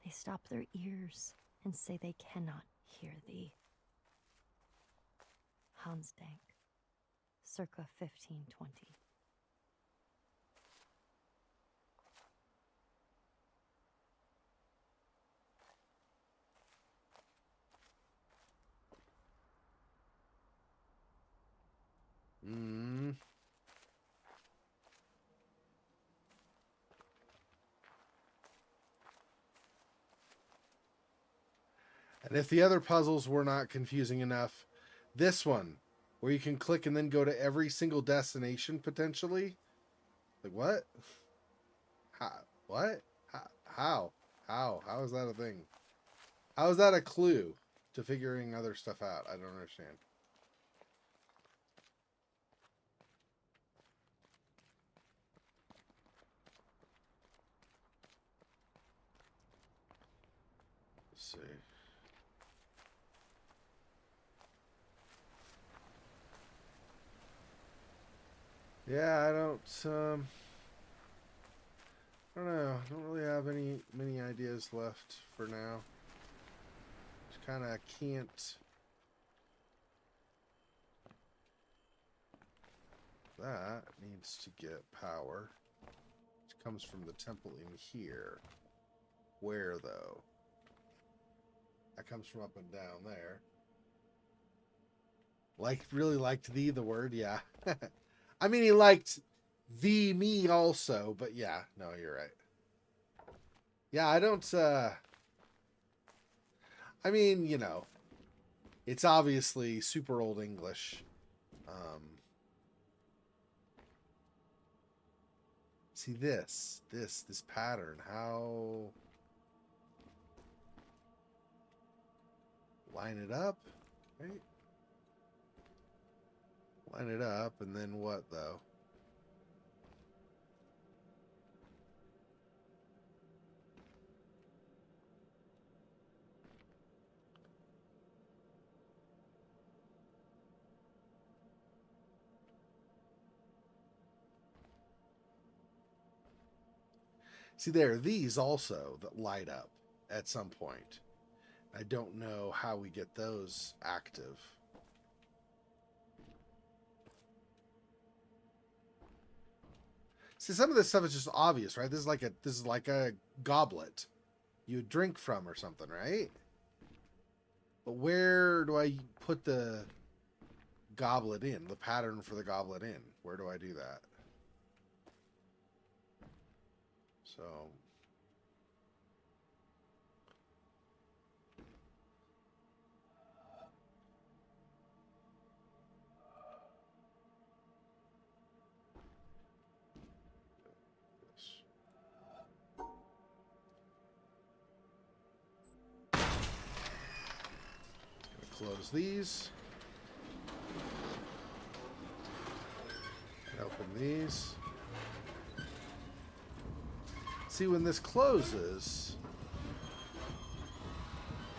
They stop their ears, and say they cannot hear thee. Hans Dank, circa 1520. Mm. And if the other puzzles were not confusing enough, this one, where you can click and then go to every single destination potentially. Like what? How? What? How? How is that a thing? How is that a clue to figuring other stuff out? I don't understand. Let's see. Yeah, I don't know. I don't really have many ideas left for now. Just kind of can't. That needs to get power. It comes from the temple in here. Where though? That comes from up and down there. Really liked the word, yeah. I mean, he liked me also, but yeah, no, you're right. Yeah, I don't, I mean, you know, it's obviously super old English. See this pattern, how line it up, right? Line it up, and then what though? See, there are these also that light up at some point. I don't know how we get those active. See, some of this stuff is just obvious, right? This is like a goblet you drink from or something, right? But where do I put the goblet in? The pattern for the goblet in? Where do I do that? So close these. And open these. See, when this closes,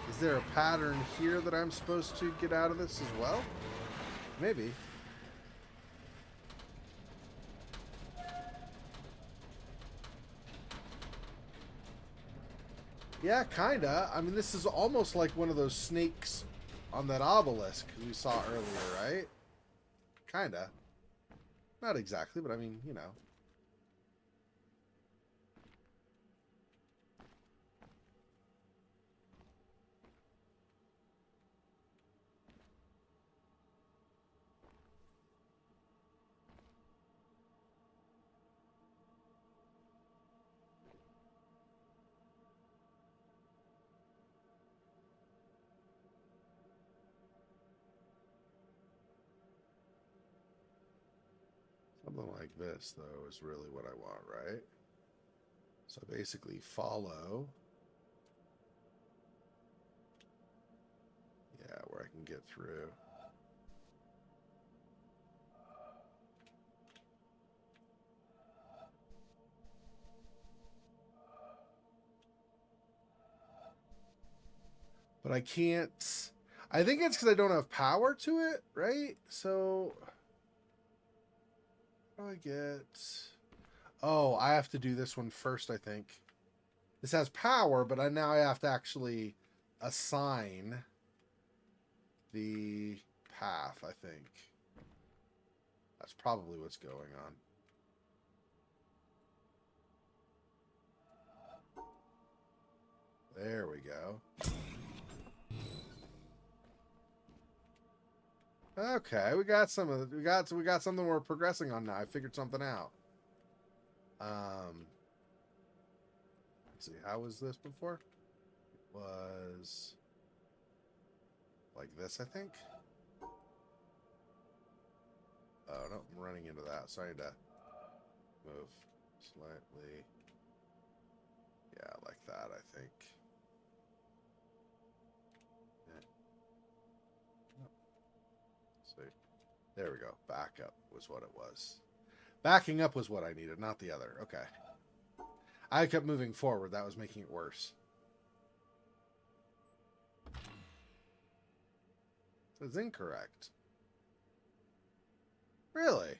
is there a pattern here that I'm supposed to get out of this as well? Maybe. Yeah, kinda. I mean, this is almost like one of those snakes on that obelisk we saw earlier, right? Kinda. Not exactly, but I mean, you know. Something like this, though, is really what I want, right? So basically follow. Yeah, where I can get through. But I can't. I think it's because I don't have power to it, right? So, how do I get? Oh, I have to do this one first, I think. This has power, but now I have to actually assign the path, I think. That's probably what's going on. There we go. Okay, we got some of the, we got something we're progressing on now. I figured something out. Let's see, how was this before? It was like this, I think. Oh no, I'm running into that, so I need to move slightly. Yeah, like that, I think. Yeah. See, there we go. Back up was what it was. Backing up was what I needed, not the other. Okay. I kept moving forward. That was making it worse. It's incorrect. Really?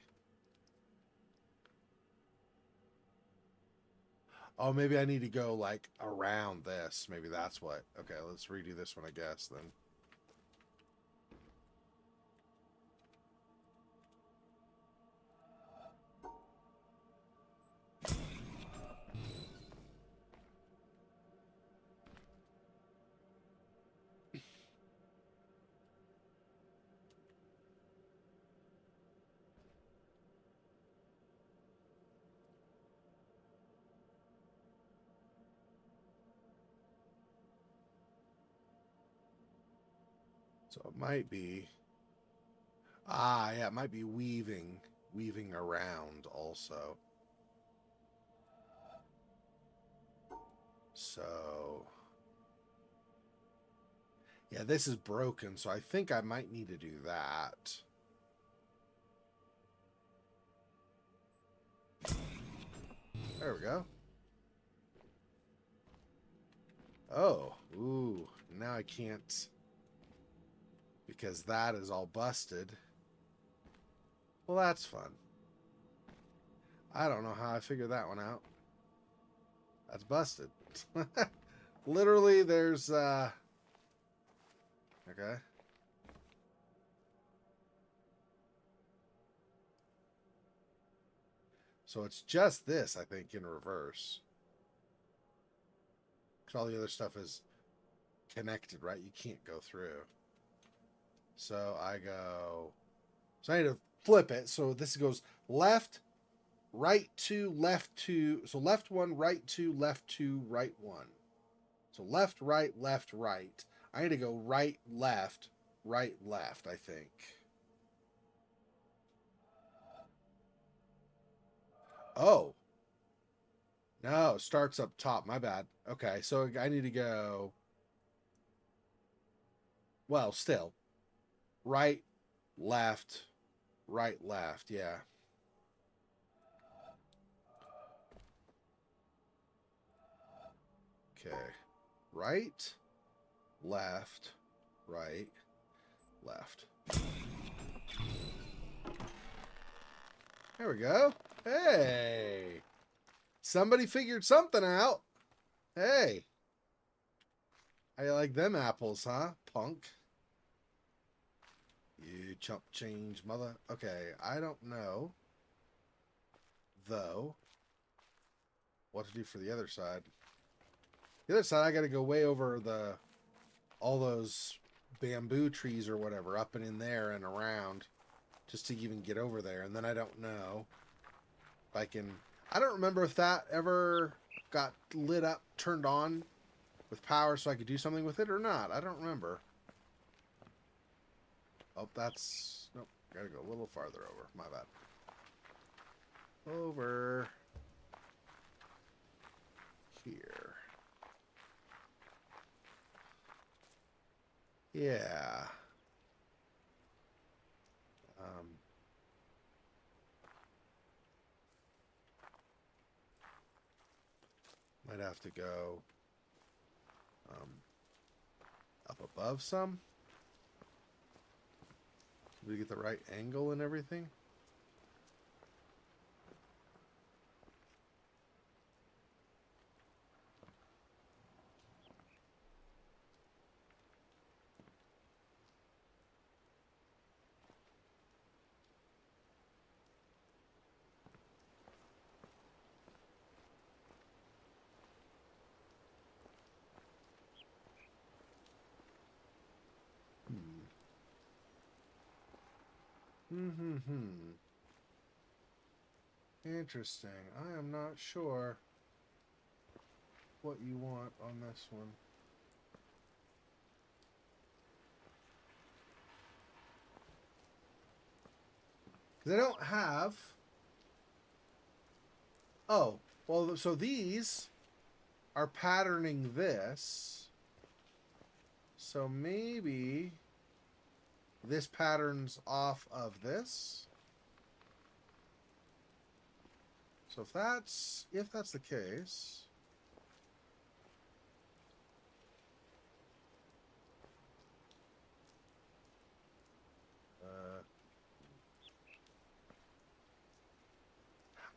Oh, maybe I need to go, like, around this. Maybe that's what. Okay, let's redo this one, I guess, then. So it might be... Ah, yeah, it might be weaving around also. So... Yeah, this is broken, so I think I might need to do that. There we go. Oh, ooh, now I can't... Because that is all busted. Well, that's fun. I don't know how I figured that one out. That's busted. Literally, there's, okay. So it's just this, I think, in reverse. Because all the other stuff is connected, right? You can't go through. So I go... So I need to flip it. So this goes left, right 2, left 2. So left 1, right 2, left 2, right 1. So left, right, left, right. I need to go right, left, I think. Oh. No, starts up top. My bad. Okay, so I need to go... Well, still. Right, left, right, left. Yeah. Okay. Right, left, right, left. There we go. Hey. Somebody figured something out. Hey. How you like them apples, huh, punk? You chump change mother. Okay, I don't know, though, what to do for the other side. The other side, I gotta go way over all those bamboo trees or whatever, up and in there and around, just to even get over there. And then I don't know if I can... I don't remember if that ever got lit up, turned on with power so I could do something with it or not. I don't remember. Oh, that's... Nope, gotta go a little farther over. My bad. over here. Yeah. Might have to go up above some. Did we get the right angle and everything? Hmm. Interesting. I am not sure what you want on this one. Because I don't have... Oh, well, so these are patterning this. So maybe this patterns off of this. So if that's the case,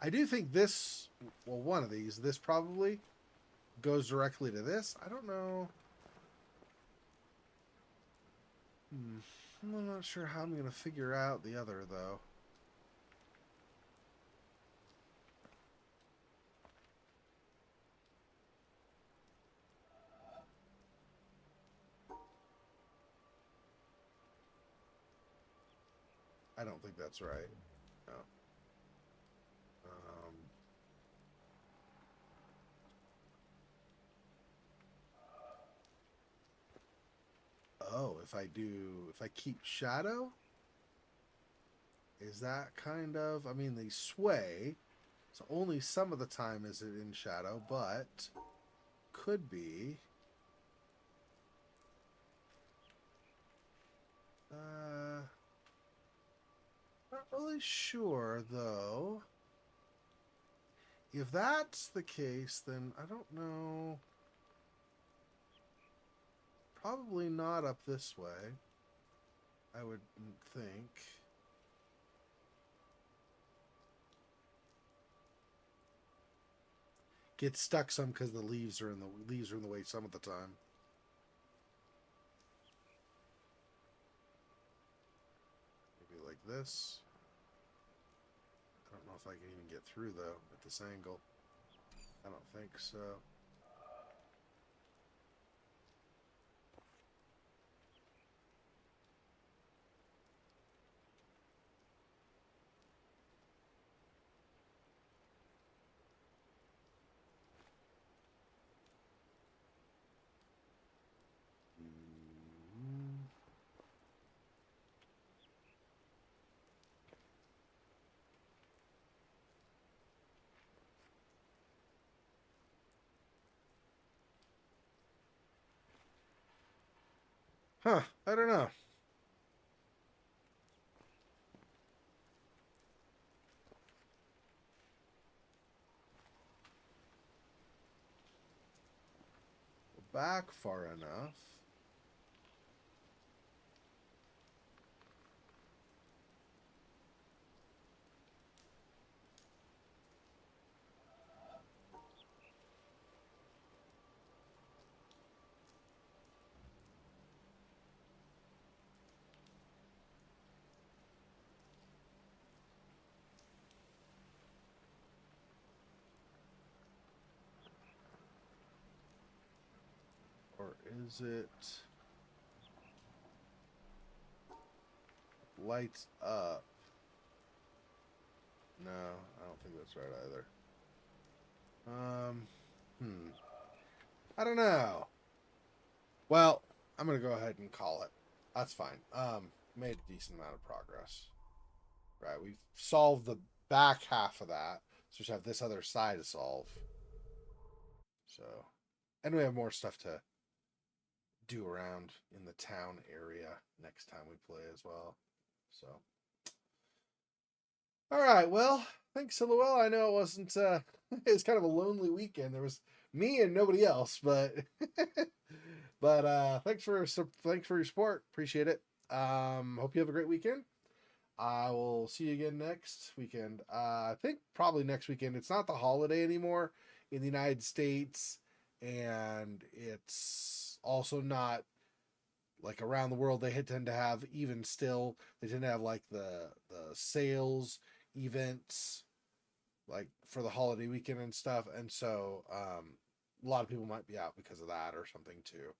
I do think this, well, one of these, this probably goes directly to this. I don't know. I'm not sure how I'm going to figure out the other, though. I don't think that's right. No. Oh, if I keep shadow, is that kind of, I mean, they sway, so only some of the time is it in shadow, but could be. Not really sure, though. If that's the case, then I don't know. Probably not up this way, I would think. Get stuck some because the leaves are in the way some of the time. Maybe like this. I don't know if I can even get through though at this angle. I don't think so. Huh, I don't know. Back far enough. Or is it lights up? No, I don't think that's right either. I don't know. Well, I'm gonna go ahead and call it. That's fine. Made a decent amount of progress. Right, we've solved the back half of that. So we have this other side to solve. So, and we have more stuff to do around in the town area next time we play as well. So, all right. Well, thanks, Silhouette. I know it wasn't. It was kind of a lonely weekend. There was me and nobody else, but thanks for your support. Appreciate it. Hope you have a great weekend. I will see you again next weekend. I think probably next weekend. It's not the holiday anymore in the United States, and it's also not like around the world. They tend to have, even still, they tend to have like the sales events like for the holiday weekend and stuff, and so a lot of people might be out because of that or something too.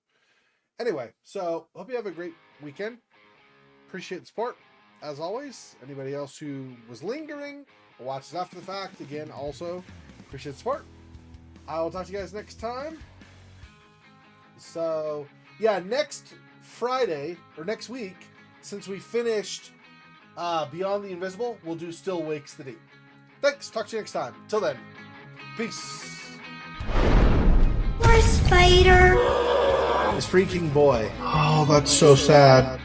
Anyway, so hope you have a great weekend. Appreciate the support as always. Anybody else who was lingering or watches after the fact, again, also appreciate the support. I will talk to you guys next time. So yeah, next Friday or next week, since we finished Beyond the Invisible, we'll do Still Wakes the Deep. Thanks. Talk to you next time. Till then, peace. Poor spider. This freaking boy. Oh, that's so sad.